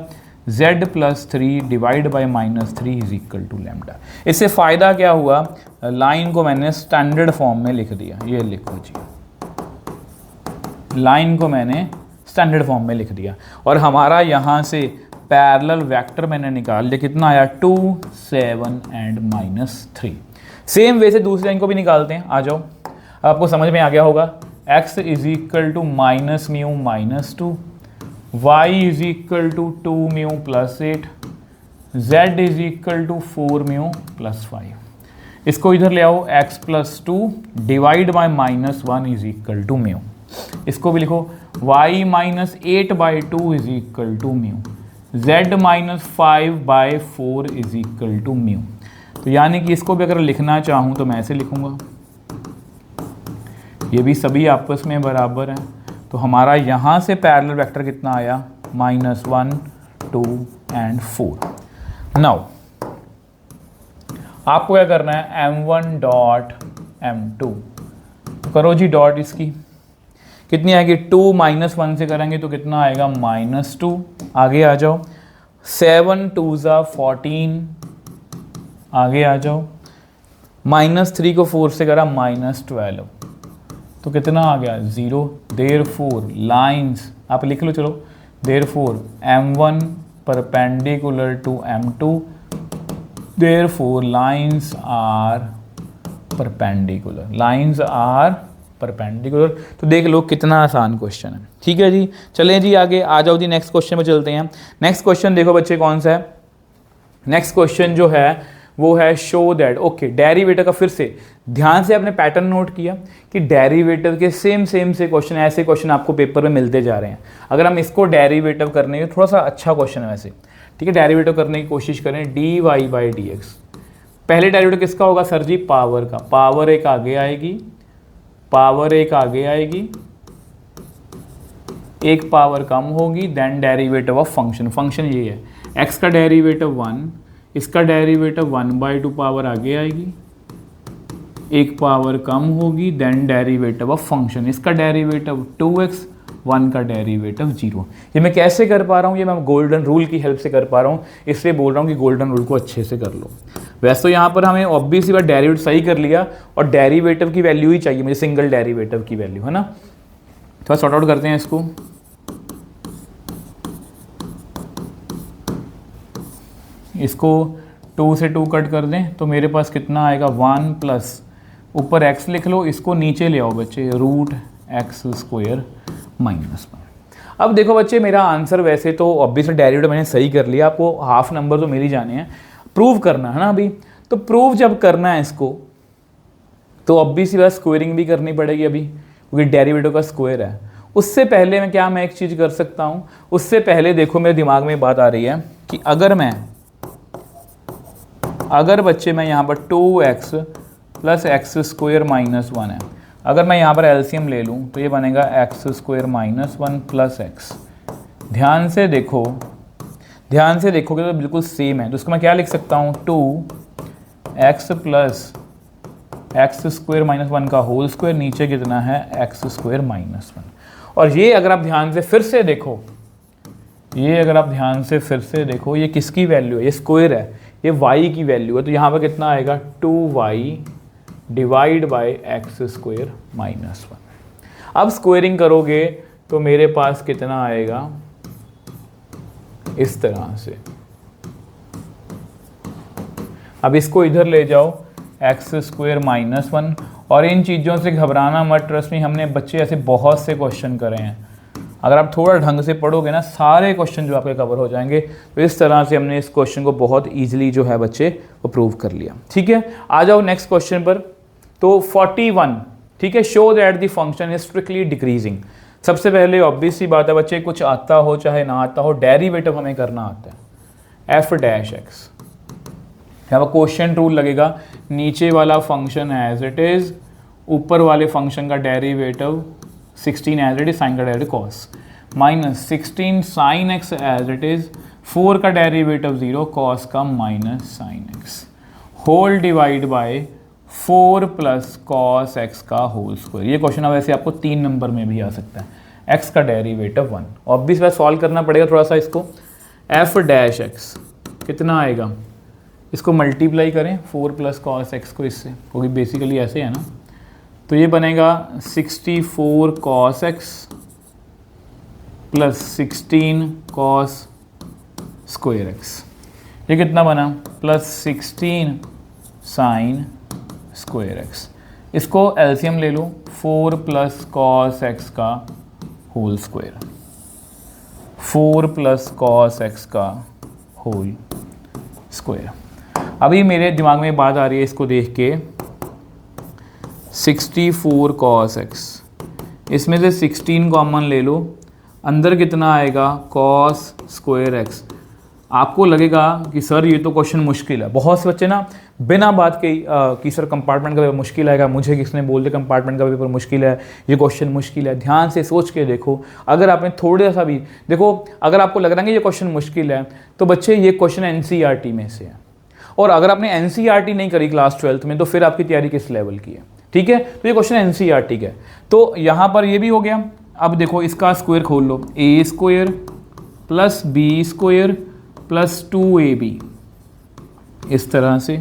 z + 3 divide by -3 is equal to lambda. इससे फ़ायदा क्या हुआ, लाइन को मैंने स्टैंडर्ड फॉर्म में लिख दिया, ये लिखो जी, लाइन को मैंने स्टैंडर्ड फॉर्म में लिख दिया, और हमारा यहाँ से पैरेलल वेक्टर मैंने निकाल लिया, कितना आया 2 7 एंड -3। सेम वे से दूसरी लाइन को भी निकालते हैं, आ जाओ, आपको समझ में आ गया होगा। x is equal to -μ - 2, y is equal to 2μ + 8, z is equal to 4μ + 5। इसको इधर ले आओ, x + 2 divide by -1 is equal to μ। इसको भी लिखो, y - 8/2 is equal to μ, z - 5/4 is equal to μ। तो यानी कि इसको भी अगर लिखना चाहूँ तो मैं ऐसे लिखूँगा, ये भी सभी आपस में बराबर हैं। तो हमारा यहाँ से पैरेलल वेक्टर कितना आया, -1 2 एंड 4। नाउ आपको क्या करना है, m1 डॉट m2, तो करो जी डॉट, इसकी कितनी आएगी, 2 -1 से करेंगे तो कितना आएगा, -2। आगे आ जाओ, 7 2 ज़ा 14, आगे आ जाओ, -3 को 4 से करा -12, तो कितना आ गया 0। देयरफॉर लाइंस आप लिख लो, चलो, therefore m1 perpendicular to m2, therefore lines are perpendicular, lines are perpendicular. तो देख लो कितना आसान क्वेश्चन है, ठीक है जी। चलें जी आगे, आ जाओ जी नेक्स्ट क्वेश्चन में चलते हैं। नेक्स्ट क्वेश्चन देखो बच्चे कौन सा है, नेक्स्ट क्वेश्चन जो है वो है शो दैट। ओके, डेरिवेटिव का फिर से ध्यान से आपने पैटर्न नोट किया कि डेरिवेटिव के सेम से क्वेश्चन, ऐसे क्वेश्चन आपको पेपर में मिलते जा रहे हैं। अगर हम इसको डेरिवेटिव करने के, थोड़ा सा अच्छा क्वेश्चन है वैसे, ठीक है, डेरिवेटिव करने की कोशिश करें, dy/dx। पहले डेरिवेटिव किसका होगा सर जी? पावर का। पावर एक आगे आएगी, पावर एक आगे आएगी, एक पावर कम होगी, then derivative of function. Function ये है, x का डेरिवेटिव 1, इसका डेरिवेटिव 1/2 पावर आगे आएगी, एक पावर कम होगी, देन डेरिवेटिव ऑफ फंक्शन। इसका डेरिवेटिव 2x, 1 का डेरिवेटिव 0। ये मैं कैसे कर पा रहा हूँ? ये मैं गोल्डन रूल की हेल्प से कर पा रहा हूँ, इसलिए बोल रहा हूँ कि गोल्डन रूल को अच्छे से कर लो। वैसे तो यहाँ पर हमें ऑब्वियसली बात डेरिवेटिव सही कर लिया, और डेरिवेटिव की वैल्यू ही चाहिए मुझे, सिंगल डेरिवेटिव की वैल्यू, है ना। थोड़ा सॉर्ट आउट करते हैं इसको। इसको 2 से 2 कट कर दें तो मेरे पास कितना आएगा? 1 प्लस ऊपर x लिख लो, इसको नीचे ले आओ बच्चे, √x² -1। अब देखो बच्चे, मेरा आंसर वैसे तो ऑब्वियसली डेरिवेटिव मैंने सही कर लिया, आपको हाफ नंबर तो मिल ही जाने हैं। प्रूव करना है ना अभी, तो प्रूव जब करना है इसको तो ऑब्वियसली बात स्क्वेयरिंग भी करनी पड़ेगी अभी, क्योंकि डेरिवेटिव का स्क्वायर है। उससे पहले मैं एक चीज़ कर सकता हूँ, उससे पहले देखो मेरे दिमाग में बात आ रही है कि अगर बच्चे मैं यहाँ पर 2x + x² -1 है, अगर मैं यहाँ पर एलसीएम ले लूँ तो ये बनेगा x² -1 + x। ध्यान से देखोगे तो बिल्कुल सेम है, तो उसको मैं क्या लिख सकता हूँ? 2x + x² -1 का होल स्क्वायर, नीचे कितना है? x² -1। और ये अगर आप ध्यान से फिर से देखो, ये किसकी वैल्यू है? ये स्क्वायर है, ये y की वैल्यू है, तो यहाँ पर कितना आएगा? 2y / x² -1। अब स्क्वेयरिंग करोगे तो मेरे पास कितना आएगा? इस तरह से। अब इसको इधर ले जाओ, x² -1। और इन चीज़ों से घबराना मत, ट्रस्ट में हमने बच्चे ऐसे बहुत से क्वेश्चन करे हैं, अगर आप थोड़ा ढंग से पढ़ोगे ना, सारे क्वेश्चन जो आपके कवर हो जाएंगे। तो इस तरह से हमने इस क्वेश्चन को बहुत ईजिली जो है बच्चे वो प्रूव कर लिया। ठीक है, आ जाओ नेक्स्ट क्वेश्चन पर। तो 41, ठीक है, show that the function is strictly decreasing. सबसे पहले ऑब्वियस सी बात है बच्चे, कुछ आता हो चाहे ना आता हो, डेरिवेटिव हमें करना आता है। f'(x), यहाँ पर क्वेश्चन रूल लगेगा, नीचे वाला फंक्शन एज इट इज, ऊपर वाले फंक्शन का derivative 16 as it is, sine का derivative cos, -16 sin x as it is, 4 का डेरिवेटिव 0, cos का -sin x, whole divide by 4 + cos x का होल स्क्वायर। ये क्वेश्चन अब वैसे आपको 3 नंबर में भी आ सकता है। x का डेरिवेटिव 1, ऑब्वियस बात सॉल्व करना पड़ेगा थोड़ा सा इसको। f'(x) कितना आएगा? इसको मल्टीप्लाई करें 4 + cos x को इससे, क्योंकि बेसिकली ऐसे है ना, तो ये बनेगा 64 cos x + 16 cos x। ये कितना बना? +16 sin x। इसको एलसीएम ले लो, 4 + cos x का होल स्क्वायर, 4 + cos x का होल स्क्वायर। अभी मेरे दिमाग में बात आ रही है इसको देख के, 64 cos x, इसमें से 16 कॉमन ले लो, अंदर कितना आएगा? cos x। आपको लगेगा कि सर ये तो क्वेश्चन मुश्किल है, बहुत से बच्चे ना बिना बात के कि सर कंपार्टमेंट का पेपर मुश्किल आएगा, मुझे किसने बोल दिया कंपार्टमेंट का पेपर मुश्किल है, ये क्वेश्चन मुश्किल है। ध्यान से सोच के देखो, अगर आपने थोड़ा सा भी देखो, अगर आपको लग रहा है कि ये क्वेश्चन मुश्किल है, तो बच्चे ये क्वेश्चन एनसीईआरटी में से है, और अगर आपने एनसीईआरटी नहीं करी क्लास 12th में, तो फिर आपकी तैयारी किस लेवल की है? ठीक है, तो ये क्वेश्चन एनसीईआरटी का है। तो यहाँ पर ये भी हो गया। अब देखो इसका स्क्वायर खोल लो, a² + b² + 2ab, इस तरह से।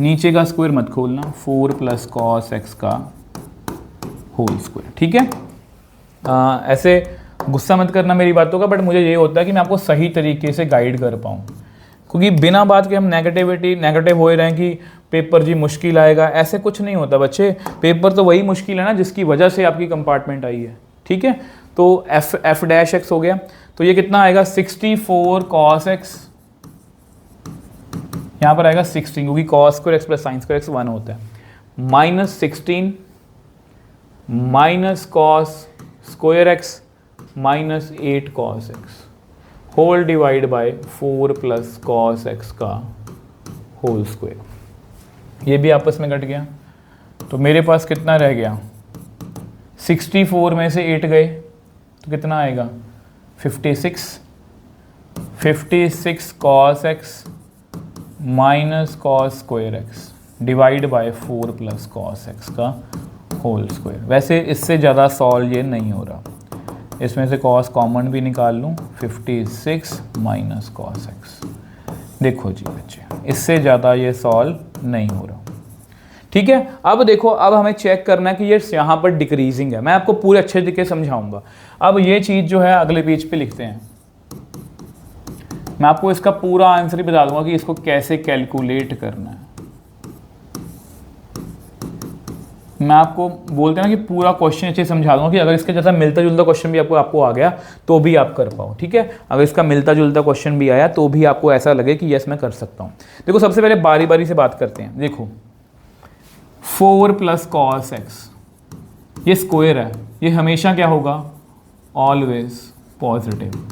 नीचे का स्क्वायर मत खोलना, 4 + cos x का होल स्क्वायर। ठीक है, ऐसे गुस्सा मत करना मेरी बातों का, बट मुझे ये होता है कि मैं आपको सही तरीके से गाइड कर पाऊँ, क्योंकि बिना बात के हम नेगेटिव हो रहे हैं कि पेपर जी मुश्किल आएगा, ऐसे कुछ नहीं होता बच्चे। पेपर तो वही मुश्किल है ना जिसकी वजह से आपकी कंपार्टमेंट आई है। ठीक है, तो f'(x) हो गया, तो ये कितना आएगा? 64 cos x यहाँ पर आएगा 16 क्योंकि cos square x plus sine square x 1 होता है, -16 minus cos square x minus 8 cos x whole divide by 4 plus cos x का होल स्क्वायर। ये भी आपस में कट गया, तो मेरे पास कितना रह गया, 64 में से 8 गए तो कितना आएगा 56 cos x minus cos square x divide by 4 plus cos x का होल स्क्वायर। वैसे इससे ज़्यादा सॉल्व ये नहीं हो रहा, इसमें से कॉस कॉमन भी निकाल लूँ, 56 माइनस कॉस एक्स। देखो जी बच्चे, इससे ज़्यादा ये सॉल्व नहीं हो रहा। ठीक है, अब देखो, अब हमें चेक करना है कि ये यहाँ पर डिक्रीजिंग है। मैं आपको पूरे अच्छे तरीके से समझाऊंगा। अब ये चीज़ जो है अगले पेज पे लिखते हैं, मैं आपको इसका पूरा आंसर ही बता दूंगा कि इसको कैसे कैलकुलेट करना है। मैं आपको बोलते हैं ना कि पूरा क्वेश्चन अच्छे समझा दूंगा कि अगर इसके जैसा मिलता जुलता क्वेश्चन भी आपको आ गया तो भी आप कर पाओ। ठीक है, अगर इसका मिलता जुलता क्वेश्चन भी आया तो भी आपको ऐसा लगे कि यस मैं कर सकता हूँ। देखो, सबसे पहले बारी बारी से बात करते हैं। देखो 4 प्लस कॉस एक्स, ये स्क्वायर है, ये हमेशा क्या होगा, ऑलवेज पॉजिटिव,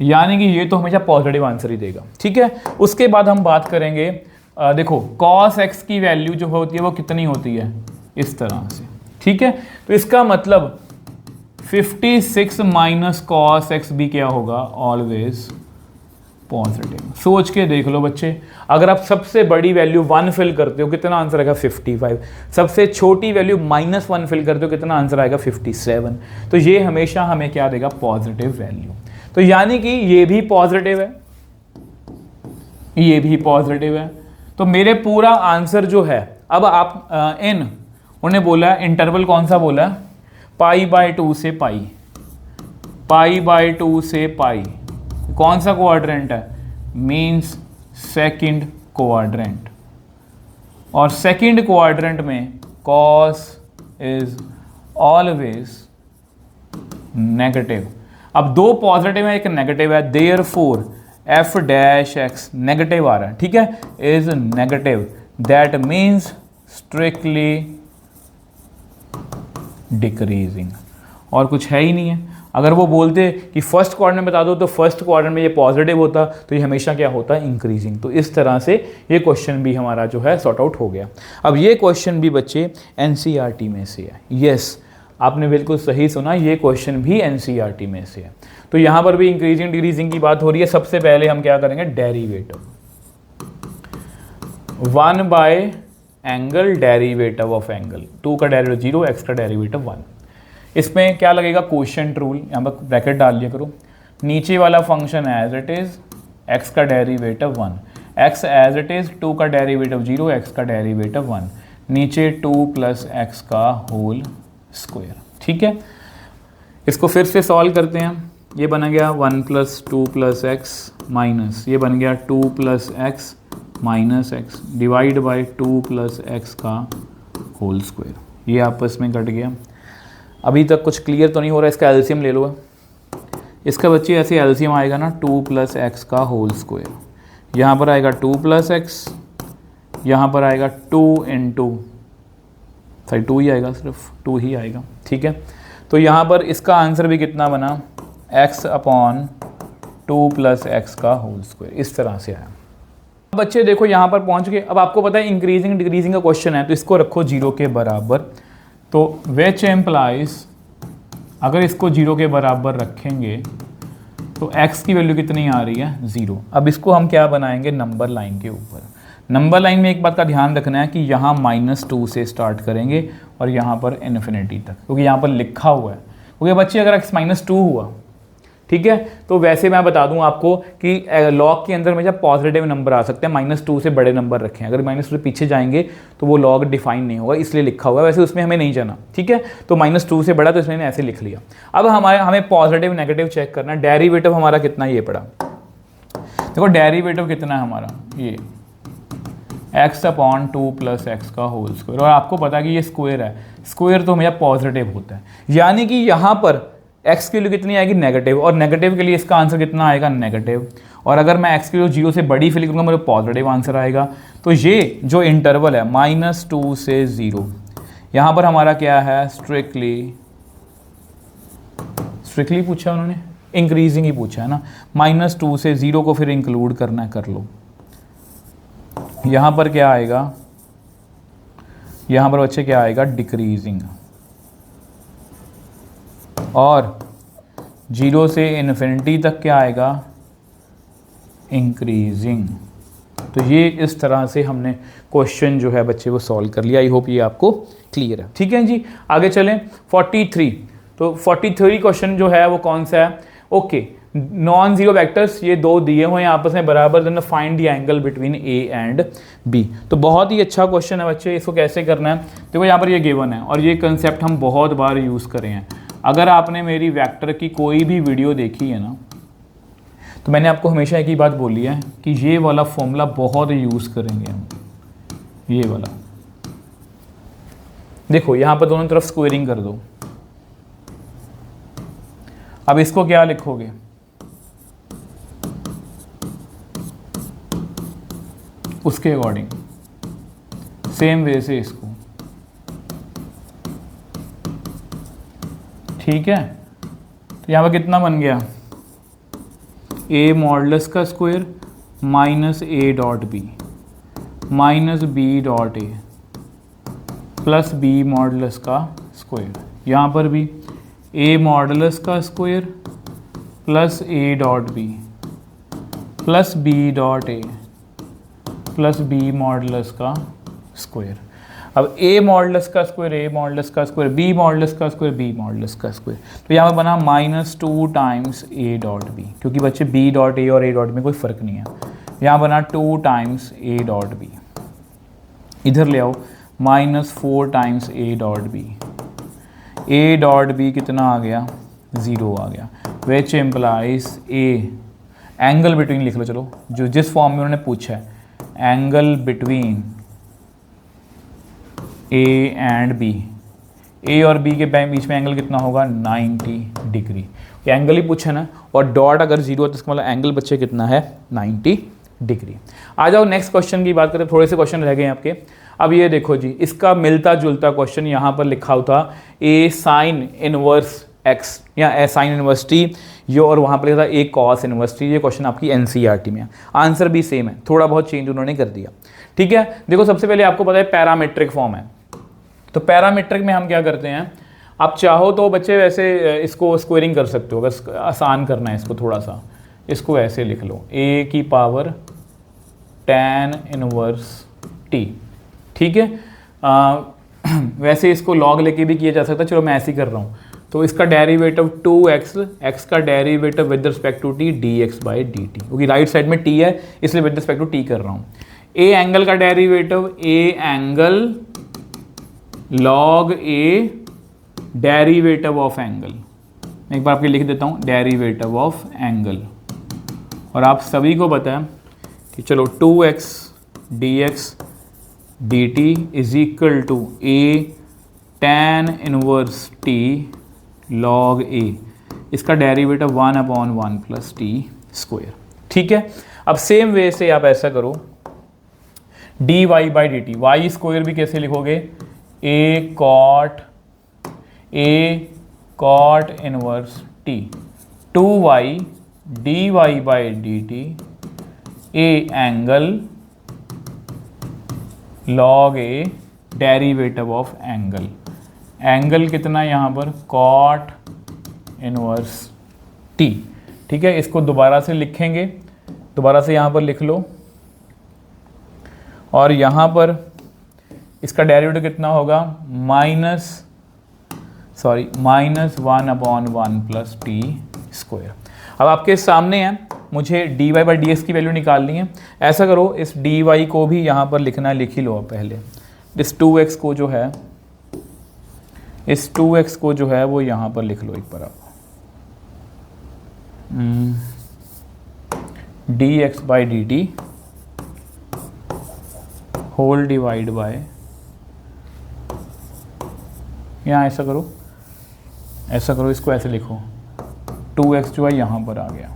यानी कि ये तो हमेशा पॉजिटिव आंसर ही देगा। ठीक है, उसके बाद हम बात करेंगे, देखो कॉस एक्स की वैल्यू जो होती है वो कितनी होती है, इस तरह से। ठीक है, तो इसका मतलब 56 माइनस कॉस एक्स भी क्या होगा, ऑलवेज पॉजिटिव। सोच के देख लो बच्चे, अगर आप सबसे बड़ी वैल्यू 1 फिल करते हो कितना आंसर आएगा 55, सबसे छोटी वैल्यू -1 फिल करते हो कितना आंसर आएगा 57। तो ये हमेशा हमें क्या देगा, पॉजिटिव वैल्यू। तो यानी कि ये भी पॉजिटिव है, ये भी पॉजिटिव है। तो मेरे पूरा आंसर जो है, अब आप इन उन्हें बोला है इंटरवल कौन सा बोला है, π/2 से पाई, π/2 से पाई। कौन सा क्वाड्रेंट है, मीन्स सेकंड क्वाड्रेंट, और सेकंड क्वाड्रेंट में कॉस इज ऑलवेज नेगेटिव। अब दो पॉजिटिव है, एक नेगेटिव है, therefore F dash X negative आ रहा है। ठीक है, is negative, that means strictly decreasing, और कुछ है ही नहीं है। अगर वो बोलते कि फर्स्ट क्वाड्रेंट में बता दो तो फर्स्ट क्वाड्रेंट में ये पॉजिटिव होता, तो ये हमेशा क्या होता है, इंक्रीजिंग। तो इस तरह से ये क्वेश्चन भी हमारा जो है सॉर्ट आउट हो गया। अब ये क्वेश्चन भी बच्चे एनसीईआरटी में से है। यस, आपने बिल्कुल सही सुना, ये क्वेश्चन भी एनसीईआरटी में से है। तो यहाँ पर भी इंक्रीजिंग डिक्रीजिंग की बात हो रही है। सबसे पहले हम क्या करेंगे, derivative, 1 bye angle derivative of angle, 2 का डेरिवेटिव 0, x का डेरिवेटिव 1। इसमें क्या लगेगा, कोशेंट रूल, यहाँ पर ब्रैकेट डाल लिया करो। नीचे वाला function as it is, x का derivative 1, x as it is, 2 का डेरिवेटिव 0, x का डेरिवेटिव 1, नीचे 2 प्लस एक्स का होल स्क्वायर। ठीक है, इसको फिर से सॉल्व करते हैं। ये बन गया 1 प्लस 2 प्लस एक्स माइनस, ये बन गया 2 plus x minus x divide by 2 plus x का होल स्क्वायर। ये आपस में कट गया। अभी तक कुछ क्लियर तो नहीं हो रहा, इसका एलसीएम ले लो। इसका बच्चे ऐसे एलसीएम आएगा ना, 2 प्लस एक्स का होल स्क्वायर, यहाँ पर आएगा 2 प्लस एक्स, यहाँ पर आएगा 2 इंटू, सॉरी 2 ही आएगा, सिर्फ 2 ही आएगा। ठीक है, तो यहाँ पर इसका आंसर भी कितना बना, x अपॉन 2 प्लस एक्स का होल स्क्वायर, इस तरह से आया। बच्चे देखो यहाँ पर पहुँच गए। अब आपको पता है इंक्रीजिंग डिक्रीजिंग का क्वेश्चन है, तो इसको रखो 0 के बराबर। तो विच एम्प्लाइज, अगर इसको 0 के बराबर रखेंगे तो x की वैल्यू कितनी आ रही है, 0। अब इसको हम क्या बनाएंगे, नंबर लाइन के ऊपर। नंबर लाइन में एक बात का ध्यान रखना है कि यहाँ -2 से स्टार्ट करेंगे और यहाँ पर इन्फिनिटी तक, क्योंकि यहाँ पर लिखा हुआ है। क्योंकि बच्चे अगर x -2 हुआ, ठीक है, तो वैसे मैं बता दूं आपको कि लॉग के अंदर में जब पॉजिटिव नंबर आ सकते हैं, -2 से बड़े नंबर रखें। अगर -2 से पीछे जाएंगे तो वो लॉग डिफाइन नहीं होगा, इसलिए लिखा हुआ है। वैसे उसमें हमें नहीं जाना, ठीक है, तो -2 से बड़ा, तो इसमें ऐसे लिख लिया। अब हमें पॉजिटिव नेगेटिव चेक करना है। डेरिवेटिव हमारा कितना, ये पड़ा, देखो डेरिवेटिव कितना है हमारा, ये x अपॉन 2 प्लस एक्स का होल स्क्वायर। और आपको पता है कि ये स्क्वायर है, स्क्वायर तो हमेशा पॉजिटिव होता है, यानी कि यहाँ पर एक्स की वैल्यू कितनी आएगी नेगेटिव, और नेगेटिव के लिए इसका आंसर कितना आएगा नेगेटिव। और अगर मैं एक्स की वैल्यू 0 से बड़ी फिल करूँगा मेरे पॉजिटिव आंसर आएगा। तो ये जो इंटरवल है -2 से 0, यहाँ पर हमारा क्या है स्ट्रिक्टली पूछा उन्होंने, इंक्रीजिंग ही पूछा है ना। -2 से 0 को फिर इंक्लूड करना है, कर लो। यहाँ पर क्या आएगा, यहाँ पर बच्चे क्या आएगा डिक्रीजिंग, और 0 से इन्फिनिटी तक क्या आएगा इंक्रीजिंग। तो ये इस तरह से हमने क्वेश्चन जो है बच्चे वो सॉल्व कर लिया। आई होप ये आपको क्लियर है। ठीक है जी, आगे चलें 43। तो 43 क्वेश्चन जो है वो कौन सा है, ओके, नॉन जीरो वेक्टर्स ये दो दिए हुए हैं आपस में बराबर, then find the angle between A and b. तो बहुत ही अच्छा क्वेश्चन है बच्चे, इसको कैसे करना है देखो, यहाँ पर ये गिवन है और ये कंसेप्ट हम बहुत बार यूज़ करे हैं। अगर आपने मेरी वेक्टर की कोई भी वीडियो देखी है ना, तो मैंने आपको हमेशा एक ही बात बोली है कि ये वाला फॉर्मूला बहुत यूज़ करेंगे हम, ये वाला। देखो यहाँ पर दोनों तरफ स्क्वेयरिंग कर दो। अब इसको क्या लिखोगे, उसके अकॉर्डिंग सेम वे से इसको, ठीक है। तो यहाँ पर कितना बन गया, ए मॉडुलस का square minus a dot b minus b dot a plus b modulus का स्क्वायर। यहाँ पर भी ए मॉडुलस का square plus a dot b plus b dot a plus b modulus का स्क्वायर। अब ए मॉडुलस का square a modulus का square, b modulus का स्क्वायर बी मॉडुलस का स्क्वायर। तो यहाँ पर बना -2 टाइम्स ए डॉट बी, क्योंकि बच्चे बी डॉट ए और ए डॉट में कोई फ़र्क नहीं है। यहाँ बना 2 टाइम्स ए डॉट बी, इधर ले आओ -4 times a dot b. A dot b कितना आ गया 0 आ गया, which implies a angle between लिख लो, चलो जो जिस फॉर्म में उन्होंने पूछा है, angle between A and B, A और बी के बीच में एंगल कितना होगा 90 डिग्री। एंगल ही पूछा ना, और डॉट अगर 0 है तो इसका मतलब एंगल बच्चे कितना है 90 डिग्री। आ जाओ नेक्स्ट क्वेश्चन की बात करें, थोड़े से क्वेश्चन रह गए आपके। अब ये देखो जी, इसका मिलता जुलता क्वेश्चन यहाँ पर लिखा होता ए साइन इनवर्स एक्स या ए साइन इनवर्स टी, ये और वहाँ पर लिखा था ए कॉस इनवर्स टी। ये क्वेश्चन आपकी एनसीईआरटी में है, आंसर भी सेम है, थोड़ा बहुत चेंज उन्होंने कर दिया। ठीक है, देखो सबसे पहले आपको पता है पैरामीट्रिक फॉर्म है, तो पैरामीट्रिक में हम क्या करते हैं, आप चाहो तो बच्चे वैसे इसको स्क्वेयरिंग कर सकते हो, अगर आसान करना है इसको थोड़ा सा, इसको ऐसे लिख लो ए की पावर tan इनवर्स टी। ठीक है, वैसे इसको लॉग लेके भी किया जा सकता है, चलो मैं ऐसे ही कर रहा हूँ। तो इसका डेरिवेटिव 2x, x का derivative with respect to t dx by dt, क्योंकि राइट साइड में t है इसलिए विद रिस्पेक्ट टू t कर रहा हूँ। ए एंगल का derivative A angle log A derivative of angle, एक बार आपके लिख देता हूँ डेरिवेटिव ऑफ एंगल। और आप सभी को पता है कि चलो 2x dx dt is equal to a tan inverse t log a, इसका डेरिवेटिव 1/1 प्लस टी स्क्वायर। ठीक है, अब सेम वे से आप ऐसा करो dy by D T, Y square भी कैसे लिखोगे, A cot inverse T 2y dy by D T A angle log a derivative of angle. Angle कितना यहाँ पर कॉट इनवर्स टी। ठीक है, इसको दोबारा से लिखेंगे, दोबारा से यहाँ पर लिख लो, और यहाँ पर इसका डेरिवेटिव कितना होगा -1/1 प्लस टी स्क्वायर। अब आपके सामने है, मुझे dy बाई डी एक्स की वैल्यू निकालनी है। ऐसा करो इस dy को भी यहाँ पर लिखना है, लिख ही लो पहले। इस 2x को जो है, इस 2x को जो है वो यहाँ पर लिख लो एक बार आप, dx by D t whole divide by, यहाँ ऐसा करो इसको ऐसे लिखो 2x जो है यहाँ पर आ गया,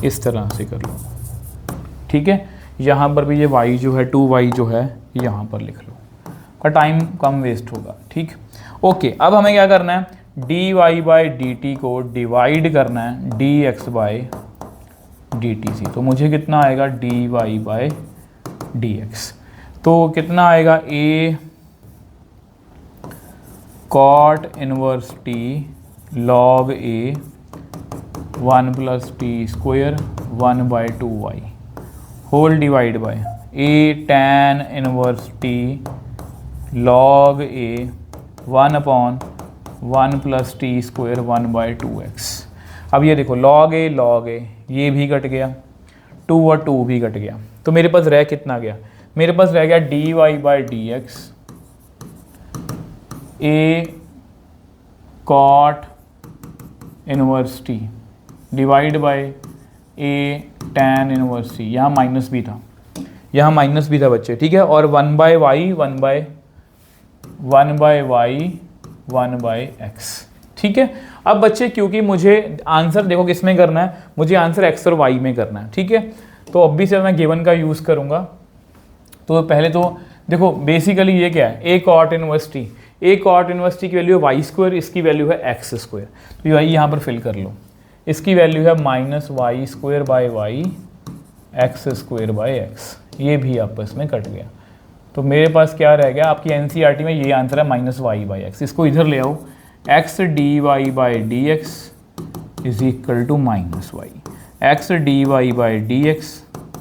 इस तरह से कर लो, ठीक है। यहाँ पर भी ये y जो है 2y जो है यहाँ पर लिख लो, का टाइम कम वेस्ट होगा, ठीक। ओके, अब हमें क्या करना है, dy/dt को डिवाइड करना है dx/dt से। तो मुझे कितना आएगा dy/dx, तो कितना आएगा a cot inverse t log a 1 + t square 1/2y whole divide by a tan inverse t log a 1/1 + t square 1/2x। अब ये देखो log a ये भी कट गया, 2 और 2 भी कट गया, तो मेरे पास रह कितना गया, मेरे पास रह गया dy/dx a cot inverse t divide by a tan inverse t, यहाँ माइनस भी था, यहाँ माइनस भी था बच्चे, ठीक है। और 1/y 1/x, ठीक है। अब बच्चे क्योंकि मुझे आंसर देखो किस में करना है, मुझे आंसर x और y में करना है, ठीक है। तो ऑब्वियसली मैं गिवन का यूज़ करूँगा। तो पहले तो देखो बेसिकली ये क्या है, a cot inverse t, a cot inverse t की वैल्यू है y², इसकी वैल्यू है x², तो यही यहाँ पर फिल कर लो। इसकी वैल्यू है -y² x²/x, ये भी आपस में कट गया। तो मेरे पास क्या रह गया, आपकी एनसीईआरटी में ये आंसर है -y/x। इसको इधर ले आओ, x dy/dx is equal to -y, x dy/dx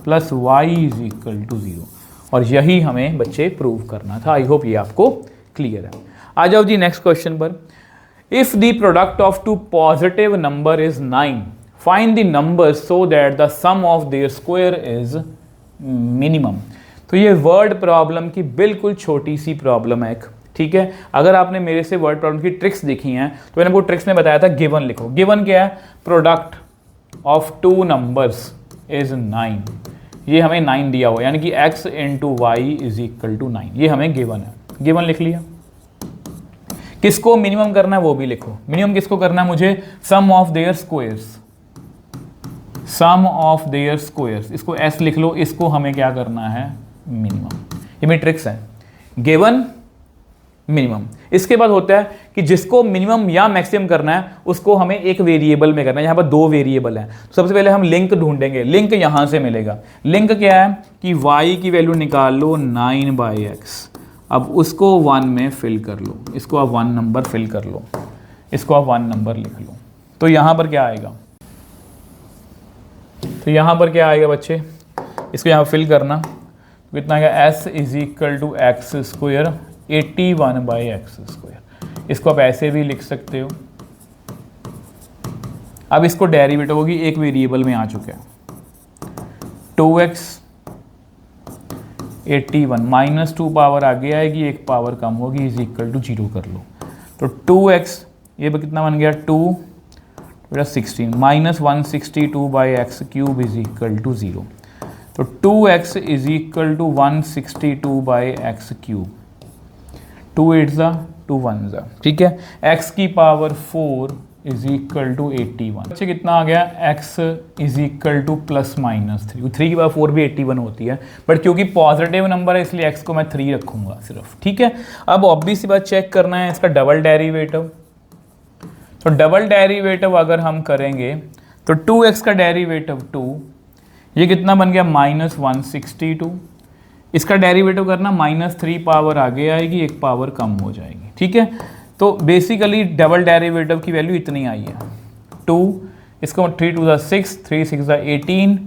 plus y is equal to 0। और यही हमें बच्चे प्रूव करना था। आई होप ये आपको क्लियर है। आ जाओ जी नेक्स्ट क्वेश्चन पर। If the product of two positive number is 9, find the number so that the sum of their square is minimum. तो ये वर्ड प्रॉब्लम की बिल्कुल छोटी सी प्रॉब्लम है एक, ठीक है। अगर आपने मेरे से वर्ड प्रॉब्लम की ट्रिक्स देखी हैं तो मैंने वो ट्रिक्स में बताया था गिवन लिखो। गिवन क्या है, product of two numbers is 9, ये हमें 9 दिया हुआ, यानी कि x × y is equal to 9, ये हमें गिवन है। गिवन लिख लिया। किसको मिनिमम करना है वो भी लिखो। मिनिमम किसको करना है मुझे, sum of their squares, sum of their squares, इसको s लिख लो। इसको हमें क्या करना है, मिनिमम। ये मेरी ट्रिक्स है, गिवन मिनिमम। इसके बाद होता है कि जिसको मिनिमम या मैक्सिमम करना है उसको हमें एक वेरिएबल में करना है। यहाँ पर 2 वेरिएबल हैं, तो सबसे पहले हम लिंक ढूंढेंगे। लिंक यहाँ से मिलेगा। लिंक क्या है कि y की वैल्यू निकाल लो 9/x, अब उसको 1 में फिल कर लो, इसको आप 1 नंबर फिल कर लो, इसको आप 1 नंबर लिख लो। तो यहाँ पर क्या आएगा, तो यहाँ पर क्या आएगा बच्चे, इसको यहाँ फिल करना, कितना आएगा, s is equal to x² 81/x²। इसको आप ऐसे भी लिख सकते हो। अब इसको डेरिवेटिव होगी, एक वेरिएबल में आ चुका है, 2x 81 -2 पावर आगे आएगी, एक पावर कम होगी, इज इक्वल टू 0 कर लो। तो 2x ये कितना बन गया, 2 16 -162/x³ इज इक्वल टू 0। तो 2x is equal to 162/x³, 2 8 2 1, ठीक है। x की पावर 4 इज इक्वल टू 81। अच्छा कितना आ गया, x इज इक्वल टू ±3। 3 की पावर 4 भी 81 होती है, बट क्योंकि पॉजिटिव नंबर है इसलिए x को मैं 3 रखूंगा सिर्फ, ठीक है। अब ऑब्वियस सी बात चेक करना है इसका डबल डेरिवेटिव। तो डबल डेरिवेटिव अगर हम करेंगे तो 2x का डेरिवेटिव 2, ये कितना बन गया, -162। इसका डेरिवेटिव करना, -3 पावर आगे आएगी, एक पावर कम हो जाएगी, ठीक है। तो बेसिकली डबल डेरिवेटिव की वैल्यू इतनी आई है, 2, इसको 3 2 6, 3 6 18,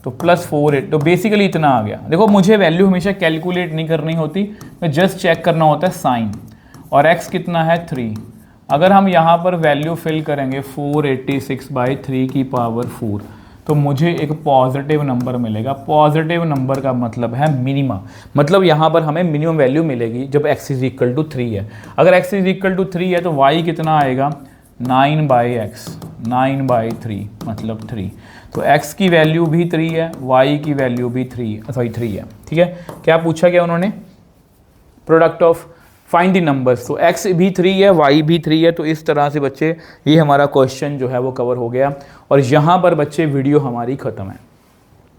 तो +4 8, तो बेसिकली इतना आ गया। देखो मुझे वैल्यू हमेशा कैलकुलेट नहीं करनी होती, तो जस्ट चेक करना होता है साइन। और x कितना है, 3। अगर हम यहाँ पर वैल्यू फिल करेंगे 486/3 की पावर 4, तो मुझे एक पॉजिटिव नंबर मिलेगा। पॉजिटिव नंबर का मतलब है मिनिमम, मतलब यहाँ पर हमें मिनिमम वैल्यू मिलेगी जब x इज इक्वल टू 3 है। अगर x इज इक्वल टू 3 है तो y कितना आएगा, 9/x, 9/3 मतलब 3। तो x की वैल्यू भी 3 है, y की वैल्यू भी 3 है, ठीक है। क्या पूछा गया उन्होंने, product of find the numbers. तो एक्स भी 3 है, वाई भी 3 है। तो इस तरह से बच्चे ये हमारा क्वेश्चन जो है वो कवर हो गया और यहाँ पर बच्चे वीडियो हमारी ख़त्म है।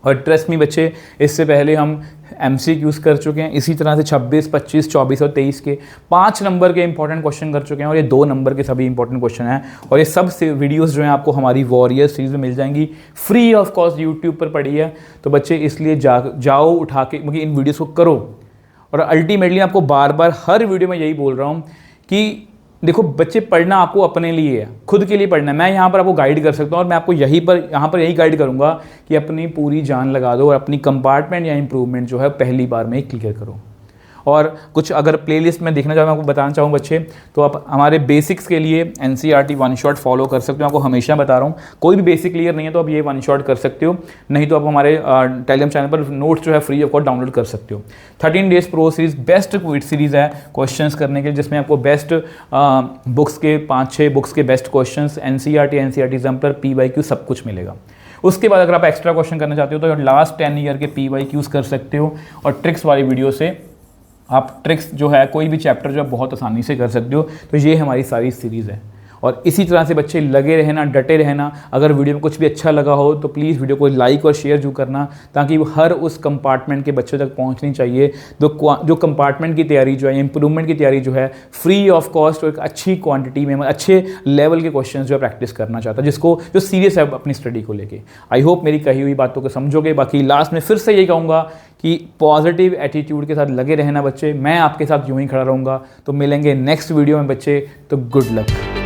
और ट्रस्ट में बच्चे, इससे पहले हम MCQs कर चुके हैं, इसी तरह से 26, 25, 24 और 23 के 5 नंबर के इंपॉर्टेंट क्वेश्चन कर चुके हैं और ये 2 नंबर के सभी इंपॉर्टेंट क्वेश्चन हैं। और ये सब से वीडियोस जो हैं आपको हमारी वॉरियर सीरीज में मिल जाएंगी, फ्री ऑफ कॉस्ट यूट्यूब पर पड़ी है। तो बच्चे इसलिए जाओ उठा के, मतलब इन वीडियोज़ को करो। और अल्टीमेटली आपको बार बार हर वीडियो में यही बोल रहा हूँ कि देखो बच्चे, पढ़ना आपको अपने लिए है, खुद के लिए पढ़ना है। मैं यहाँ पर आपको गाइड कर सकता हूँ और मैं आपको यहाँ पर यही गाइड करूँगा कि अपनी पूरी जान लगा दो और अपनी कंपार्टमेंट या इंप्रूवमेंट जो है पहली बार में ही क्लियर करो। और कुछ अगर प्लेलिस्ट में देखना चाहूँ, मैं आपको बताना चाहूँ बच्चे, तो आप हमारे बेसिक्स के लिए NCERT वन शॉट फॉलो कर सकते हो। आपको हमेशा बता रहा हूँ, कोई भी बेसिक क्लियर नहीं है तो आप ये वन शॉट कर सकते हो, नहीं तो आप हमारे टेलीग्राम चैनल पर नोट्स जो है फ्री ऑफ कॉस्ट डाउनलोड कर सकते हो। 13 days pro series best quiz series है क्वेश्चंस करने के लिए, जिसमें आपको बेस्ट बुक्स के 5-6 बुक्स के best questions, NCERT exemplar, PYQ सब कुछ मिलेगा। उसके बाद अगर आप एक्स्ट्रा क्वेश्चन करना चाहते हो तो लास्ट 10 ईयर के PYQs कर सकते हो और ट्रिक्स वाली वीडियो से आप ट्रिक्स जो है कोई भी चैप्टर जो है बहुत आसानी से कर सकते हो। तो ये हमारी सारी सीरीज़ है और इसी तरह से बच्चे लगे रहना, डटे रहना। अगर वीडियो में कुछ भी अच्छा लगा हो तो प्लीज़ वीडियो को लाइक और शेयर जरूर करना, ताकि वो हर उस कंपार्टमेंट के बच्चों तक पहुंचनी चाहिए जो कंपार्टमेंट की तैयारी जो है, इंप्रूवमेंट की तैयारी जो है फ्री ऑफ कॉस्ट और एक अच्छी क्वांटिटी में, अच्छे लेवल के क्वेश्चन जो है प्रैक्टिस करना चाहता है, जो सीरियस है अपनी स्टडी को लेके। आई होप मेरी कही हुई बातों को समझोगे। बाकी लास्ट में फिर से यही कहूँगा कि पॉजिटिव एटीट्यूड के साथ लगे रहना बच्चे। मैं आपके साथ यूँ ही खड़ा रहूँगा। तो मिलेंगे नेक्स्ट वीडियो में बच्चे, तो गुड लक।